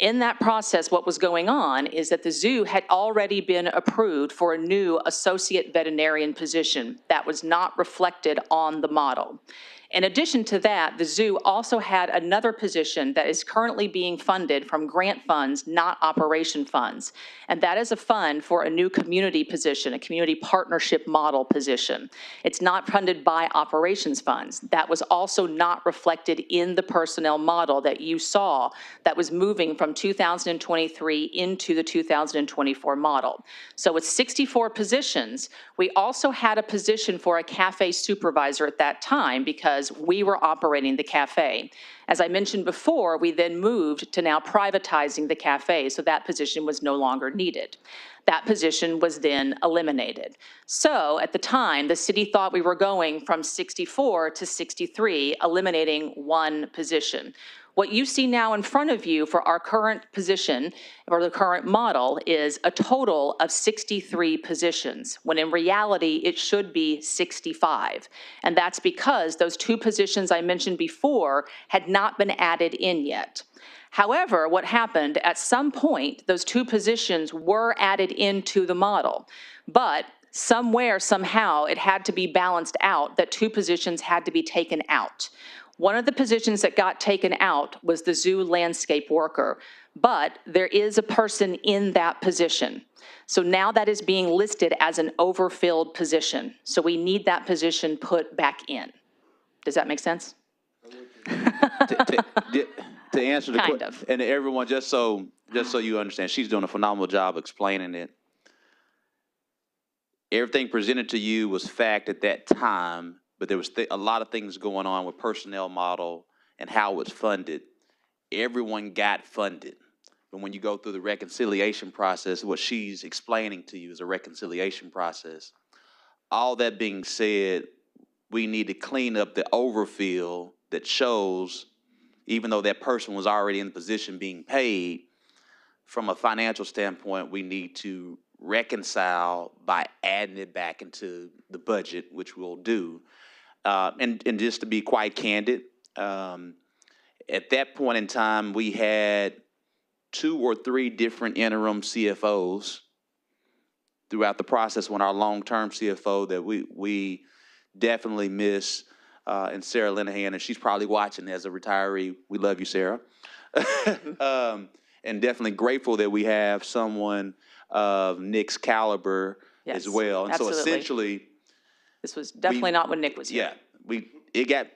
In that process, what was going on is that the zoo had already been approved for a new associate veterinarian position that was not reflected on the model. In addition to that, the zoo also had another position that is currently being funded from grant funds, not operation funds. And that is a fund for a new community position, a community partnership model position. It's not funded by operations funds. That was also not reflected in the personnel model that you saw that was moving from 2023 into the 2024 model. So with 64 positions, we also had a position for a cafe supervisor at that time because we were operating the cafe. As I mentioned before, we then moved to now privatizing the cafe, so that position was no longer needed. That position was then eliminated. So at the time, the city thought we were going from 64 to 63, eliminating 1 position. What you see now in front of you for our current position, or the current model, is a total of 63 positions, when in reality it should be 65. And that's because those 2 positions I mentioned before had not been added in yet. However, what happened, at some point, those 2 positions were added into the model, but somewhere, somehow, it had to be balanced out that 2 positions had to be taken out. One of the positions that got taken out was the zoo landscape worker, but there is a person in that position. So now that is being listed as an overfilled position. So we need that position put back in. Does that make sense? to answer the Kind question, of. and everyone, just so you understand, she's doing a phenomenal job explaining it. Everything presented to you was fact at that time, but there was a lot of things going on with personnel model and how it's funded. Everyone got funded. But when you go through the reconciliation process, what she's explaining to you is a reconciliation process. All that being said, we need to clean up the overfill that shows, even though that person was already in position being paid, from a financial standpoint, we need to reconcile by adding it back into the budget, which we'll do. And just to be quite candid, at that point in time, we had 2 or 3 different interim CFOs throughout the process when our long-term CFO that we definitely miss, and Sarah Linehan, and she's probably watching as a retiree. We love you, Sarah. And definitely grateful that we have someone of Nick's caliber as Yes, well. And absolutely. so essentially, This was definitely not when Nick was here. yeah, it got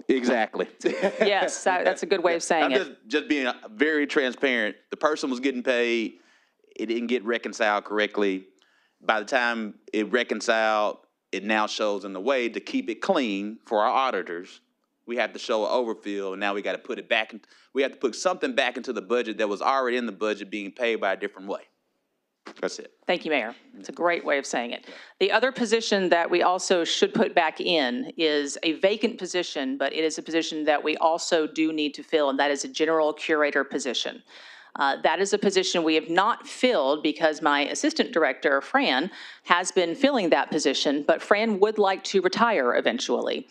exactly. Yes, that's a good way of saying I'm it. just being very transparent. The person was getting paid. It didn't get reconciled correctly. By the time it reconciled, it now shows in the way to keep it clean for our auditors. We have to show an overfill, and now we got to put it back. We have to put something back into the budget that was already in the budget being paid by a different way. That's it. Thank you, Mayor. It's a great way of saying it. The other position that we also should put back in is a vacant position, but it is a position that we also do need to fill, and that is a general curator position. That is a position we have not filled because my assistant director, Fran, has been filling that position, but Fran would like to retire eventually.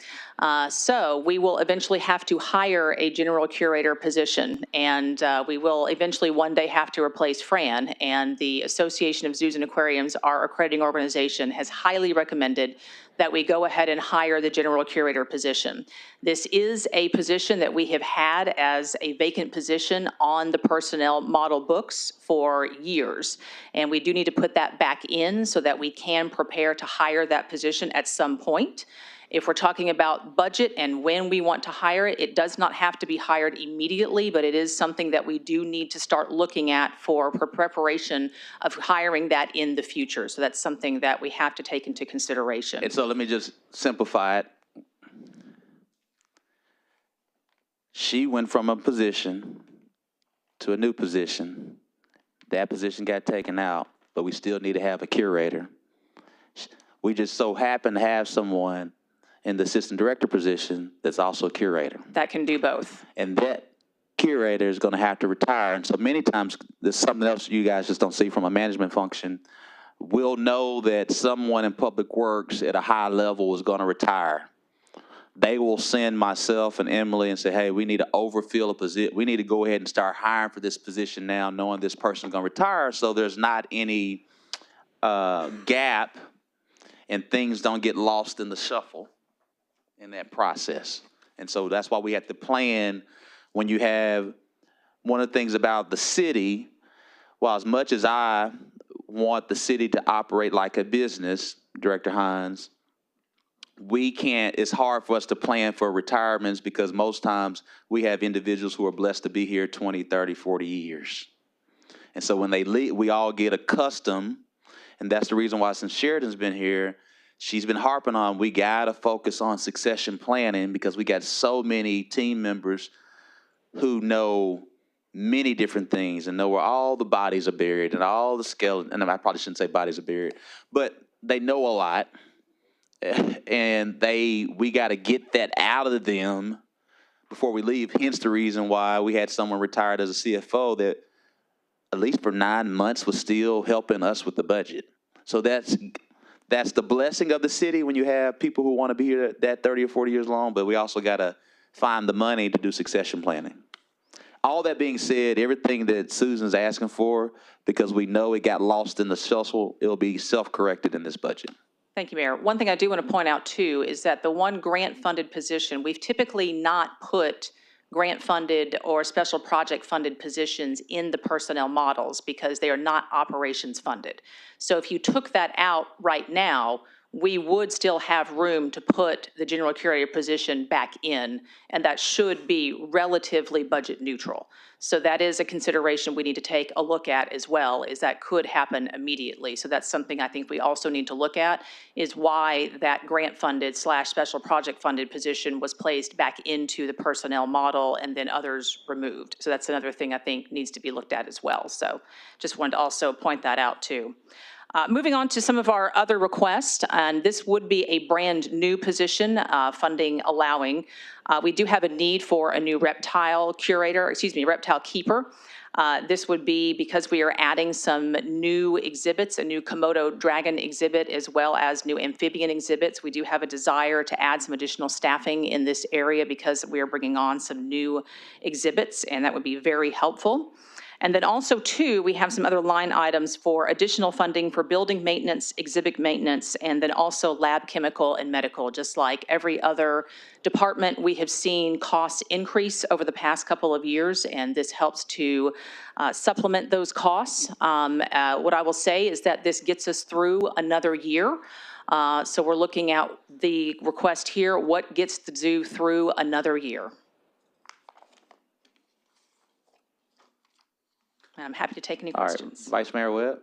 So we will eventually have to hire a general curator position, and we will eventually one day have to replace Fran. And the Association of Zoos and Aquariums, our accrediting organization, has highly recommended that we go ahead and hire the general curator position. This is a position that we have had as a vacant position on the personnel model books for years. And we do need to put that back in so that we can prepare to hire that position at some point. If we're talking about budget and when we want to hire it, it does not have to be hired immediately, but it is something that we do need to start looking at for preparation of hiring that in the future. So that's something that we have to take into consideration. And so let me just simplify it. She went from a position to a new position. That position got taken out, but we still need to have a curator. We just so happen to have someone in the assistant director position that's also a curator. That can do both. And that curator is going to have to retire. And so many times, there's something else you guys just don't see from a management function. We'll know that someone in public works at a high level is going to retire. They will send myself and Emily and say, hey, we need to overfill a position. We need to go ahead and start hiring for this position now, knowing this person's going to retire, so there's not any gap and things don't get lost in the shuffle in that process. And so that's why we have to plan when you have one of the things about the city, while as much as I want the city to operate like a business, Director Hines, we can't, it's hard for us to plan for retirements because most times we have individuals who are blessed to be here 20, 30, 40 years. And so when they leave, we all get accustomed, and that's the reason why since Sheridan's been here, she's been harping on, we gotta focus on succession planning because we got so many team members who know many different things and know where all the bodies are buried and all the skeletons, and I probably shouldn't say bodies are buried, but they know a lot. And we gotta get that out of them before we leave. Hence the reason why we had someone retired as a CFO that at least for 9 months was still helping us with the budget. So that's the blessing of the city when you have people who want to be here that 30 or 40 years long, but we also got to find the money to do succession planning. All that being said, everything that Susan's asking for, because we know it got lost in the shuffle, it'll be self-corrected in this budget. Thank you, Mayor. One thing I do want to point out, too, is that the one grant-funded position, we've typically not put grant-funded or special project-funded positions in the personnel models because they are not operations-funded. So if you took that out right now, we would still have room to put the general curator position back in, and that should be relatively budget neutral. So that is a consideration we need to take a look at as well, is that could happen immediately. So that's something I think we also need to look at, is why that grant-funded / special project-funded position was placed back into the personnel model and then others removed. So that's another thing I think needs to be looked at as well. So just wanted to also point that out too. Moving on to some of our other requests, and this would be a brand new position, funding allowing. We do have a need for a new reptile keeper. This would be because we are adding some new exhibits, a new Komodo dragon exhibit, as well as new amphibian exhibits. We do have a desire to add some additional staffing in this area because we are bringing on some new exhibits, and that would be very helpful. And then also, too, we have some other line items for additional funding for building maintenance, exhibit maintenance, and then also lab, chemical, and medical. Just like every other department, we have seen costs increase over the past couple of years, and this helps to supplement those costs. What I will say is that this gets us through another year. So we're looking at the request here, what gets the zoo through another year. I'm happy to take any questions. All right, Vice Mayor Webb.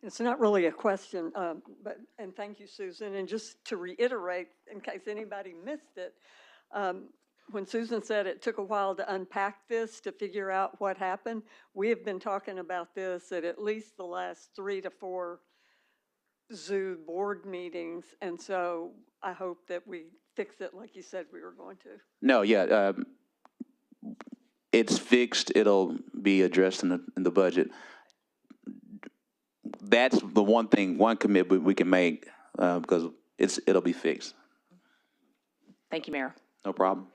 It's not really a question, and thank you, Susan. And just to reiterate, in case anybody missed it, when Susan said it took a while to unpack this, to figure out what happened, we have been talking about this at least the last 3 to 4 zoo board meetings. And so I hope that we fix it like you said we were going to. No, yeah, it's fixed. It'll be addressed in the budget. That's the one commitment we can make because it'll be fixed. Thank you, Mayor. No problem.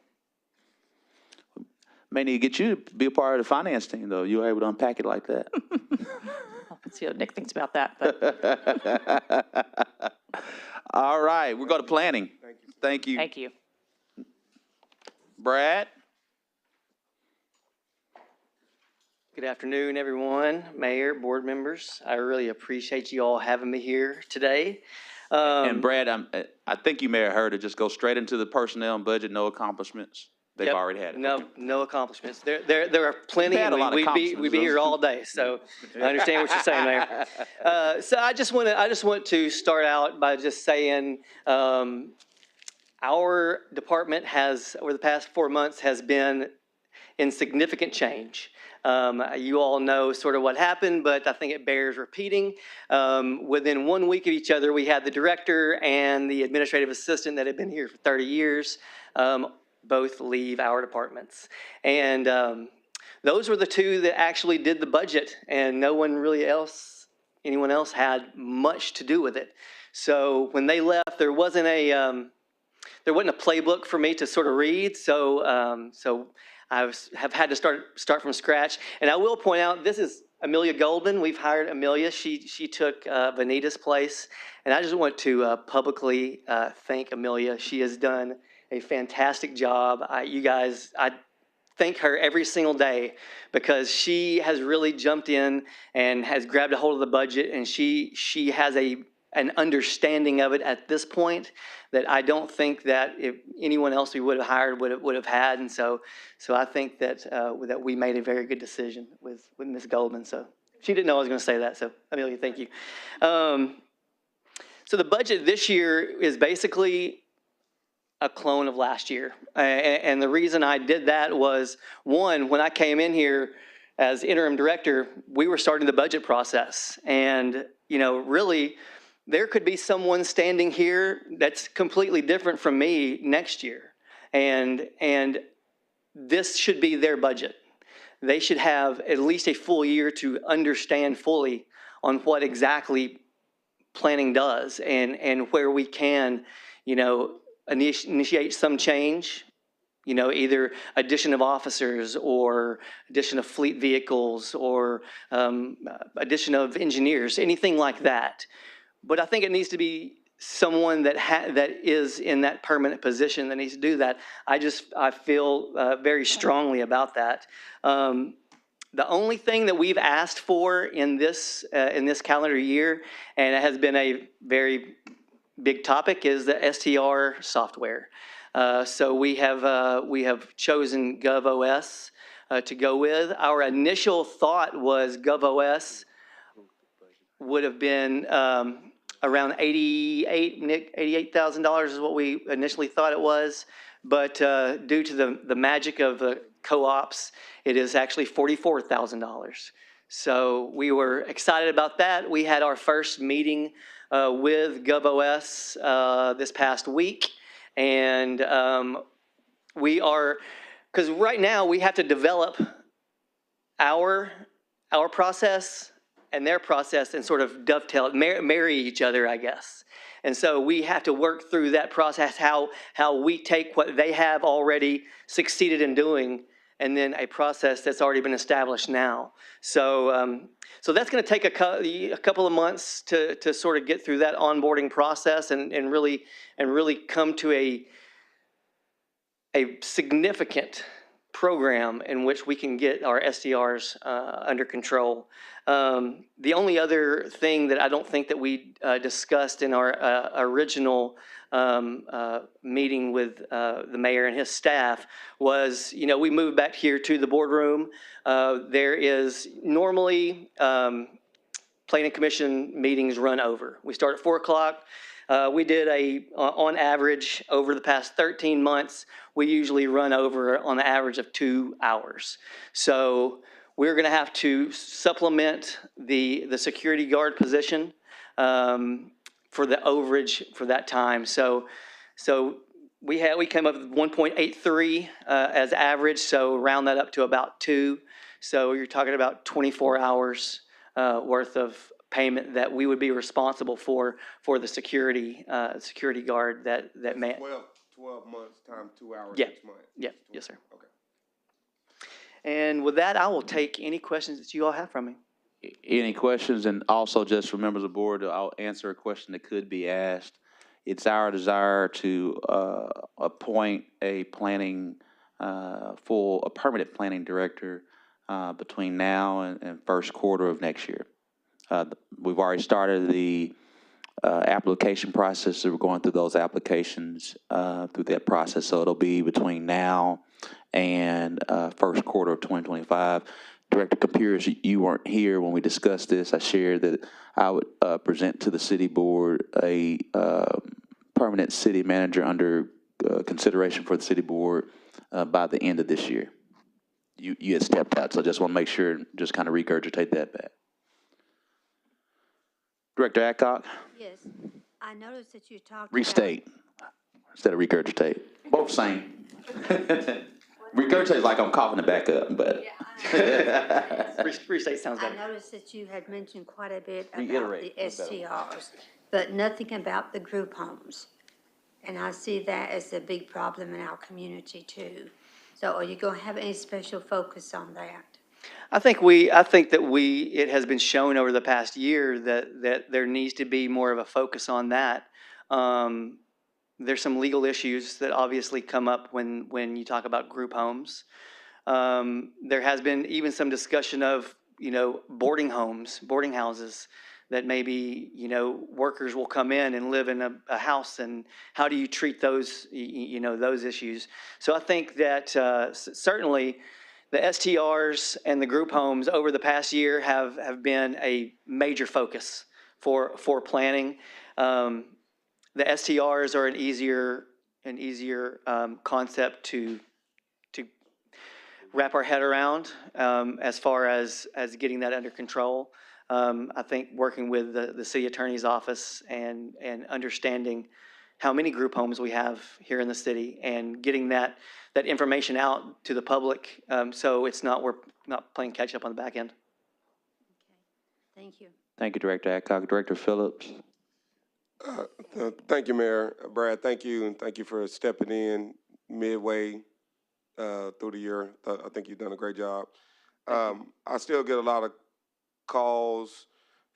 May need to get you to be a part of the finance team, though. You were able to unpack it like that. Let's see what Nick thinks about that. But. All right, we're going to planning. Thank you. Thank you. Brad? Good afternoon, everyone, Mayor, board members. I really appreciate you all having me here today. And Brad, I think you may have heard it. Just go straight into the personnel and budget, no accomplishments. They've already had it. No accomplishments. There are plenty. We'd be here all day. So I understand what you're saying, Mayor. So I just want to start out by just saying our department has, over the past 4 months, has been in significant change. You all know sort of what happened, but I think it bears repeating. Within 1 week of each other, we had the director and the administrative assistant that had been here for 30 years both leave our departments. And those were the two that actually did the budget, and no one really anyone else had much to do with it. So when they left, there wasn't a playbook for me to sort of read. So I have had to start from scratch. And I will point out, this is Amelia Goldman. We've hired Amelia. She took Vanita's place. And I just want to publicly thank Amelia. She has done a fantastic job. I thank her every single day because she has really jumped in and has grabbed a hold of the budget. And she has an understanding of it at this point that I don't think that if anyone else we would have hired would have had. And so I think that we made a very good decision with Ms. Goldman. So she didn't know I was going to say that. So Amelia, thank you. So the budget this year is basically a clone of last year. And the reason I did that was, one, when I came in here as interim director, we were starting the budget process. And, really, there could be someone standing here that's completely different from me next year. And this should be their budget. They should have at least a full year to understand fully on what exactly planning does and where we can, initiate some change, either addition of officers or addition of fleet vehicles or addition of engineers, anything like that. But I think it needs to be someone that is in that permanent position that needs to do that. I feel very strongly about that. The only thing that we've asked for in this calendar year, and it has been a very big topic is the STR software. So we have chosen GovOS to go with. Our initial thought was GovOS would have been around $88,000 is what we initially thought it was. But due to the magic of the co-ops, it is actually $44,000. So we were excited about that. We had our first meeting with GovOS this past week. And we are, because right now we have to develop our process and their process and sort of dovetail, marry each other, I guess. And so we have to work through that process, how we take what they have already succeeded in doing and then a process that's already been established now. So so that's going to take a couple of months to sort of get through that onboarding process and really come to a significant program in which we can get our SDRs under control. The only other thing that I don't think that we discussed in our original meeting with the mayor and his staff was, we moved back here to the boardroom. There is normally planning commission meetings run over. We start at 4 o'clock. We did on average, over the past 13 months, we usually run over on the average of 2 hours. So we're going to have to supplement the security guard position for the overage for that time. So we came up with 1.83 as average, so round that up to about 2. So you're talking about 24 hours worth of payment that we would be responsible for the security guard that may. 12 months times 2 hours, Yeah. 6 months. Yeah. Yes, sir. Okay. And with that, I will take any questions that you all have from me. Any questions? And also, just for members of the board, I'll answer a question that could be asked. It's our desire to appoint a permanent planning director between now and first quarter of next year. We've already started the application process, so we're going through those applications through that process. So it'll be between now and first quarter of 2025. Director Computers, you weren't here when we discussed this. I shared that I would present to the city board a permanent city manager under consideration for the city board by the end of this year. You had stepped out, so I just want to make sure and just kind of regurgitate that back. Director Adcock? Yes, I noticed that you talked Restate instead of regurgitate. Both same. Regurgitate is like I'm coughing it back up, but. Restate sounds better. I noticed that you had mentioned quite a bit about Reiterate. the STRs, but nothing about the group homes. And I see that as a big problem in our community too. So are you going to have any special focus on that? I think that it has been shown over the past year that there needs to be more of a focus on that. There's some legal issues that obviously come up when you talk about group homes. There has been even some discussion of, boarding houses that maybe, workers will come in and live in a house, and how do you treat those, those issues? So I think that certainly the STRs and the group homes over the past year have been a major focus for planning. The STRs are an easier concept to wrap our head around as far as getting that under control. I think working with the city attorney's office and understanding how many group homes we have here in the city and getting that information out to the public, so we're not playing catch up on the back end. Okay, thank you. Thank you, Director Adcock. Director Phillips. Thank you, Mayor. Brad, thank you, and thank you for stepping in midway through the year. I think you've done a great job. I still get a lot of calls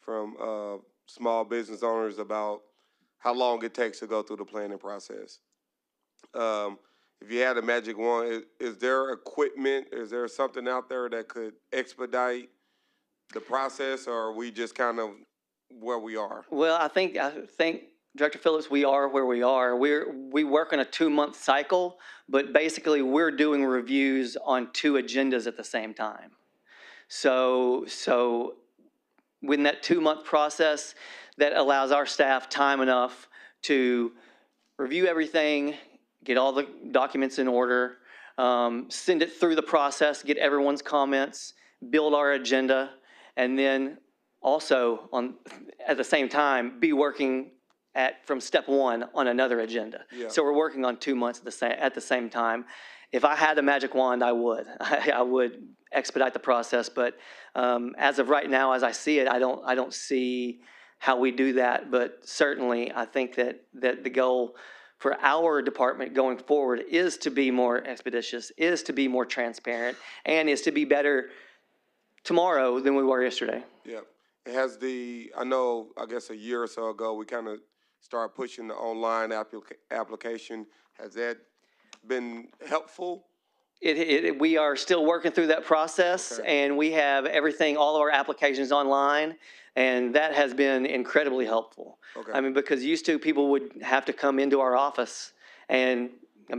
from small business owners about how long it takes to go through the planning process. If you had a magic wand, is there equipment, is there something out there that could expedite the process, or are we just kind of where we are? Well, I think Director Phillips, we are where we are. We work on a 2-month cycle, but basically we're doing reviews on 2 agendas at the same time. So within that 2-month process, that allows our staff time enough to review everything, get all the documents in order, send it through the process, get everyone's comments, build our agenda, and then also at the same time be working from step 1 on another agenda. Yeah. So we're working on 2 months at the same time. If I had a magic wand, I would. I would expedite the process, but as of right now, as I see it, I don't see how we do that. But certainly, I think that the goal for our department going forward is to be more expeditious, is to be more transparent, and is to be better tomorrow than we were yesterday. Yeah. I know, I guess a year or so ago, we kind of started pushing the online application. Has that been helpful? We are still working through that process, Okay. and we have everything, all of our applications online, and that has been incredibly helpful. Okay. I mean, because used to, people would have to come into our office and,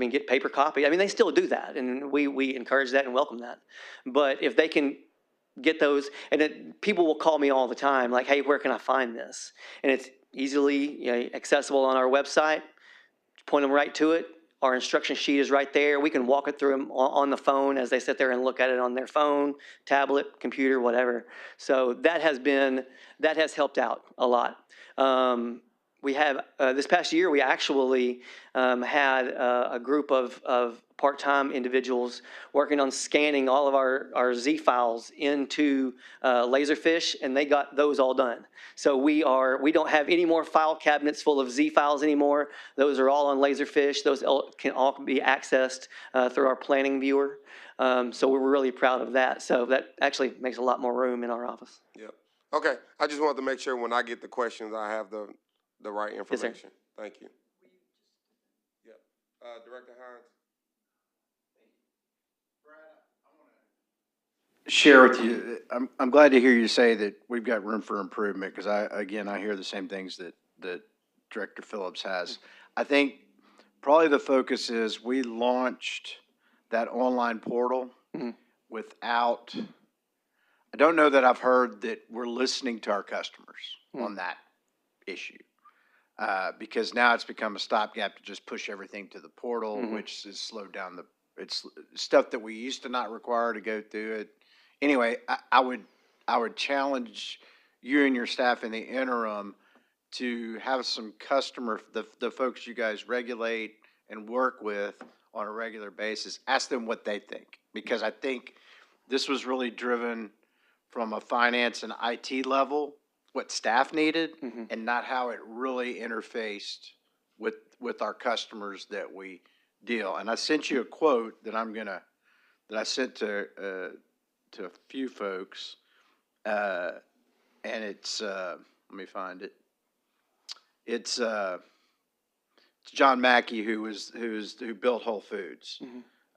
get paper copy. They still do that, and we encourage that and welcome that. But if they can get those, and people will call me all the time, like, hey, where can I find this? And it's easily accessible on our website. Point them right to it. Our instruction sheet is right there. We can walk it through them on the phone as they sit there and look at it on their phone, tablet, computer, whatever. So that has helped out a lot. We have, this past year, we actually had a group of part-time individuals working on scanning all of our Z files into Laserfish, and they got those all done. So we don't have any more file cabinets full of Z files anymore. Those are all on Laserfish. Those can all be accessed through our planning viewer. So we're really proud of that. So that actually makes a lot more room in our office. Yep. Okay. I just wanted to make sure when I get the questions, I have the right information. Thank you. Yep. Director Hines. Share with you, I'm glad to hear you say that we've got room for improvement, because I hear the same things that Director Phillips has. I think probably the focus is we launched that online portal without, I don't know that I've heard that we're listening to our customers on that issue. Because now it's become a stopgap to just push everything to the portal, which has slowed down it's stuff that we used to not require to go through it. Anyway, I would challenge you and your staff in the interim to have some the folks you guys regulate and work with on a regular basis, ask them what they think. Because I think this was really driven from a finance and IT level, what staff needed, and not how it really interfaced with our customers that we deal. And I sent you a quote that I sent to a few folks, and it's let me find it. It's John Mackey, who built Whole Foods.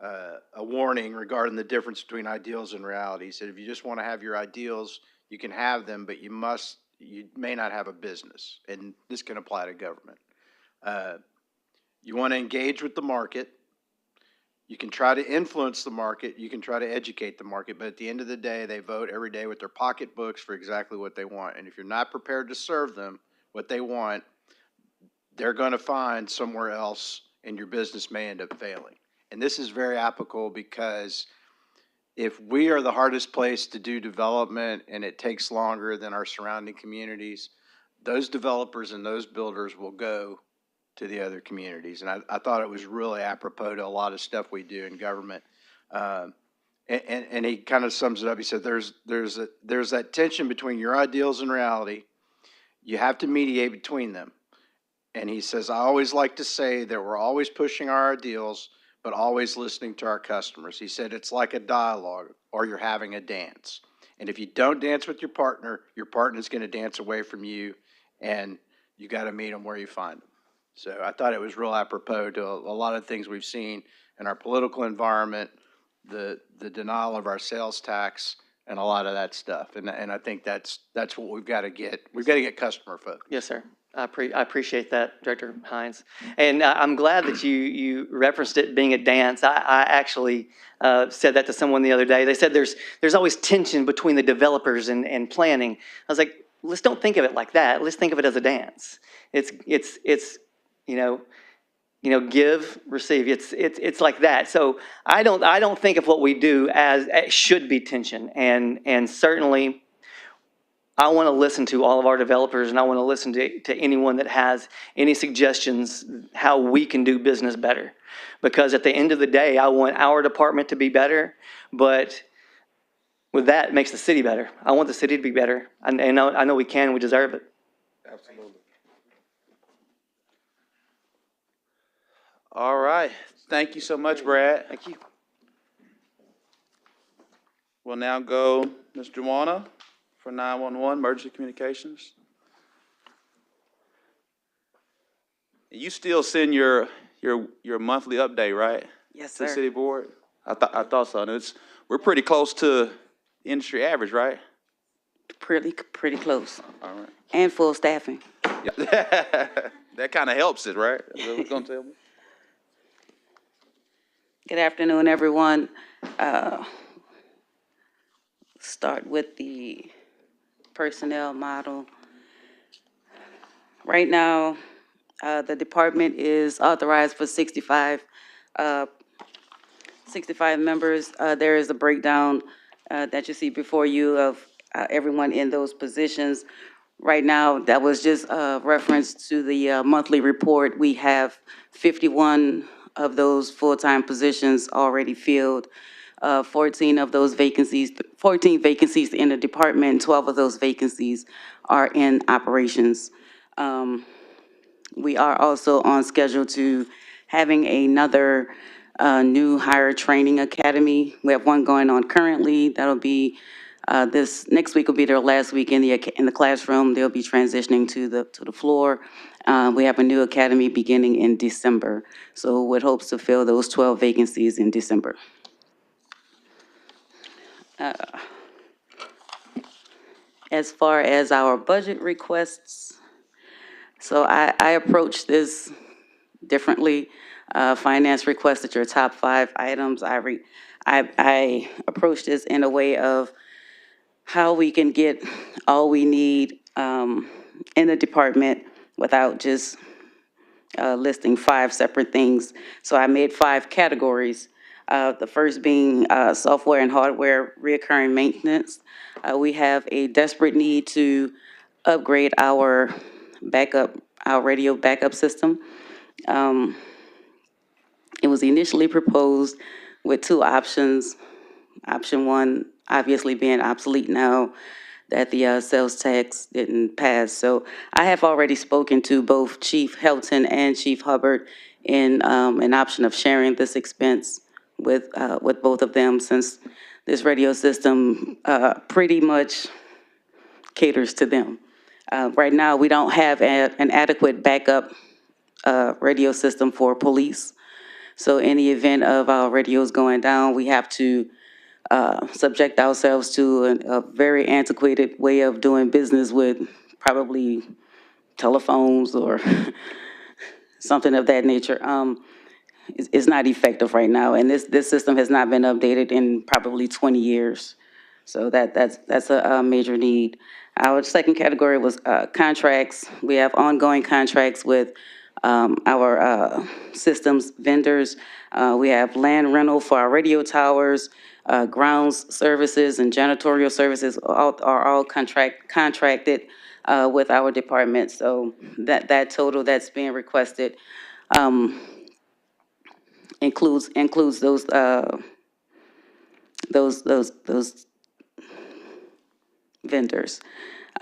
A warning regarding the difference between ideals and reality. He said, if you just want to have your ideals, you can have them, but you may not have a business. And this can apply to government. You want to engage with the market. You can try to influence the market. You can try to educate the market. But at the end of the day, they vote every day with their pocketbooks for exactly what they want. And if you're not prepared to serve them what they want, they're going to find somewhere else, and your business may end up failing. And this is very applicable, because if we are the hardest place to do development and it takes longer than our surrounding communities, those developers and those builders will go to the other communities. And I thought it was really apropos to a lot of stuff we do in government. And he kind of sums it up. He said, there's that tension between your ideals and reality. You have to mediate between them. And he says, I always like to say that we're always pushing our ideals, but always listening to our customers. He said, it's like a dialogue, or you're having a dance. And if you don't dance with your partner's going to dance away from you, and you got to meet them where you find them. So I thought it was real apropos to a lot of things we've seen in our political environment, the denial of our sales tax and a lot of that stuff. And I think that's what we've got to get. We've got to get customer focused. Yes, sir. I appreciate that, Director Hines. And I'm glad that you referenced it being a dance. I actually said that to someone the other day. They said there's always tension between the developers and planning. I was like, let's don't think of it like that. Let's think of it as a dance. It's give, receive. It's like that. So I don't think of what we do as should be tension. And certainly I want to listen to all of our developers, and I want to listen to anyone that has any suggestions how we can do business better. Because at the end of the day, I want our department to be better, but with that, it makes the city better. I want the city to be better. And I know we can, we deserve it. Absolutely. All right. Thank you so much, Brad. Thank you. We'll now go Ms. Juana for 911 emergency communications. You still send your monthly update, right? Yes, To the sir. city board? I thought so. And we're pretty close to industry average, right? Pretty close. All right. And full staffing. Yeah. That kind of helps it, right? Is that what you're gonna tell me? Good afternoon, everyone. Start with the personnel model. Right now, the department is authorized for 65 members. There is a breakdown that you see before you of everyone in those positions. Right now, that was just a reference to the monthly report. We have 51 of those full-time positions already filled. 14 vacancies in the department, 12 of those vacancies are in operations. We are also on schedule to having another new hire training academy. We have one going on currently. That'll be this next week will be their last week in the classroom. They'll be transitioning to the floor. We have a new academy beginning in December. So with hopes to fill those 12 vacancies in December. As far as our budget requests, so I approach this differently. Finance requested your top 5 items. I approach this in a way of how we can get all we need in the department without just listing 5 separate things. So I made 5 categories. The first being software and hardware reoccurring maintenance. We have a desperate need to upgrade our radio backup system. It was initially proposed with 2 options. Option 1 obviously being obsolete now that the sales tax didn't pass. So I have already spoken to both Chief Helton and Chief Hubbard in an option of sharing this expense with both of them, since this radio system pretty much caters to them. Right now, we don't have an adequate backup radio system for police. So in the event of our radios going down, we have to subject ourselves to a very antiquated way of doing business with probably telephones or something of that nature. It's not effective right now, and this system has not been updated in probably 20 years. So that's a major need. Our second category was contracts. We have ongoing contracts with our systems vendors. We have land rental for our radio towers, grounds services and janitorial services are all contracted with our department. So that total that's being requested includes those vendors.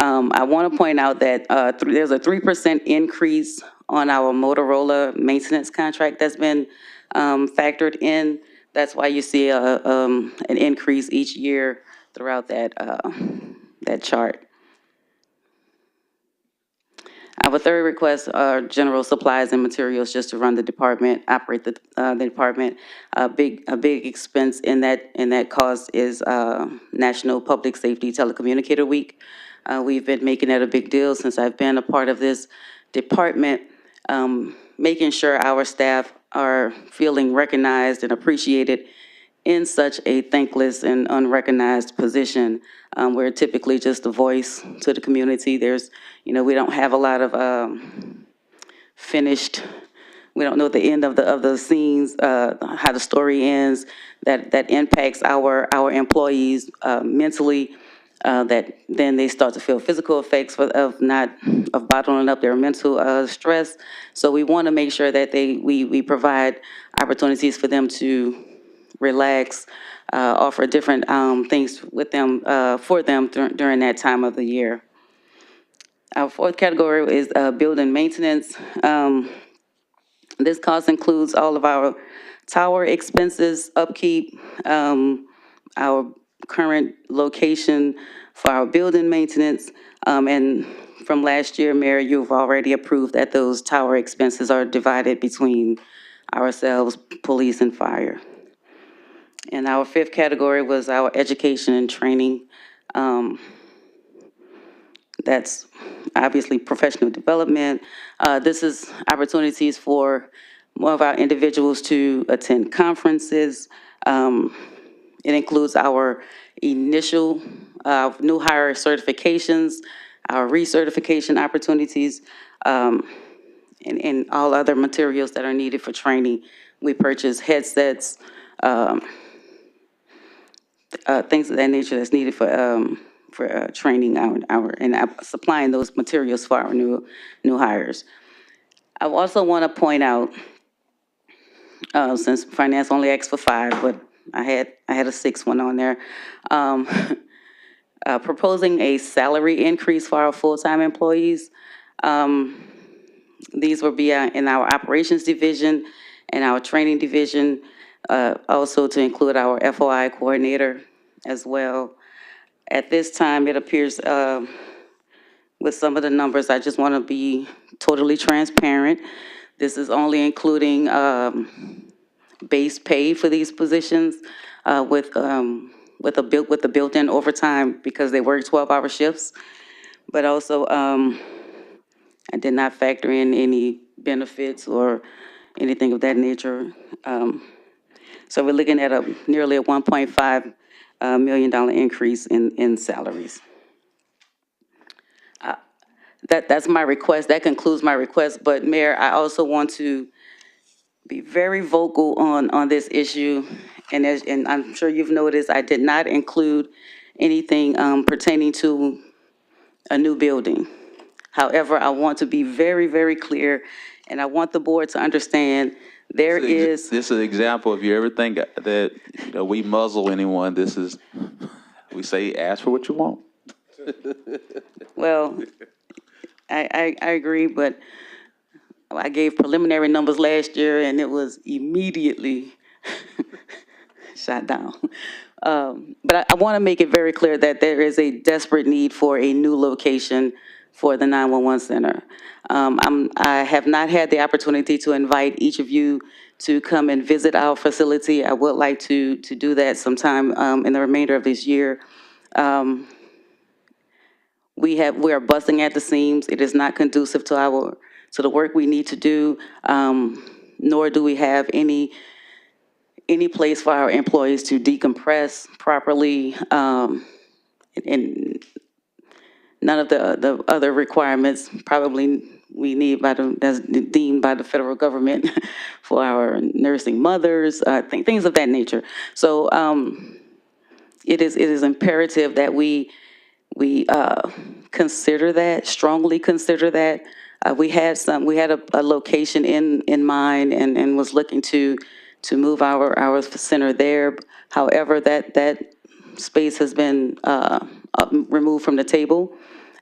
I want to point out that there's a 3% increase on our Motorola maintenance contract that's been factored in. That's why you see an increase each year throughout that chart. Our third request are general supplies and materials just to run the department, operate the department. A big expense in that cost is National Public Safety Telecommunicator Week. We've been making that a big deal since I've been a part of this department, making sure our staff are feeling recognized and appreciated in such a thankless and unrecognized position. We're typically just a voice to the community. We don't have a lot of finished, we don't know the end of the scenes, how the story ends, that impacts our employees mentally, that then they start to feel physical effects of bottling up their mental stress. So we want to make sure that we provide opportunities for them to relax, offer different things with them, for them during that time of the year. Our fourth category is building maintenance. This cost includes all of our tower expenses, upkeep, our current location for our building maintenance. And from last year, Mayor, you've already approved that those tower expenses are divided between ourselves, police, and fire. And our fifth category was our education and training. That's obviously professional development. This is opportunities for more of our individuals to attend conferences. It includes our initial new hire certifications, our recertification opportunities, and all other materials that are needed for training. We purchase headsets, things of that nature that's needed for training and supplying those materials for our new hires. I also want to point out, since finance only asked for 5, but I had a 6th one on there. Proposing a salary increase for our full-time employees. These will be in our operations division and our training division, also to include our FOI coordinator as well. At this time, it appears with some of the numbers, I just want to be totally transparent. This is only including base pay for these positions with the built-in overtime because they work 12-hour shifts. But also, I did not factor in any benefits or anything of that nature. So we're looking at nearly a $1.5 million increase in salaries. That's my request. That concludes my request. But Mayor, I also want to be very vocal on this issue. And I'm sure you've noticed, I did not include anything pertaining to a new building. However, I want to be very, very clear, and I want the board to understand This is an example. If you ever think that we muzzle anyone, we say ask for what you want. Well, I agree, but I gave preliminary numbers last year, and it was immediately shot down. But I want to make it very clear that there is a desperate need for a new location for the 911 center. I have not had the opportunity to invite each of you to come and visit our facility. I would like to do that sometime in the remainder of this year. We are busting at the seams. It is not conducive to the work we need to do, nor do we have any place for our employees to decompress properly, and none of the other requirements probably we need that's deemed by the federal government for our nursing mothers, things of that nature. So it is imperative that we consider that, strongly consider that. We had a location in mind and was looking to move our center there. However, that space has been removed from the table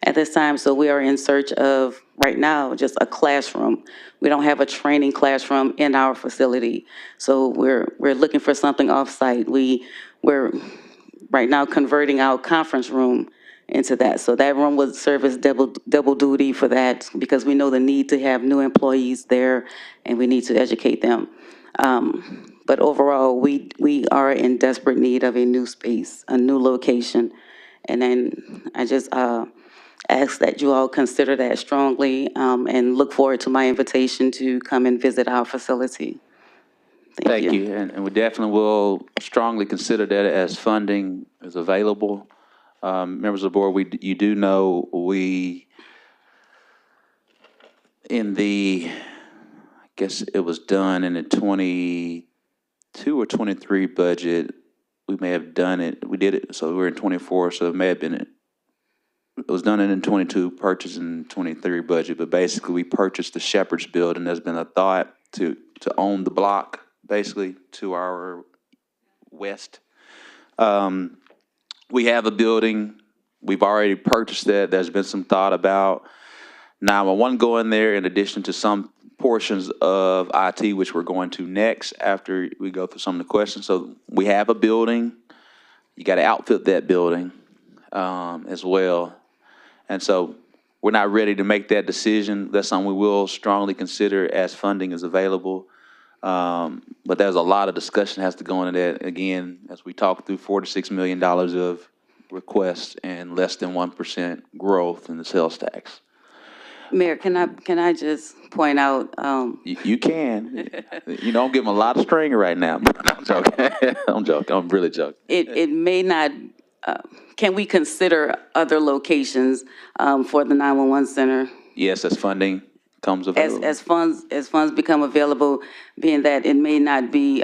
at this time. So we are in search of, right now, just a classroom. We don't have a training classroom in our facility. So we're looking for something off-site. We're right now converting our conference room into that. So that room would serve as double duty for that, because we know the need to have new employees there, and we need to educate them. But overall, we are in desperate need of a new space, a new location. And then I just ask that you all consider that strongly, and look forward to my invitation to come and visit our facility. Thank you, and we definitely will strongly consider that as funding is available. Members of the board, you do know I guess it was done in the 22 or 23 budget. We may have done it, we did it, so we're in 24, so it may have been, it was done in 22, purchased in 23 budget, but basically we purchased the Shepherd's Building. There's been a thought to own the block, basically, to our west. We have a building. We've already purchased that. There's been some thought about 911 going there in addition to some portions of IT, which we're going to next after we go through some of the questions. So we have a building. You got to outfit that building as well. And so we're not ready to make that decision. That's something we will strongly consider as funding is available. But there's a lot of discussion has to go into that. Again, as we talk through $4 to $6 million of requests and less than 1% growth in the sales tax. Mayor, can I just point out? You can. You know, I'm giving a lot of string right now. I'm joking. I'm joking. I'm really joking. It may not, can we consider other locations for the 911 center? Yes, as funding comes available. As funds become available, being that it may not be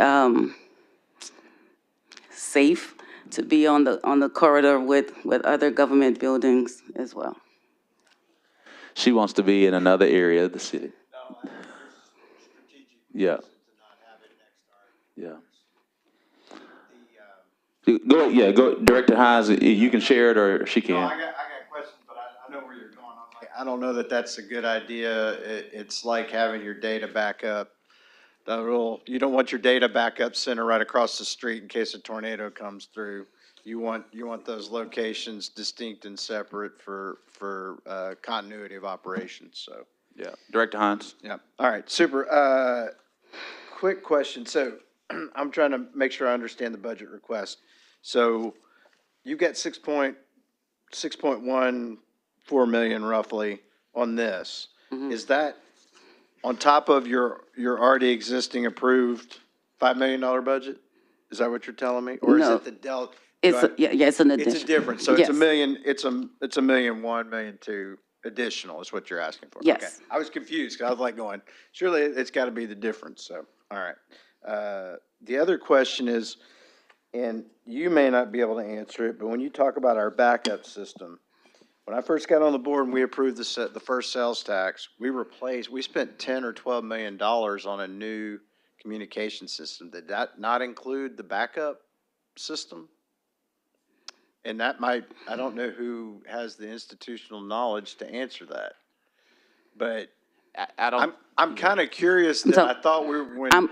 safe to be on the corridor with other government buildings as well. She wants to be in another area of the city. Yeah. Yeah. Go, Director Hines, you can share it or she can. No, I got questions, but I know where you're going. I don't know that that's a good idea. It's like having your data backup. You don't want your data backup center right across the street in case a tornado comes through. You want those locations distinct and separate for continuity of operations, so. Yeah, Director Hines. Yeah, all right, super. Quick question, so I'm trying to make sure I understand the budget request. So you've got 6.14 million roughly on this. Mm-hmm. Is that on top of your already existing approved $5 million budget? Is that what you're telling me? Or is No. it the delta? It's an addition. It's a difference, so Yes. it's $1.1 million, $1.2 million additional is what you're asking for? Yes. Okay. I was confused, 'cause I was like going, surely it's gotta be the difference, so, all right. The other question is, and you may not be able to answer it, but when you talk about our backup system, when I first got on the board and we approved the first sales tax, we spent $10 or $12 million on a new communication system. Did that not include the backup system? And that I don't know who has the institutional knowledge to answer that. But I'm kind of curious that I thought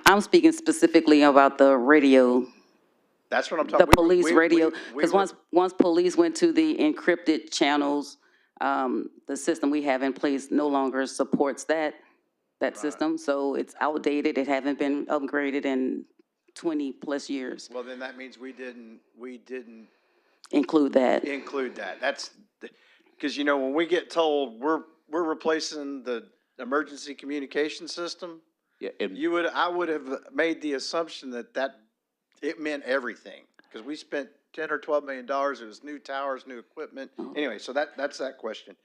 I'm speaking specifically about the radio. That's what I'm talking. The police radio, because once police went to the encrypted channels, the system we have in place no longer supports that system. So it's outdated. It haven't been upgraded in 20 plus years. Well, then that means we didn't Include that. That's because, when we get told we're replacing the emergency communication system, Yeah, I would have made the assumption that it meant everything, because we spent $10 or $12 million. It was new towers, new equipment. Anyway, so that's that question.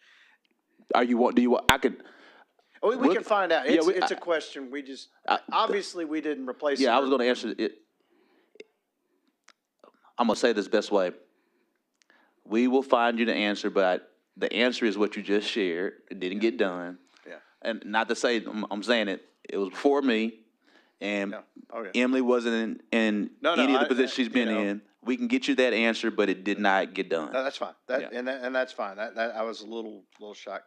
I could. We can find out. It's a question. We just, obviously we didn't replace it. Yeah, I was going to answer it. I'm going to say this best way. We will find you the answer, but the answer is what you just shared. It didn't get done. Yeah. And not to say, I'm saying it was before me, and Emily wasn't in any of the positions she's been in. We can get you that answer, but it did not get done. No, that's fine. And that's fine. That I was a little shocked.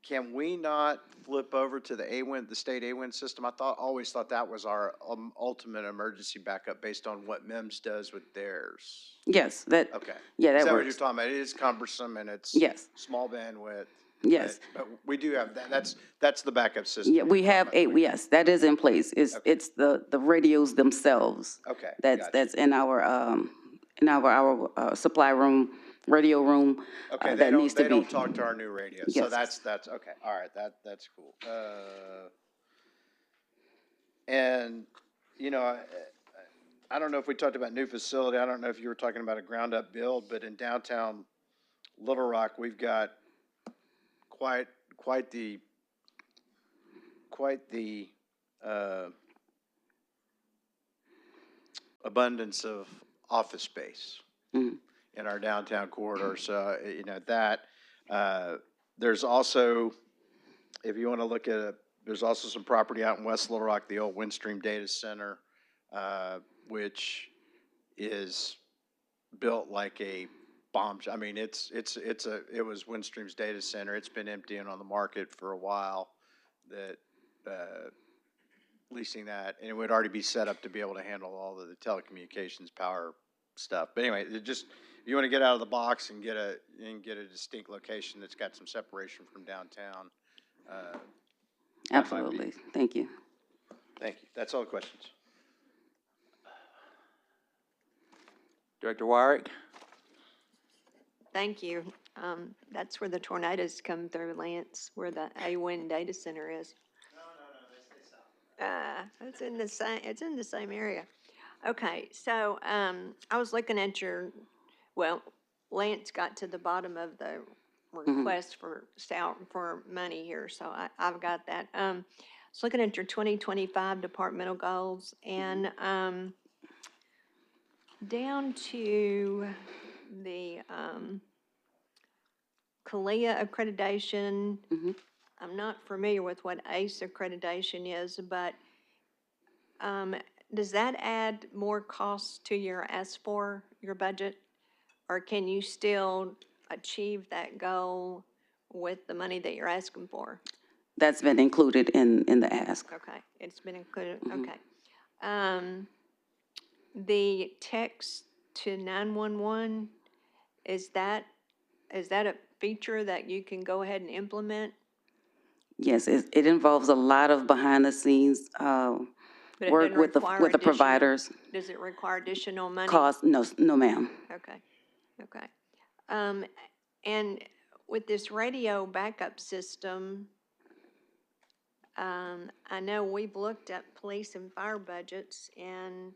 can we not flip over to the AWIN, the state AWIN system? Always thought that was our ultimate emergency backup based on what MEMS does with theirs. Yes, that, Okay. yeah, Is that that what you're works. talking about? It is cumbersome and it's Yes, small bandwidth. yes. But we do have that. That's the backup system. Yeah, we have yes, that is in place. It's the radios themselves. Okay. That's, Gotcha. that's in our supply room, radio room. Okay, That needs to they be. don't talk to our new radio, so Yes. that's, okay, all right, that's cool. And, you know, I don't know if we talked about new facility, I don't know if you were talking about a ground-up build, but in downtown Little Rock, we've got quite the abundance of office space Mhm. in our downtown corridor. So, you know, there's also, if you want to look at there's also some property out in West Little Rock, the old Windstream Data Center, which is built like a bomb. I mean, it was Windstream's data center. It's been empty and on the market for a while. That leasing that, and it would already be set up to be able to handle all of the telecommunications power stuff. But anyway, if you want to get out of the box and get a distinct location that's got some separation from downtown. Absolutely. Thank you. Thank you. That's all the questions. Director Wyrick? Thank you. That's where the tornadoes come through, Lance, where the AWIN data center is. No, they stay south. It's in the same area. Okay, so, I was looking at Lance got to the bottom of the request for money here, so I've got that. I was looking at your 2025 departmental goals and, down to the, CALIA accreditation. Mhm. I'm not familiar with what ACE accreditation is, but, does that add more costs to your your budget? Or can you still achieve that goal with the money that you're asking for? That's been included in the ask. Okay, it's been included, okay. The text to 911, is that a feature that you can go ahead and implement? Yes, it involves a lot of behind the scenes But it work doesn't with the require with the additional- providers. Does it require additional money? Cost, no, ma'am. Okay, okay. And with this radio backup system, I know we've looked at police and fire budgets and,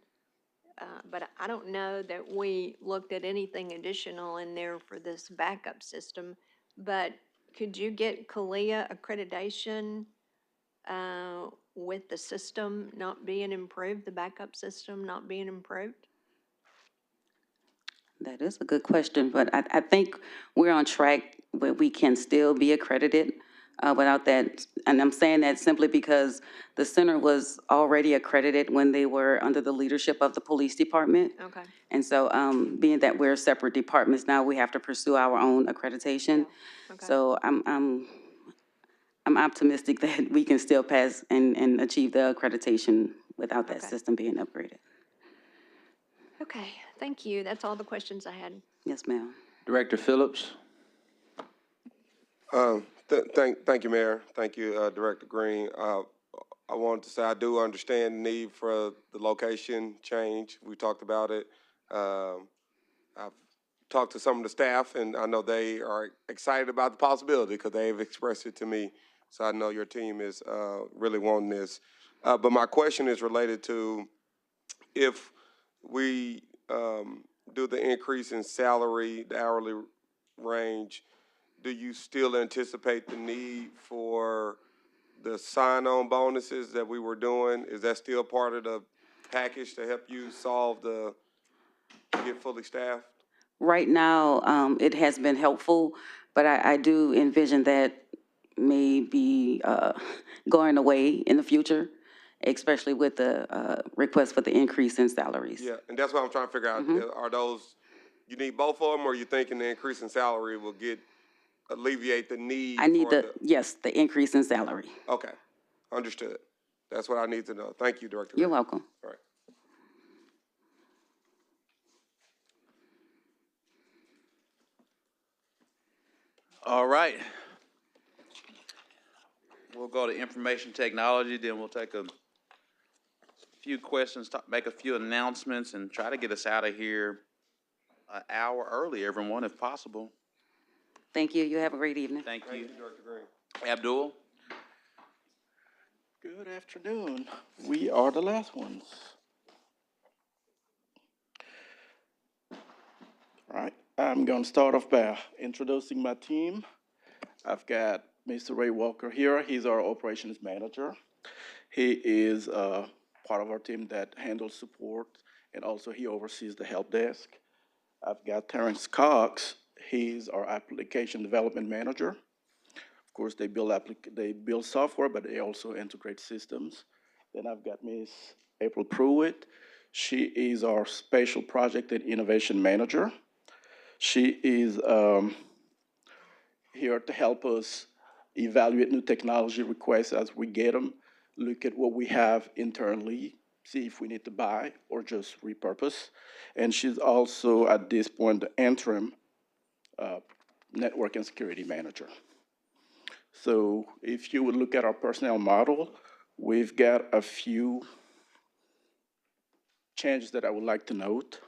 but I don't know that we looked at anything additional in there for this backup system. But could you get CALIA accreditation, with the system not being improved, the backup system not being improved? That is a good question, but I think we're on track where we can still be accredited without that. And I'm saying that simply because the center was already accredited when they were under the leadership of the police department. Okay. And so being that we're separate departments now, we have to pursue our own accreditation. Yeah. Okay. So I'm optimistic that we can still pass and achieve the accreditation without that Okay. system being upgraded. Okay, thank you. That's all the questions I had. Yes, ma'am. Director Phillips? Thank you, Mayor. Thank you, Director Green. I wanted to say I do understand the need for the location change. We talked about it. I've talked to some of the staff, and I know they are excited about the possibility because they've expressed it to me. So I know your team is really wanting this. But my question is related to if we do the increase in salary, the hourly range, do you still anticipate the need for the sign-on bonuses that we were doing? Is that still part of the package to help you get fully staffed? Right now, it has been helpful, but I do envision that may be going away in the future, especially with the request for the increase in salaries. Yeah, and that's what I'm trying to figure out. Are those, you need both of them, or are you thinking the increase in salary will get alleviate the need I need for the, yes, the increase in salary. okay, understood. That's what I need to know. Thank you, Director You're Green. welcome. All right. All right. We'll go to information technology, then we'll take a few questions, make a few announcements, and try to get us out of here an hour early, everyone, if possible. Thank you. You have a great evening. Thank you. Director Green. Abdul? Good afternoon. We are the last ones. All right, I'm going to start off by introducing my team. I've got Mr. Ray Walker here. He's our operations manager. He is part of our team that handles support, and also he oversees the help desk. I've got Terrence Cox. He's our application development manager. Of course, they build software, but they also integrate systems. Then I've got Miss April Pruitt. She is our special project and innovation manager. She is here to help us evaluate new technology requests as we get them, look at what we have internally, see if we need to buy or just repurpose. And she's also, at this point, the interim network and security manager. So if you would look at our personnel model, we've got a few changes that I would like to note.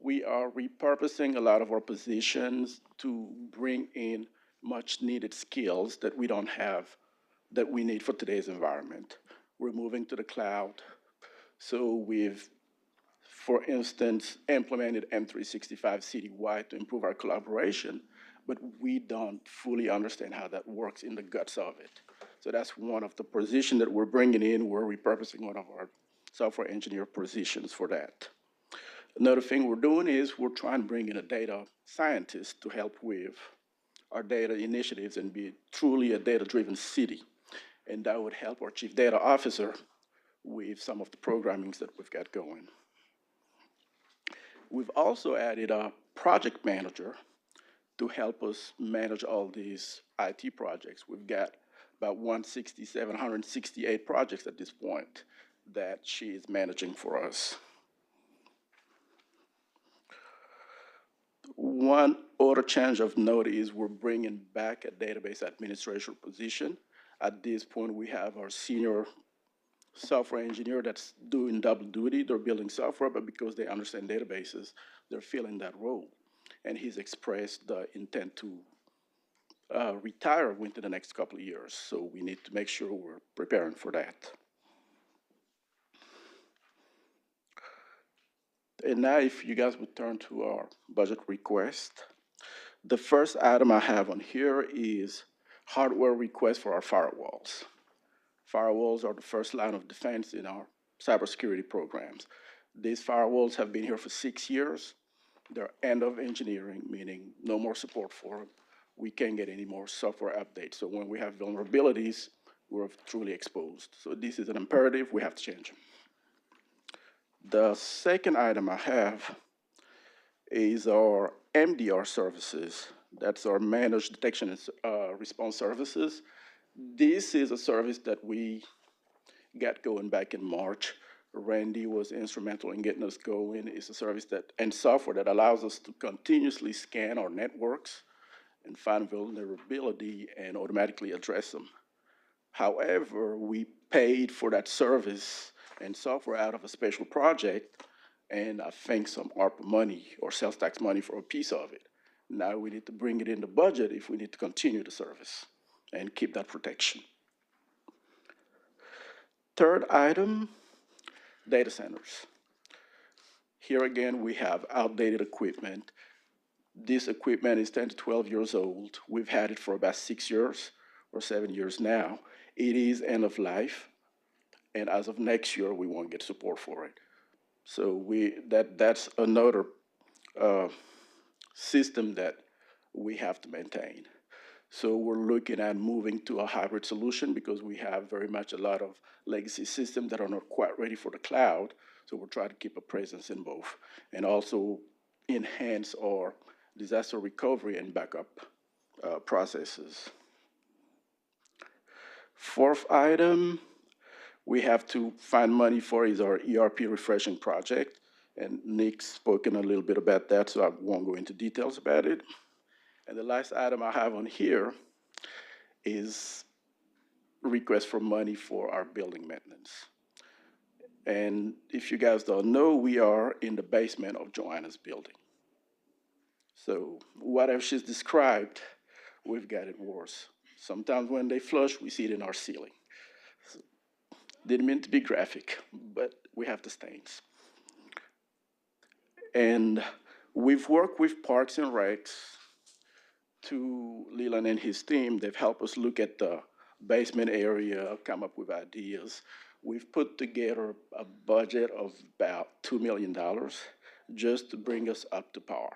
We are repurposing a lot of our positions to bring in much needed skills that we don't have, that we need for today's environment. We're moving to the cloud. So we've, for instance, implemented M365 citywide to improve our collaboration, but we don't fully understand how that works in the guts of it. So that's one of the positions that we're bringing in. We're repurposing one of our software engineer positions for that. Another thing we're doing is we're trying to bring in a data scientist to help with our data initiatives and be truly a data-driven city. And that would help our chief data officer with some of the programmings that we've got going. We've also added a project manager to help us manage all these IT projects. We've got about 168 projects at this point that she is managing for us. One other change of note is we're bringing back a database administration position. At this point, we have our senior software engineer that's doing double duty. They're building software, but because they understand databases, they're filling that role. And he's expressed the intent to retire within the next couple of years. So we need to make sure we're preparing for that. And now if you guys would turn to our budget request. The first item I have on here is hardware request for our firewalls. Firewalls are the first line of defense in our cybersecurity programs. These firewalls have been here for 6 years. They're end of engineering, meaning no more support for them. We can't get any more software updates. So when we have vulnerabilities, we're truly exposed. So this is an imperative, we have to change them. The second item I have is our MDR services. That's our managed detection and response services. This is a service that we got going back in March. Randy was instrumental in getting us going. It's a service that and software that allows us to continuously scan our networks and find vulnerability and automatically address them. However, we paid for that service and software out of a special project, and I think some ARPA money or sales tax money for a piece of it. Now we need to bring it in the budget if we need to continue the service and keep that protection. Third item, data centers. Here again, we have outdated equipment. This equipment is 10 to 12 years old. We've had it for about 6 years or 7 years now. It is end of life, and as of next year, we won't get support for it. So that's another system that we have to maintain. So we're looking at moving to a hybrid solution because we have very much a lot of legacy systems that are not quite ready for the cloud. So we're trying to keep a presence in both and also enhance our disaster recovery and backup processes. Fourth item, we have to find money for is our ERP refreshing project. And Nick's spoken a little bit about that, so I won't go into details about it. And the last item I have on here is request for money for our building maintenance. And if you guys don't know, we are in the basement of Joanna's building. So whatever she's described, we've got it worse. Sometimes when they flush, we see it in our ceiling. So, didn't mean to be graphic, but we have the stains. And we've worked with Parks and Recs to Leland and his team. They've helped us look at the basement area, come up with ideas. We've put together a budget of about $2 million just to bring us up to par.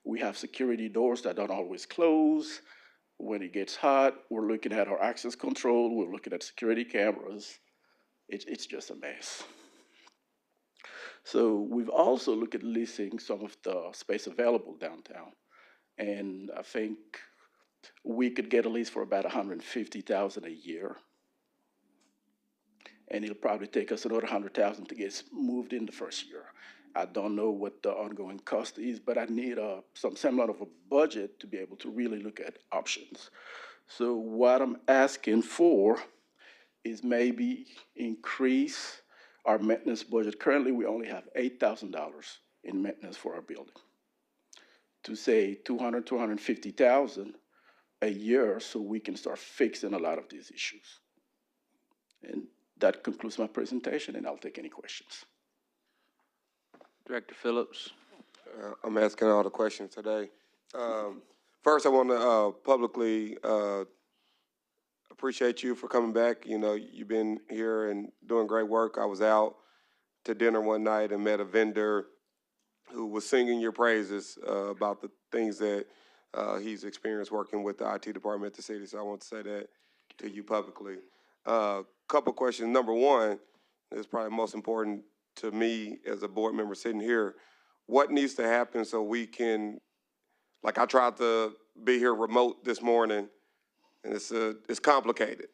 We have security doors that don't always close. When it gets hot, we're looking at our access control, we're looking at security cameras. It's just a mess. So we've also looked at leasing some of the space available downtown. And I think we could get a lease for about $150,000 a year. And it'll probably take us another $100,000 to get moved in the first year. I don't know what the ongoing cost is, but I need some semblance of a budget to be able to really look at options. So what I'm asking for is maybe increase our maintenance budget. Currently, we only have $8,000 in maintenance for our building. To say $250,000 a year so we can start fixing a lot of these issues. And that concludes my presentation, and I'll take any questions. Director Phillips. I'm asking all the questions today. First, I want to publicly appreciate you for coming back. You know, you've been here and doing great work. I was out to dinner one night and met a vendor who was singing your praises about the things that he's experienced working with the IT department at the city. So I want to say that to you publicly. Couple questions. Number one is probably most important to me as a board member sitting here. What needs to happen so we can, like I tried to be here remote this morning, and it's complicated.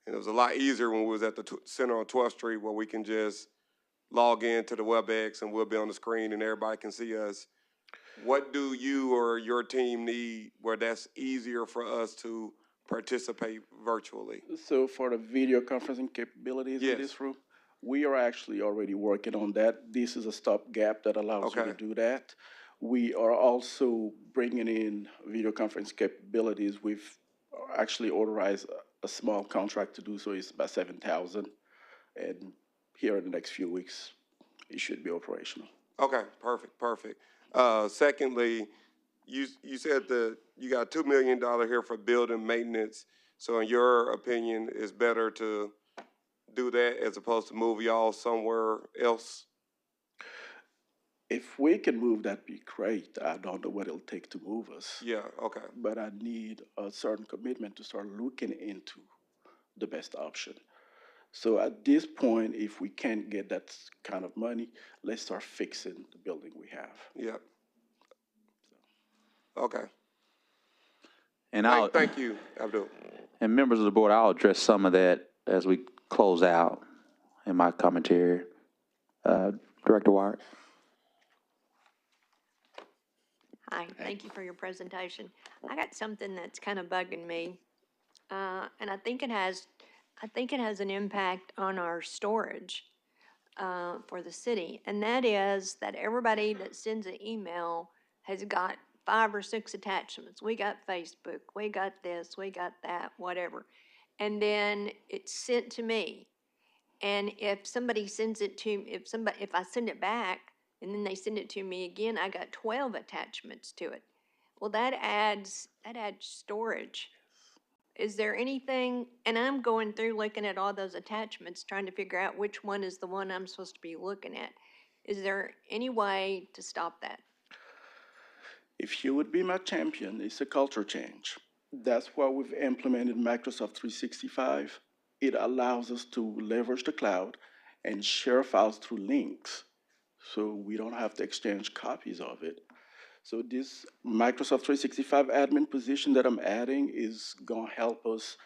And it was a lot easier when we was at the center on 12th Street where we can just log into the WebEx and we'll be on the screen and everybody can see us. What do you or your team need where that's easier for us to participate virtually? So for the video conferencing capabilities in this room, we are actually already working on that. This is a stopgap that allows you to do that. We are also bringing in video conference capabilities. We've actually authorized a small contract to do so. It's about $7,000, and here in the next few weeks, it should be operational. Okay, perfect. Secondly, you said that you got $2 million here for building maintenance. So in your opinion, it's better to do that as opposed to move y'all somewhere else? If we can move, that'd be great. I don't know what it'll take to move us. Yeah, okay. But I need a certain commitment to start looking into the best option. So at this point, if we can't get that kind of money, let's start fixing the building we have. Yeah. Okay. And thank you, Abdul. And members of the board, I'll address some of that as we close out in my commentary. Director Wyatt. Hi, thank you for your presentation. I got something that's kind of bugging me, and I think it has an impact on our storage for the city, and that is that everybody that sends an email has got 5 or 6 attachments. We got Facebook, we got this, we got that, whatever, and then it's sent to me. And if somebody sends it to, if I send it back and then they send it to me again, I got 12 attachments to it. Well, that adds storage. Is there anything, and I'm going through looking at all those attachments, trying to figure out which one is the one I'm supposed to be looking at. Is there any way to stop that? If you would be my champion, it's a culture change. That's why we've implemented Microsoft 365. It allows us to leverage the cloud and share files through links, so we don't have to exchange copies of it. So this Microsoft 365 admin position that I'm adding is gonna help us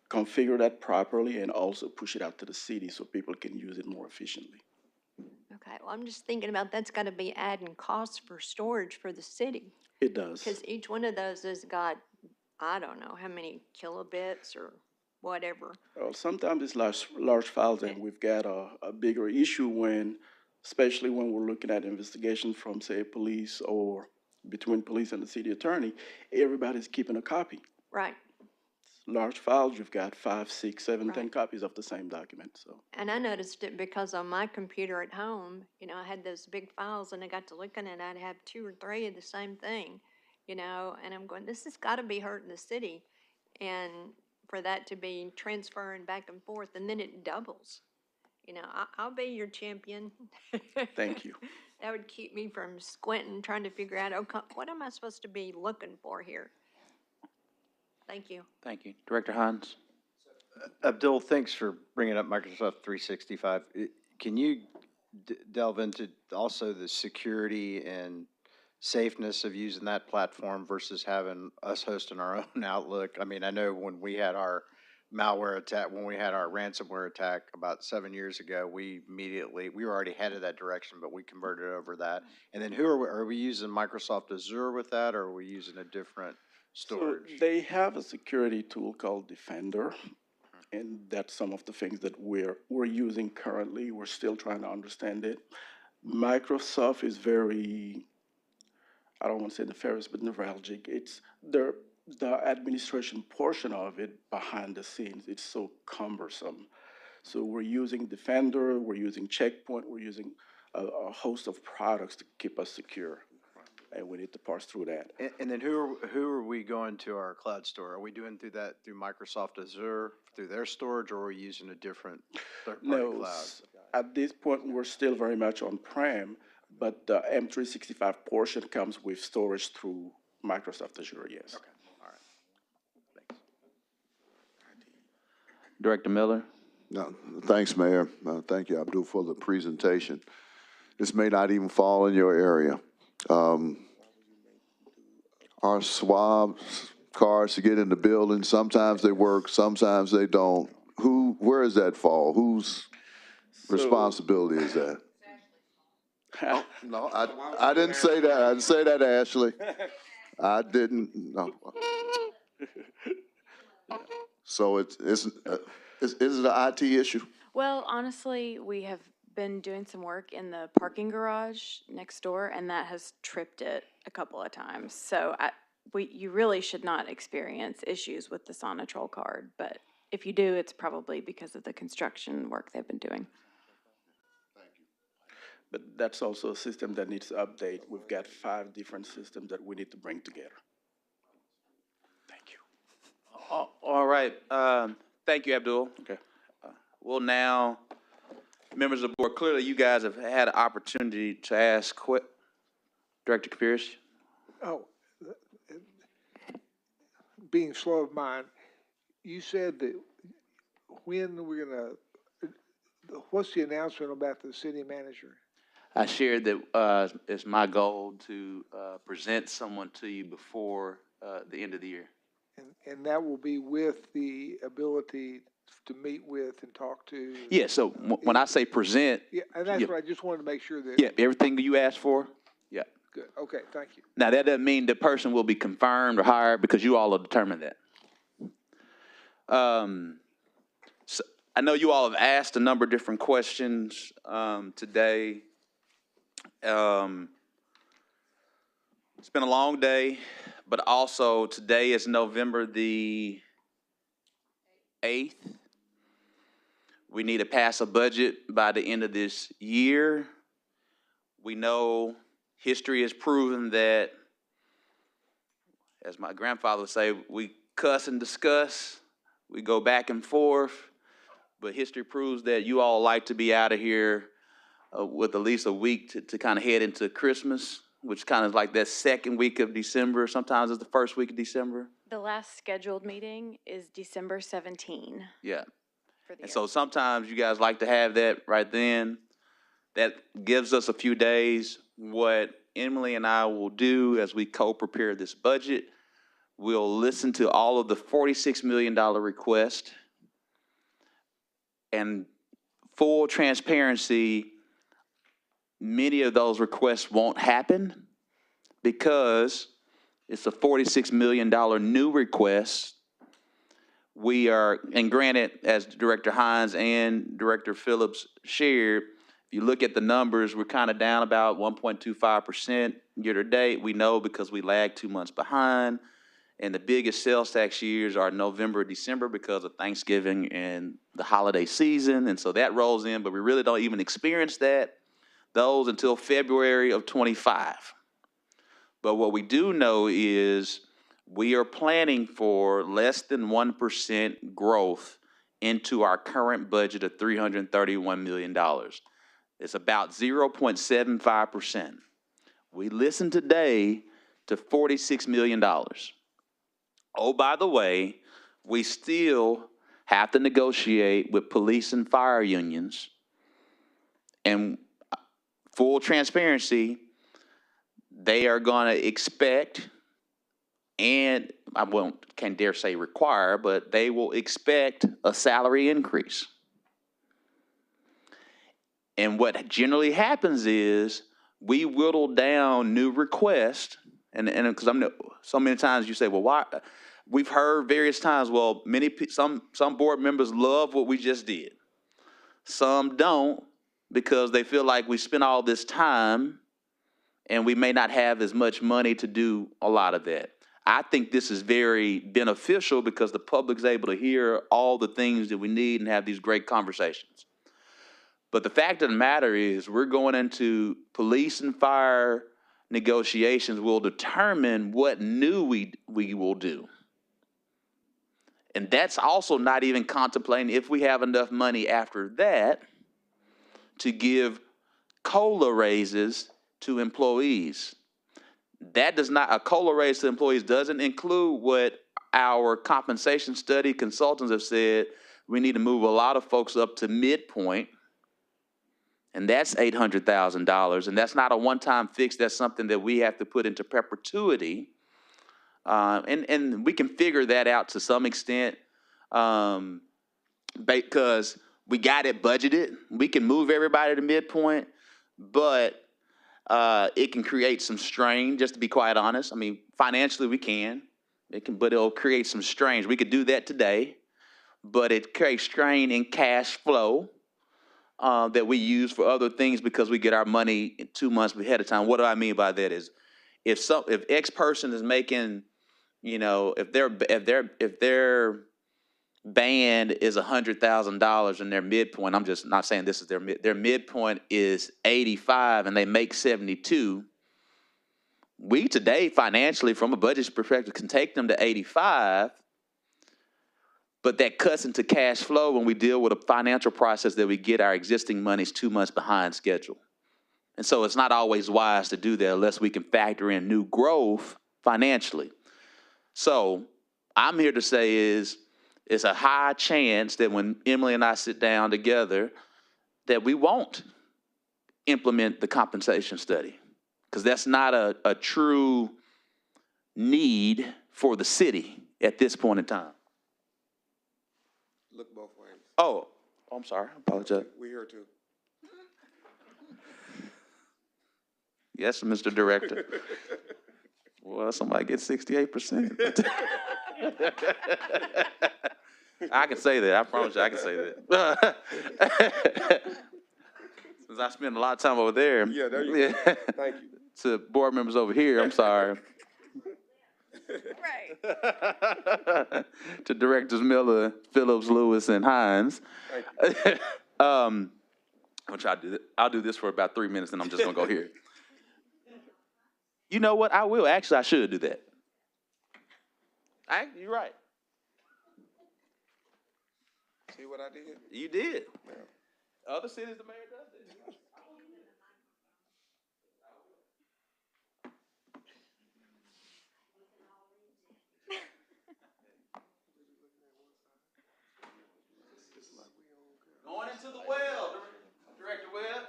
configure that properly and also push it out to the city so people can use it more efficiently. Okay, well, I'm just thinking about that's gotta be adding costs for storage for the city. It does. Because each one of those has got, I don't know, how many kilobits or whatever. Well, sometimes it's large files, and we've got a bigger issue when, especially when we're looking at investigation from, say, police or between police and the city attorney, everybody's keeping a copy. Right. Large files, you've got 5, 6, 7, 10 Right. copies of the same document, so. And I noticed it because on my computer at home, I had those big files and I got to looking and I'd have 2 or 3 of the same thing, and I'm going, this has got to be hurting the city. And for that to be transferring back and forth, and then it doubles. I'll be your champion. Thank you. That would keep me from squinting, trying to figure out, okay, what am I supposed to be looking for here? Thank you. Thank you. Director Hines? Abdul, thanks for bringing up Microsoft 365. Can you delve into also the security and safeness of using that platform versus having us hosting our own Outlook? I mean, I know when we had our malware attack, when we had our ransomware attack about 7 years ago, we were already headed that direction, but we converted over that. And then are we using Microsoft Azure with that, or are we using a different storage? So they have a security tool called Defender, and that's some of the things that we're using currently. We're still trying to understand it. Microsoft is very, I don't want to say nefarious, but neuralgic. It's the administration portion of it behind the scenes. It's so cumbersome. So we're using Defender, we're using Checkpoint, we're using a host of products to keep us secure. And we need to parse through that. And then who are we going to our cloud store? Are we doing through Microsoft Azure, through their storage, or are we using a different third-party cloud? At this point, we're still very much on-prem, but the M365 portion comes with storage through Microsoft Azure, yes. Okay, all right. Thanks. Director Miller? No, thanks, Mayor. Thank you, Abdul, for the presentation. This may not even fall in your area. Our swab cards to get in the building, sometimes they work, sometimes they don't. Where does that fall? Whose responsibility is that? Oh, no, I didn't say that. I didn't say that, Ashley. I didn't, no. So is it an IT issue? Well, honestly, we have been doing some work in the parking garage next door, and that has tripped it a couple of times. So you really should not experience issues with the Sonatrol card, but if you do, it's probably because of the construction work they've been doing. But that's also a system that needs to update. We've got 5 different systems that we need to bring together. Thank you. All right. Thank you, Abdul. Okay. Well, now, members of the board, clearly you guys have had an opportunity to ask Director Pierce. Oh, being slow of mind, you said that when we're what's the announcement about the city manager? I shared that it's my goal to present someone to you before the end of the year. And that will be with the ability to meet with and talk to? Yeah, so when I say present. Yeah, and that's what I just wanted to make sure that. Yeah, everything you asked for, yeah. Good, okay, thank you. Now, that doesn't mean the person will be confirmed or hired because you all will determine that. So I know you all have asked a number of different questions today. It's been a long day, but also today is November the 8th. We need to pass a budget by the end of this year. We know history has proven that, as my grandfather would say, we cuss and discuss, we go back and forth, but history proves that you all like to be out of here with at least a week to kind of head into Christmas, which kind of like that second week of December. Sometimes it's the first week of December. The last scheduled meeting is December 17. Yeah. For the And year. so sometimes you guys like to have that right then. That gives us a few days. What Emily and I will do as we co-prepare this budget, we'll listen to all of the $46 million requests. And full transparency, many of those requests won't happen because it's a $46 million new request. We are, and granted, as Director Hines and Director Phillips shared, if you look at the numbers, we're kind of down about 1.25% year to date. We know because we lag 2 months behind. And the biggest sales tax years are November, December because of Thanksgiving and the holiday season. And so that rolls in, but we really don't even experience those until February of 25. But what we do know is we are planning for less than 1% growth into our current budget of $331 million. It's about 0.75%. We listened today to $46 million. Oh, by the way, we still have to negotiate with police and fire unions. And full transparency, they are going to expect, and can't dare say require, but they will expect a salary increase. And what generally happens is we whittle down new requests, and because so many times you say, well, why? We've heard various times, well, some board members love what we just did. Some don't because they feel like we spent all this time and we may not have as much money to do a lot of that. I think this is very beneficial because the public's able to hear all the things that we need and have these great conversations. But the fact of the matter is we're going into police and fire negotiations will determine what new we will do. And that's also not even contemplating if we have enough money after that to give COLA raises to employees. That does not, a COLA raise to employees doesn't include what our compensation study consultants have said. We need to move a lot of folks up to midpoint, and that's $800,000. And that's not a one-time fix. That's something that we have to put into perpetuity. And we can figure that out to some extent because we got it budgeted. We can move everybody to midpoint, but it can create some strain, just to be quite honest. I mean, financially we can. But it'll create some strain. We could do that today, but it creates strain in cash flow that we use for other things because we get our money 2 months ahead of time. What do I mean by that is if X person is making, if their band is $100,000 and their midpoint, I'm just not saying this is their midpoint is 85 and they make 72. We today financially from a budget perspective can take them to 85, but that cuts into cash flow when we deal with a financial process that we get our existing monies 2 months behind schedule. And so it's not always wise to do that unless we can factor in new growth financially. So I'm here to say is it's a high chance that when Emily and I sit down together that we won't implement the compensation study because that's not a true need for the city at this point in time. Look both ways. Oh, I'm sorry. I apologize. We're here too. Yes, Mr. Director. Well, somebody gets 68%. I can say that. I promise you I can say that. Since I spend a lot of time over there. Yeah, there you go. Thank you. To board members over here, I'm sorry. Right. To Directors Miller, Phillips, Lewis, and Hines. Which I'll do this for about 3 minutes, and I'm just gonna go here. You know what? I will. Actually, I should do that. You're right. See what I did? You did. Yeah. Other cities, the mayor does this. Going into the well, Director Webb.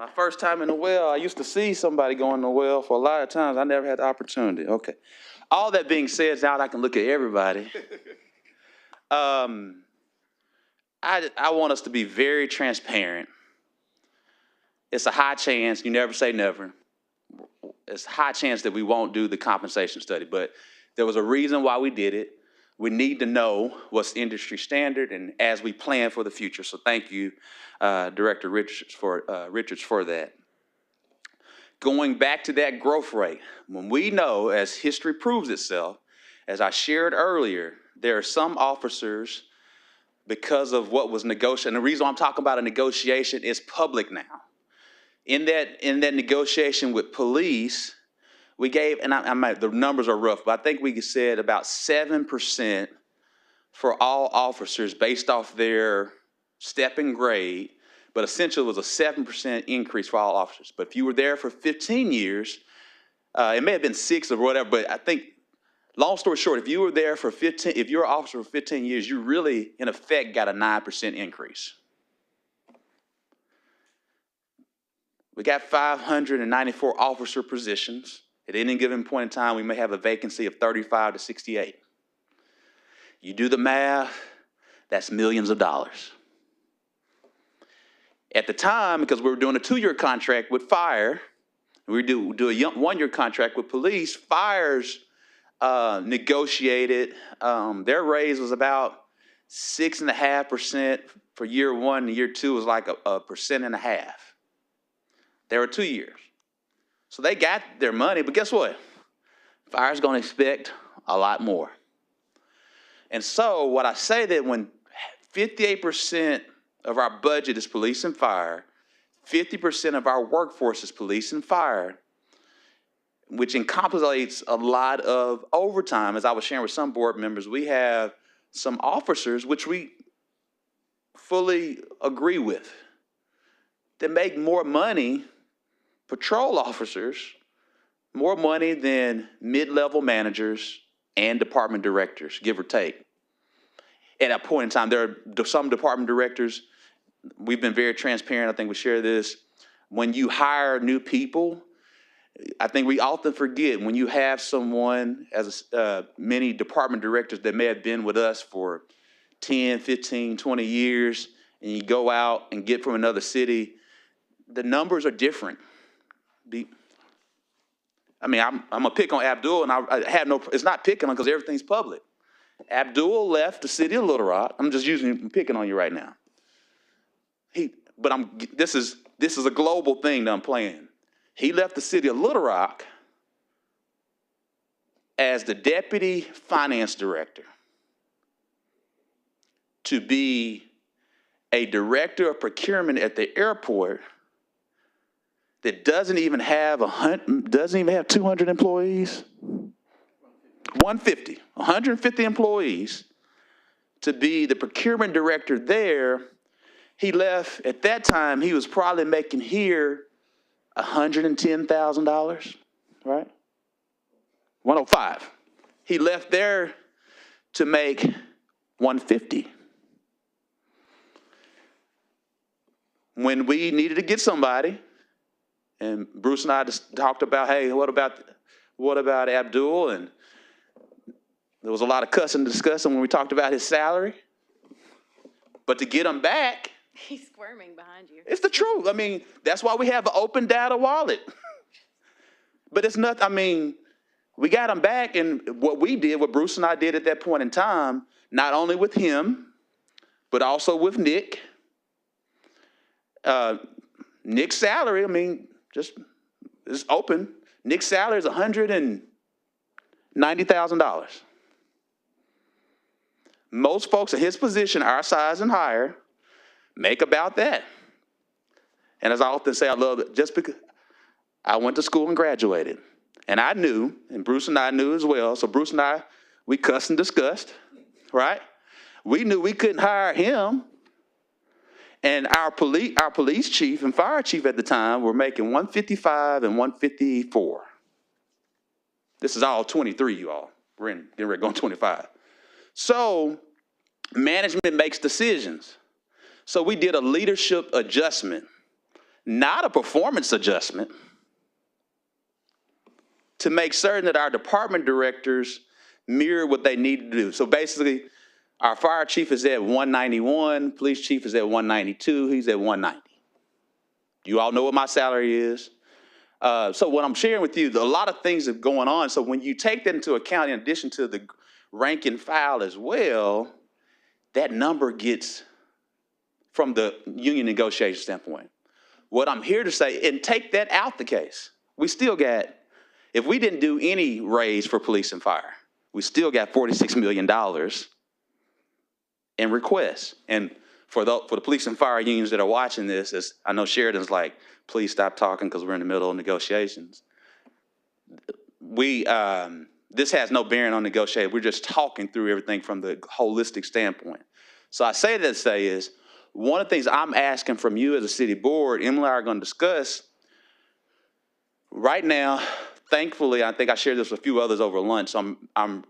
My first time in the well, I used to see somebody go in the well for a lot of times. I never had the opportunity. Okay. All that being said, now I can look at everybody. I want us to be very transparent. It's a high chance, you never say never. It's a high chance that we won't do the compensation study, but there was a reason why we did it. We need to know what's industry standard and as we plan for the future. So thank you, Director Richards, for that. Going back to that growth rate, when we know, as history proves itself, as I shared earlier, there are some officers, because of what was negotiated, and the reason I'm talking about a negotiation is public now. In that negotiation with police, we gave, and the numbers are rough, but I think we said about 7% for all officers based off their step and grade, but essentially it was a 7% increase for all officers. But if you were there for 15 years, it may have been 6 or whatever, but I think, long story short, if you were there for 15, if you're an officer for 15 years, you really, in effect, got a 9% increase. We got 594 officer positions. At any given point in time, we may have a vacancy of 35 to 68. You do the math, that's millions of dollars. At the time, because we were doing a 2-year contract with fire, we do a 1-year contract with police, fire's negotiated, their raise was about 6.5% for year 1, and year 2 was like a 1.5%. There were 2 years. So they got their money, but guess what? Fire's gonna expect a lot more. And so what I say that when 58% of our budget is police and fire, 50% of our workforce is police and fire, which encapsulates a lot of overtime. As I was sharing with some board members, we have some officers, which we fully agree with, that make more money, patrol officers, more money than mid-level managers and department directors, give or take. At a point in time, there are some department directors, we've been very transparent, I think we share this, when you hire new people, I think we often forget when you have someone, as many department directors that may have been with us for 10, 15, 20 years, and you go out and get from another city, the numbers are different. I'm gonna pick on Abdul, and I have no, it's not picking on because everything's public. Abdul left the city of Little Rock. I'm just picking on you right now. This is a global thing that I'm playing. He left the city of Little Rock as the deputy finance director to be a director of procurement at the airport that doesn't even have 200 employees. 150 employees, to be the procurement director there. He left, at that time, he was probably making here $110,000, right? 105. He left there to make 150. When we needed to get somebody, and Bruce and I just talked about, hey, what about Abdul? And there was a lot of cussing and discussing when we talked about his salary. But to get him back, He's squirming behind you. it's the truth. That's why we have an open data wallet. But it's not, we got him back, and what Bruce and I did at that point in time, not only with him, but also with Nick. Nick's salary, just it's open. Nick's salary is $190,000. Most folks in his position, our size and higher, make about that. And as I often say, I love it just because I went to school and graduated. And I knew, and Bruce and I knew as well, so Bruce and I, we cussed and discussed, right? We knew we couldn't hire him. And our police chief and fire chief at the time were making $155 and $154. This is all 23, you all. We're getting ready to go on 25. So management makes decisions. So we did a leadership adjustment. not a performance adjustment, to make certain that our department directors mirror what they need to do. So basically, our fire chief is at 191, police chief is at 192, he's at 190. You all know what my salary is. So what I'm sharing with you, a lot of things are going on. So when you take that into account, in addition to the rank and file as well, that number gets, from the union negotiation standpoint. What I'm here to say, and take that out the case, we still got, if we didn't do any raise for police and fire, we still got $46 million in requests. And for the police and fire unions that are watching this, is, I know Sheridan's like, please stop talking because we're in the middle of negotiations. This has no bearing on negotiating. We're just talking through everything from the holistic standpoint. So I say that to say is, one of the things I'm asking from you as a city board, Emily and I are going to discuss right now. Thankfully, I think I shared this with a few others over lunch. So I'm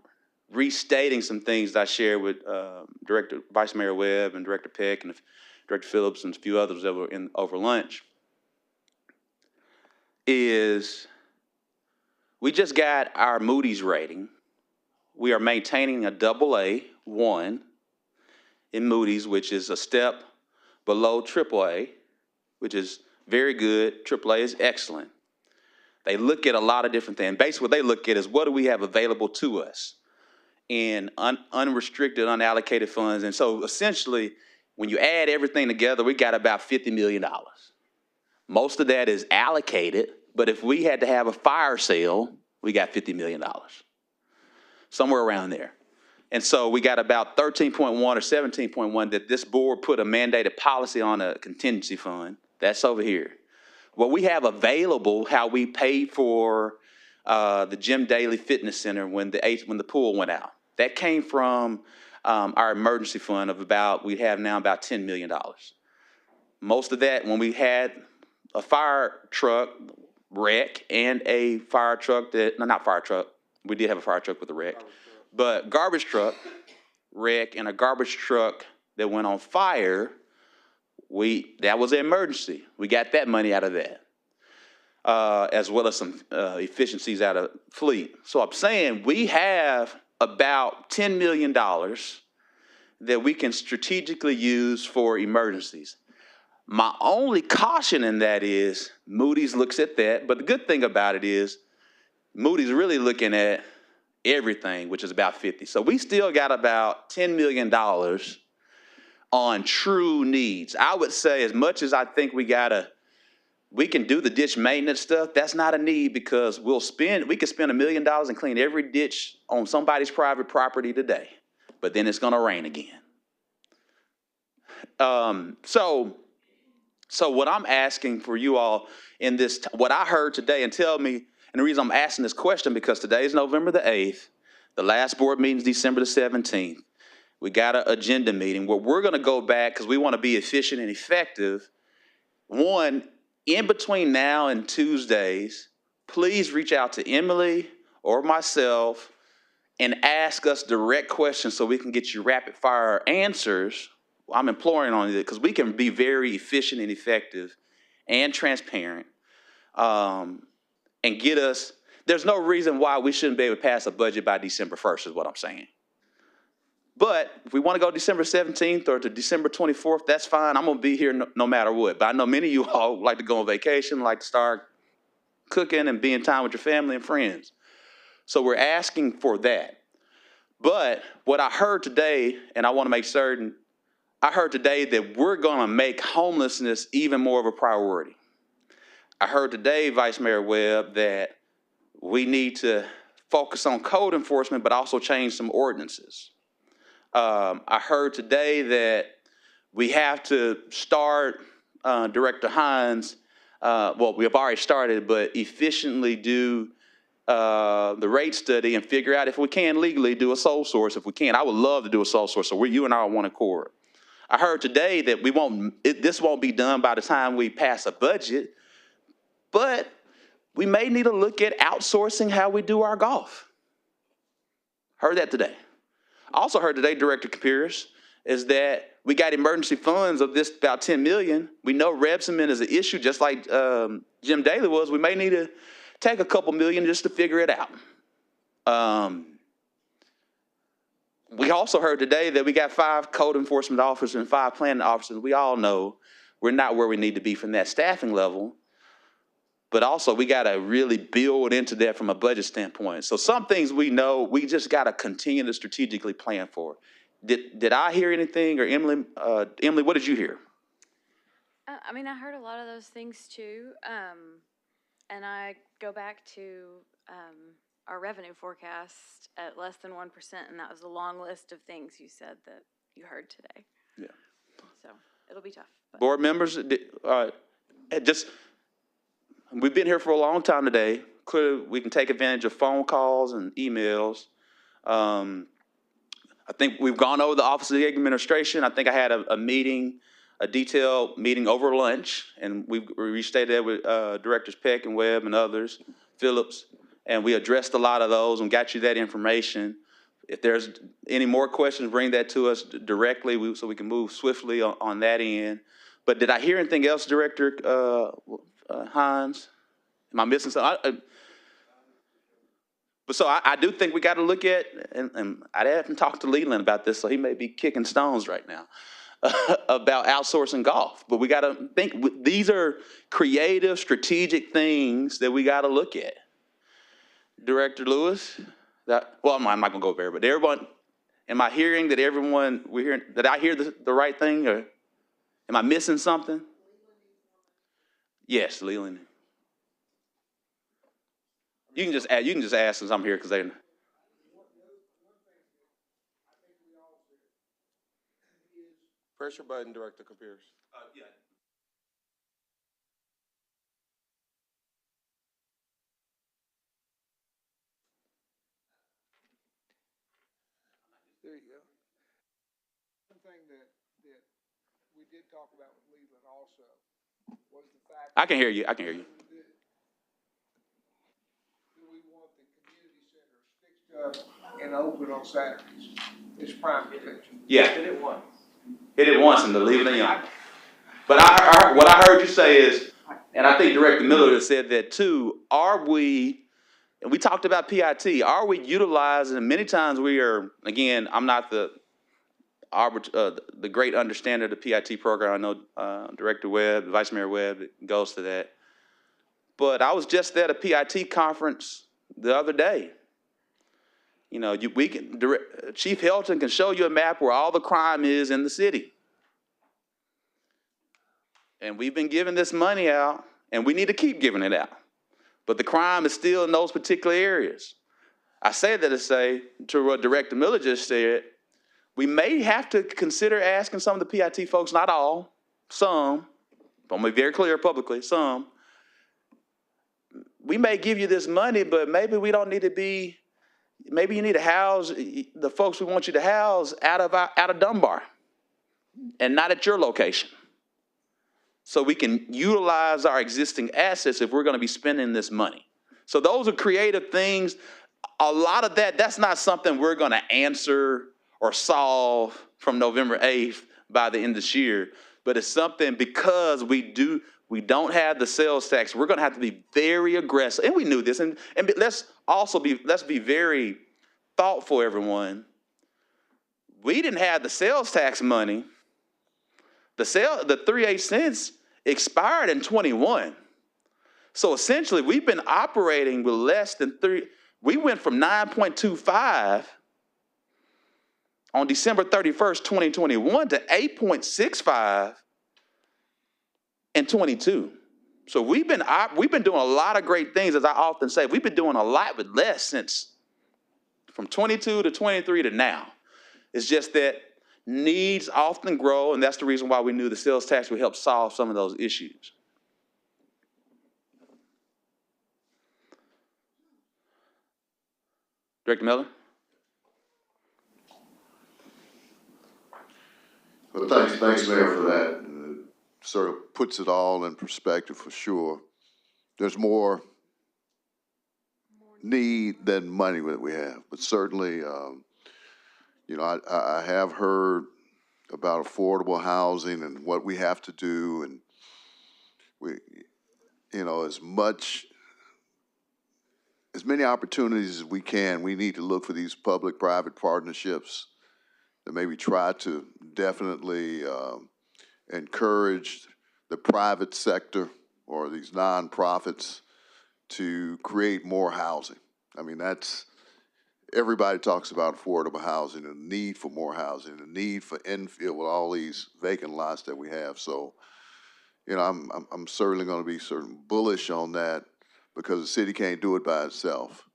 restating some things that I shared with Vice Mayor Webb and Director Peck and Director Phillips and a few others that were over lunch. Is we just got our Moody's rating. We are maintaining a AA1 in Moody's, which is a step below AAA, which is very good. AAA is excellent. They look at a lot of different things. Basically, what they look at is what do we have available to us in unrestricted, unallocated funds. And so essentially, when you add everything together, we got about $50 million. Most of that is allocated, but if we had to have a fire sale, we got $50 million, somewhere around there. And so we got about 13.1 or 17.1 that this board put a mandated policy on, a contingency fund. That's over here. What we have available, how we paid for the Jim Daly Fitness Center when the pool went out, that came from our emergency fund of about, we have now about $10 million. Most of that, when we had a fire truck wreck and a fire truck that, no, not fire truck, we did have a fire truck with a wreck, but garbage truck wreck and a garbage truck that went on fire, that was an emergency. We got that money out of that, as well as some efficiencies out of fleet. So I'm saying we have about $10 million that we can strategically use for emergencies. My only caution in that is Moody's looks at that, but the good thing about it is Moody's really looking at everything, which is about 50. So we still got about $10 million on true needs. I would say as much as I think we can do the ditch maintenance stuff, that's not a need because we could spend $1 million and clean every ditch on somebody's private property today, but then it's gonna rain again. So what I'm asking for you all in this, what I heard today, and tell me, and the reason I'm asking this question because today is November the 8th, the last board meeting is December the 17th. We got an agenda meeting where we're gonna go back because we wanna be efficient and effective. One, in between now and Tuesdays, please reach out to Emily or myself and ask us direct questions so we can get you rapid fire answers. I'm imploring on it because we can be very efficient and effective and transparent and get us, there's no reason why we shouldn't be able to pass a budget by December 1st is what I'm saying. But if we want to go December 17th or to December 24th, that's fine. I'm going to be here no matter what. But I know many of you all like to go on vacation, like to start cooking and be in time with your family and friends. So we're asking for that. But what I heard today, and I want to make certain, I heard today that we're going to make homelessness even more of a priority. I heard today, Vice Mayor Webb, that we need to focus on code enforcement, but also change some ordinances. I heard today that we have to start, Director Hines, well, we have already started, but efficiently do the rate study and figure out if we can legally do a sole source. If we can, I would love to do a sole source. So you and I are on one accord. I heard today that this won't be done by the time we pass a budget, but we may need to look at outsourcing how we do our golf. Heard that today. I also heard today, Director Capiris, is that we got emergency funds of this about 10 million. We know Rebsamen is an issue, just like Jim Daly was. We may need to take a couple million just to figure it out. We also heard today that we got 5 code enforcement officers and 5 planning officers. We all know we're not where we need to be from that staffing level. But also, we got to really build into that from a budget standpoint. So some things we know, we just got to continue to strategically plan for. Did I hear anything, or Emily? Emily, what did you hear? I mean, I heard a lot of those things too. And I go back to our revenue forecast at less than 1%, and that was a long list of things you said that you heard today. Yeah. So it'll be tough. But. Board members, we've been here for a long time today. Clearly, we can take advantage of phone calls and emails. I think we've gone over the Office of the Administration. I think I had a meeting, a detailed meeting over lunch, and we restated that with Directors Peck and Webb and others, Phillips, and we addressed a lot of those and got you that information. If there's any more questions, bring that to us directly so we can move swiftly on that end. But did I hear anything else, Director Hines? Am I missing something? But so I do think we got to look at, and I haven't talked to Leland about this, so he may be kicking stones right now, about outsourcing golf. But we got to think, these are creative, strategic things that we got to look at. Director Lewis, I'm not going to go there, but everyone, am I hearing that did I hear the right thing, or am I missing something? Yes, Leland. You can just ask since I'm here, because they. Press your button, Director Capiers. Yeah. There you go. One thing that we did talk about with Leland also was the fact. I can hear you. I can hear you. Do we want the community centers fixed up and open on Saturdays? It's prime protection. Yeah. Hit it once and to leave it alone. But what I heard you say is, and I think Director Miller has said that too, and we talked about PIT, are we utilizing, many times we are, again, I'm not the great understander of the PIT program. I know Director Webb, Vice Mayor Webb goes to that. But I was just at a PIT conference the other day. You know, Chief Helton can show you a map where all the crime is in the city. And we've been giving this money out, and we need to keep giving it out. But the crime is still in those particular areas. I say that to say, to what Director Miller just said, we may have to consider asking some of the PIT folks, not all, some, but I'm going to be very clear publicly, some, we may give you this money, but maybe we don't need to be, maybe you need to house the folks we want you to house out of Dunbar and not at your location. So we can utilize our existing assets if we're going to be spending this money. So those are creative things. A lot of that's not something we're going to answer or solve from November 8th by the end of this year, but it's something because we don't have the sales tax. We're going to have to be very aggressive, and we knew this. And let's be very thoughtful, everyone. We didn't have the sales tax money. The 3/8 cents expired in 21. So essentially, we've been operating with less than 3. We went from 9.25 on December 31st, 2021 to 8.65 in 22. So we've been doing a lot of great things, as I often say. We've been doing a lot with less since from 22 to 23 to now. It's just that needs often grow, and that's the reason why we knew the sales tax would help solve some of those issues. Director Miller? Well, thanks, Mayor, for that. Sort of puts it all in perspective for sure. There's more need than money that we have, but certainly, I have heard about affordable housing and what we have to do, and we, as many opportunities as we can, we need to look for these public-private partnerships that maybe try to definitely encourage the private sector or these nonprofits to create more housing. I mean, everybody talks about affordable housing and the need for more housing, the need for infill with all these vacant lots that we have. So, I'm certainly going to be bullish on that because the city can't do it by itself.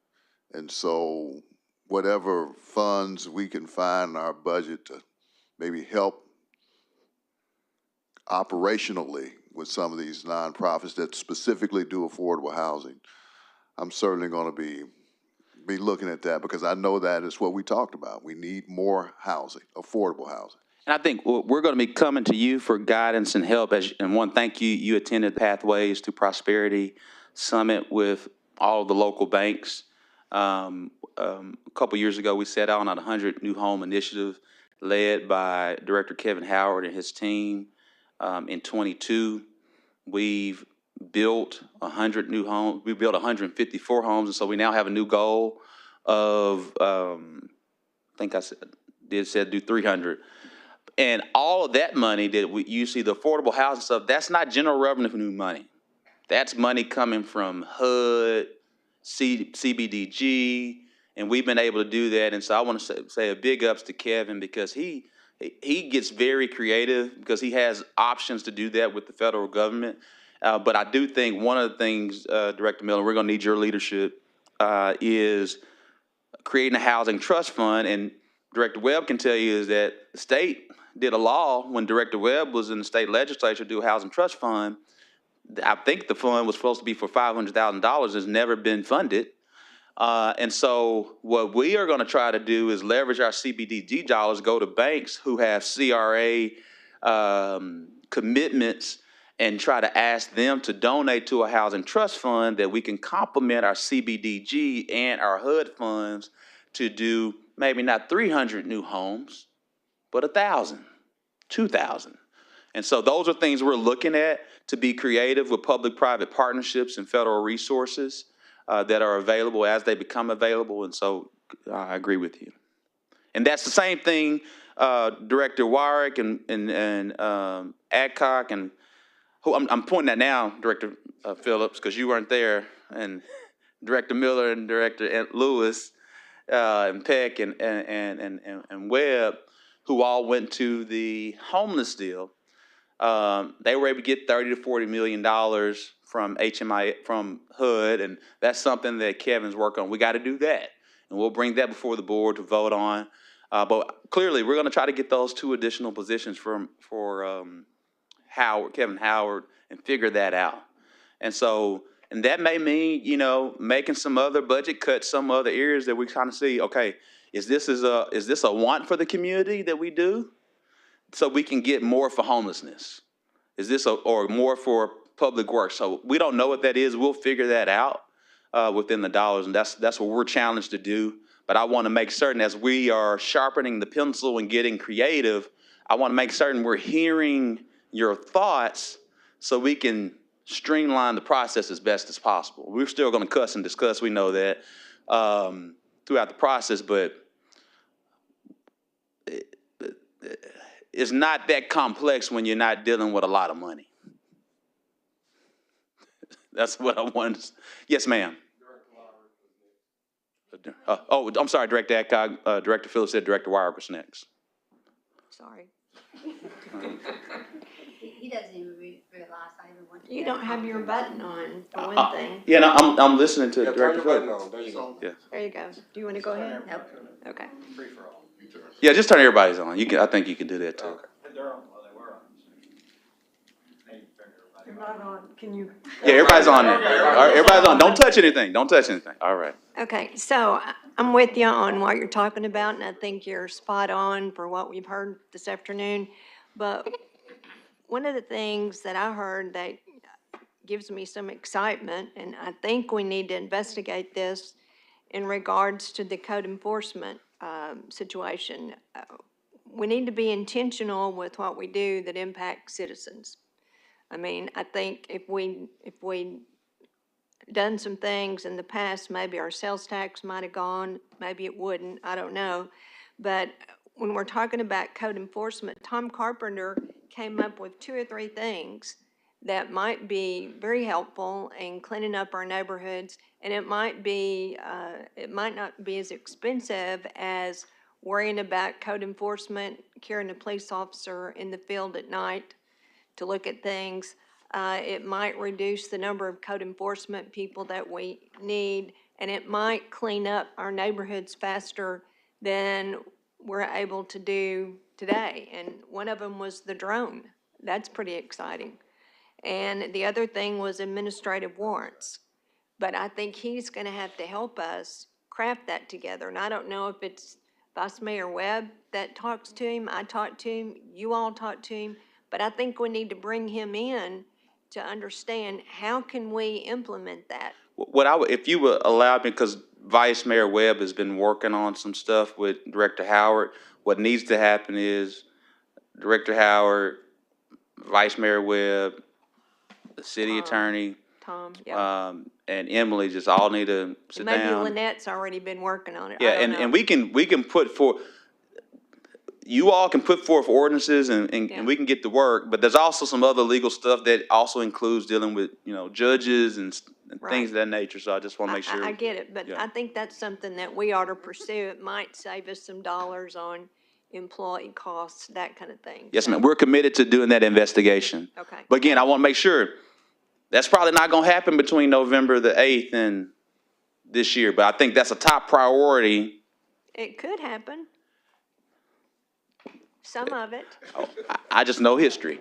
And so whatever funds we can find in our budget to maybe help operationally with some of these nonprofits that specifically do affordable housing, I'm certainly going to be looking at that because I know that is what we talked about. We need more housing, affordable housing. And I think we're going to be coming to you for guidance and help. Thank you. You attended Pathways to Prosperity Summit with all of the local banks. A couple years ago, we set out on a 100 new home initiative led by Director Kevin Howard and his team. In 22, we've built 100 new homes. We built 154 homes, and so we now have a new goal of, I think I said do 300. And all of that money that you see, the affordable housing stuff, that's not general revenue money. That's money coming from HUD, CBDG, and we've been able to do that. And so I want to say a big ups to Kevin because he gets very creative because he has options to do that with the federal government. But I do think one of the things, Director Miller, we're going to need your leadership, is creating a housing trust fund. And Director Webb can tell you is that the state did a law when Director Webb was in the state legislature to do a housing trust fund. I think the fund was supposed to be for $500,000. It's never been funded. And so what we are going to try to do is leverage our CBDG dollars, go to banks who have CRA commitments and try to ask them to donate to a housing trust fund that we can complement our CBDG and our HUD funds to do maybe not 300 new homes, but 1,000, 2,000. And so those are things we're looking at to be creative with public-private partnerships and federal resources that are available as they become available. And so I agree with you. And that's the same thing Director Warwick and Adcock and who I'm pointing at now, Director Phillips, because you weren't there, and Director Miller and Director Lewis and Peck and Webb, who all went to the homeless deal. They were able to get $30 to $40 million from from HUD, and that's something that Kevin's working on. We got to do that, and we'll bring that before the board to vote on. But clearly, we're going to try to get those 2 additional positions for Kevin Howard, and figure that out. And so, and that may mean, making some other budget cuts, some other areas that we kind of see, okay, is this a want for the community that we do? So we can get more for homelessness. Is this or more for public works? So we don't know what that is. We'll figure that out within the dollars, and that's what we're challenged to do. But I want to make certain as we are sharpening the pencil and getting creative, I want to make certain we're hearing your thoughts so we can streamline the process as best as possible. We're still going to cuss and discuss, we know that, throughout the process, but it's not that complex when you're not dealing with a lot of money. That's what I wanted to. Yes, ma'am. I'm sorry, Director Adcock. Director Phillips said Director Warwick was next. Sorry. He doesn't even realize I even want to. You don't have your button on, for one thing. Yeah, no, I'm listening to Director Turn Phillips. your button on. There you go. Yeah. There you go. Do you want to go ahead? Nope. Okay. Free for all. Yeah, just turn everybody's on. I think you can do that too. Okay. They're on, well, they were on. You're not on, can you? Yeah, everybody's on there. All right, everybody's on. Don't touch anything. Don't touch anything. All right. Okay, so I'm with you on what you're talking about, and I think you're spot on for what we've heard this afternoon. But one of the things that I heard that gives me some excitement, and I think we need to investigate this in regards to the code enforcement situation. we need to be intentional with what we do that impacts citizens. I mean, I think if we done some things in the past, maybe our sales tax might have gone, maybe it wouldn't, I don't know. But when we're talking about code enforcement, Tom Carpenter came up with 2 or 3 things that might be very helpful in cleaning up our neighborhoods, and it might not be as expensive as worrying about code enforcement, carrying a police officer in the field at night to look at things. It might reduce the number of code enforcement people that we need, and it might clean up our neighborhoods faster than we're able to do today. And one of them was the drone. That's pretty exciting. And the other thing was administrative warrants. But I think he's gonna have to help us craft that together. And I don't know if it's Vice Mayor Webb that talks to him, I talk to him, you all talk to him, but I think we need to bring him in to understand how can we implement that. If you would allow me, because Vice Mayor Webb has been working on some stuff with Director Howard, what needs to happen is Director Howard, Vice Mayor Webb, the city attorney, Tom, yeah. and Emily just all need to sit Maybe down. Lynette's already been working on it. Yeah, I don't know. and we can put forth, you all can put forth ordinances and we can get to work, but there's also some other legal stuff that also includes dealing with, judges and things of that nature, so I just want to make sure. I get it, but Yeah. I think that's something that we ought to pursue. It might save us some dollars on employee costs, that kind of thing. Yes, ma'am, we're committed to doing that investigation. Okay. But again, I want to make sure, that's probably not going to happen between November the 8th and this year, but I think that's a top priority. It could happen. Some of it. I just know history.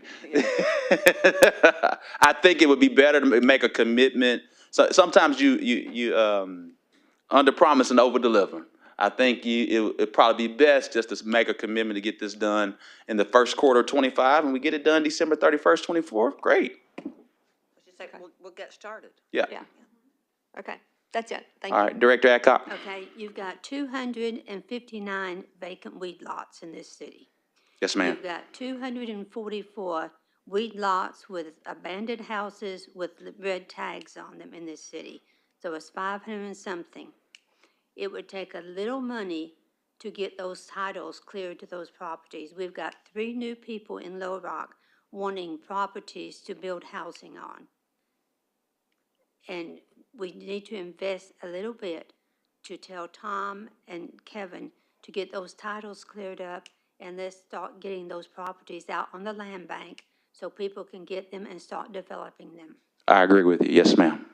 I think it would be better to make a commitment. So sometimes you under promise and over deliver. I think it'd probably be best just to make a commitment to get this done in the first quarter of 25, and we get it done December 31st, 24. Great. Just like, we'll get started. Yeah. Yeah. Okay, that's it. Thank All you. right, Director Adcock. Okay, you've got 259 vacant weed lots in this city. Yes, ma'am. You've got 244 weed lots with abandoned houses with red tags on them in this city. So it's 500 and something. It would take a little money to get those titles cleared to those properties. We've got 3 new people in Little Rock wanting properties to build housing on. And we need to invest a little bit to tell Tom and Kevin to get those titles cleared up, and let's start getting those properties out on the land bank so people can get them and start developing them. I agree with you. Yes, ma'am.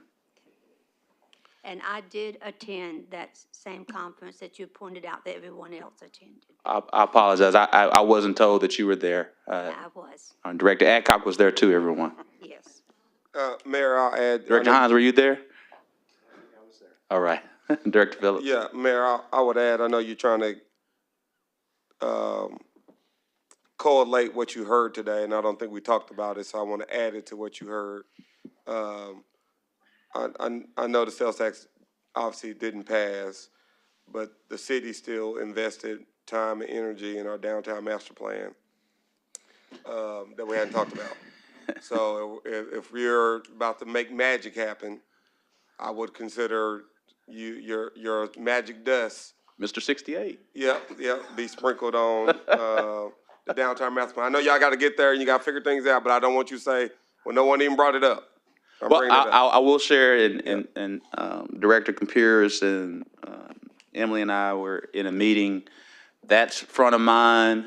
And I did attend that same conference that you pointed out that everyone else attended. I apologize. I wasn't told that you were there. I was, Director Adcock was there too, everyone. yes. Mayor, I'll add. Director Hines, were you there? I was there. All right. Director Phillips. Yeah, Mayor, I would add, I know you're trying to correlate what you heard today, and I don't think we talked about it, so I want to add it to what you heard. I know the sales tax obviously didn't pass, but the city still invested time and energy in our downtown master plan that we hadn't talked about. So if we're about to make magic happen, I would consider your magic dust. Mr. 68. Yep, be sprinkled on the downtown master plan. I know y'all got to get there and you got to figure things out, but I don't want you to say, well, no one even brought it up. Well, I will share, and Director Computers and Emily and I were in a meeting. That's front of mind.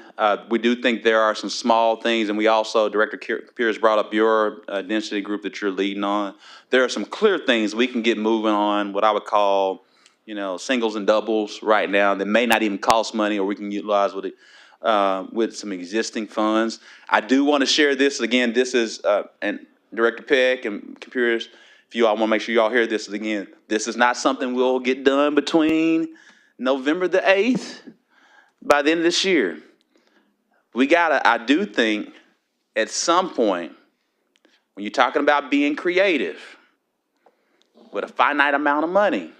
We do think there are some small things, and we also, Director Computers brought up your density group that you're leading on. There are some clear things we can get moving on, what I would call, singles and doubles right now that may not even cost money, or we can utilize with some existing funds. I do want to share this again. This is and Director Peck and Computers, if you all want to make sure you all hear this again, this is not something we'll get done between November the 8th by the end of this year. I do think at some point, when you're talking about being creative with a finite amount of money,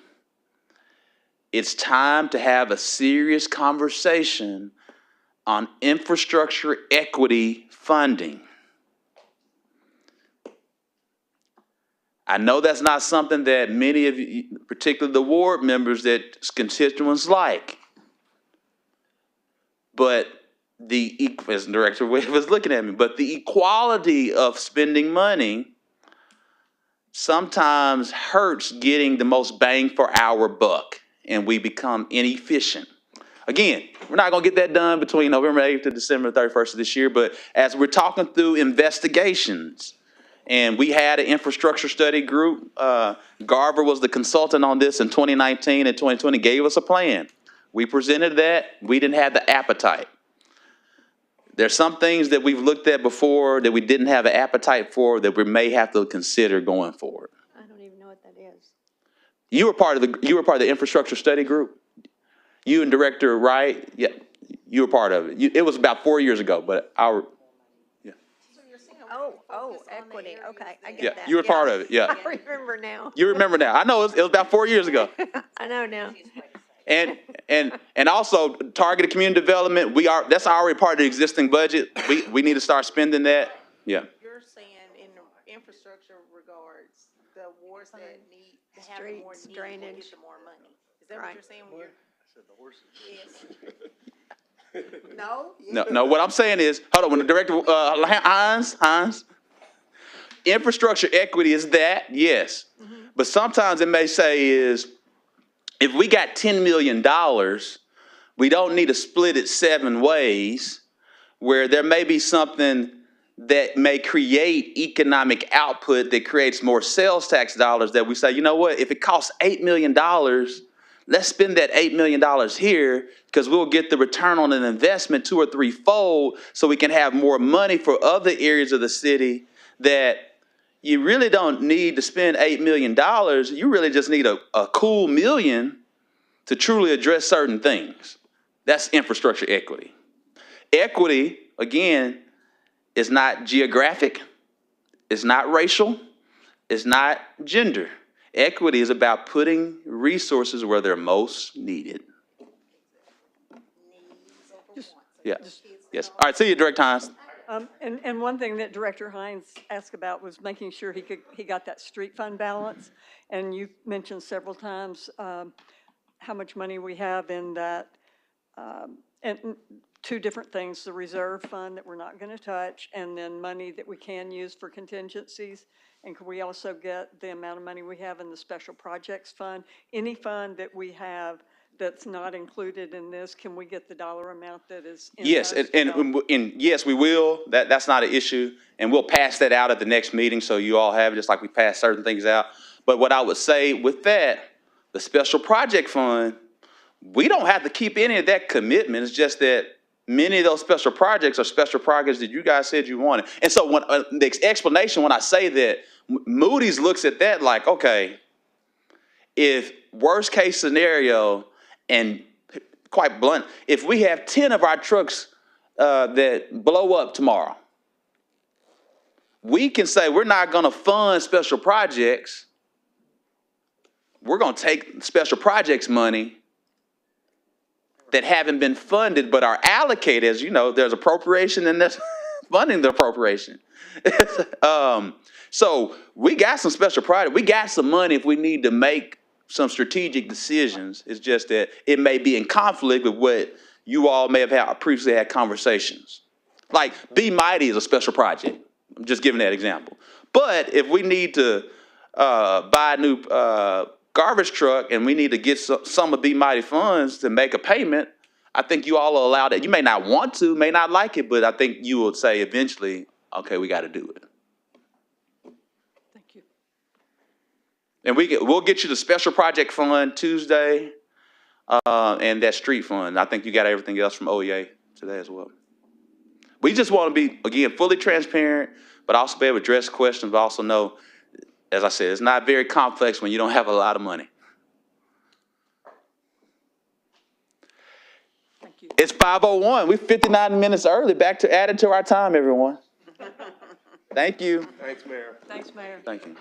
it's time to have a serious conversation on infrastructure equity funding. I know that's not something that many of you, particularly the ward members, that constituents like. But as the director was looking at me, but the equality of spending money sometimes hurts getting the most bang for our buck, and we become inefficient. Again, we're not going to get that done between November 8th to December 31st of this year, but as we're talking through investigations, and we had an infrastructure study group, Garver was the consultant on this in 2019 and 2020, gave us a plan. We presented that. We didn't have the appetite. There's some things that we've looked at before that we didn't have an appetite for that we may have to consider going forward. I don't even know what that is. You were part of the infrastructure study group. You and Director Wright, yeah, you were part of it. It was about 4 years ago, but yeah. Oh, equity, okay, I Yeah, get that. you were part of it, yeah. I remember now. You remember now. I know it was about 4 years ago. I know now. And also targeted community development, that's already part of the existing budget. We need to start spending that. Yeah. You're saying in the infrastructure regards, the wards that need, to have more Streets, need will drainage. get the more money. Is that Right. what you're saying? Yes. No? No, what I'm saying is, hold on, when the director, Hines, infrastructure equity is that, yes. But sometimes it may say is, if we got $10 million, we don't need to split it 7 ways, where there may be something that may create economic output that creates more sales tax dollars that we say, you know what, if it costs $8 million, let's spend that $8 million here because we'll get the return on an investment 2 or 3-fold so we can have more money for other areas of the city that you really don't need to spend $8 million. You really just need a cool $1 million to truly address certain things. That's infrastructure equity. Equity, again, is not geographic, it's not racial, it's not gender. Equity is about putting resources where they're most needed. Yeah. Yes. All right, see you, Director Hines. And one thing that Director Hines asked about was making sure he got that street fund balance. And you mentioned several times how much money we have in that, and 2 different things, the reserve fund that we're not going to touch, and then money that we can use for contingencies. And can we also get the amount of money we have in the special projects fund? Any fund that we have that's not included in this, can we get the dollar amount that is in Yes, those? and yes, we will. That's not an issue, and we'll pass that out at the next meeting so you all have it, just like we pass certain things out. But what I would say with that, the special project fund, we don't have to keep any of that commitment. It's just that many of those special projects are special projects that you guys said you wanted. And so when the explanation, when I say that, Moody's looks at that like, okay, if worst case scenario, and quite blunt, if we have 10 of our trucks that blow up tomorrow, we can say we're not going to fund special projects. We're going to take special projects money that haven't been funded but are allocated. As you know, there's appropriation and there's funding the appropriation. So we got some special projects. We got some money if we need to make some strategic decisions. It's just that it may be in conflict with what you all may have previously had conversations. Like Be Mighty is a special project. I'm just giving that example. But if we need to buy a new garbage truck and we need to get some of Be Mighty funds to make a payment, I think you all will allow that. You may not want to, may not like it, but I think you will say eventually, okay, we got to do it. Thank you. And we'll get you the special project fund Tuesday and that street fund. I think you got everything else from OEA today as well. We just want to be, again, fully transparent, but also be able to address questions, but also know, as I said, it's not very complex when you don't have a lot of money. Thank you. It's 5:01. We're 59 minutes early. Added to our time, everyone. Thank you. Thanks, Mayor. Thanks, Mayor. Thank you.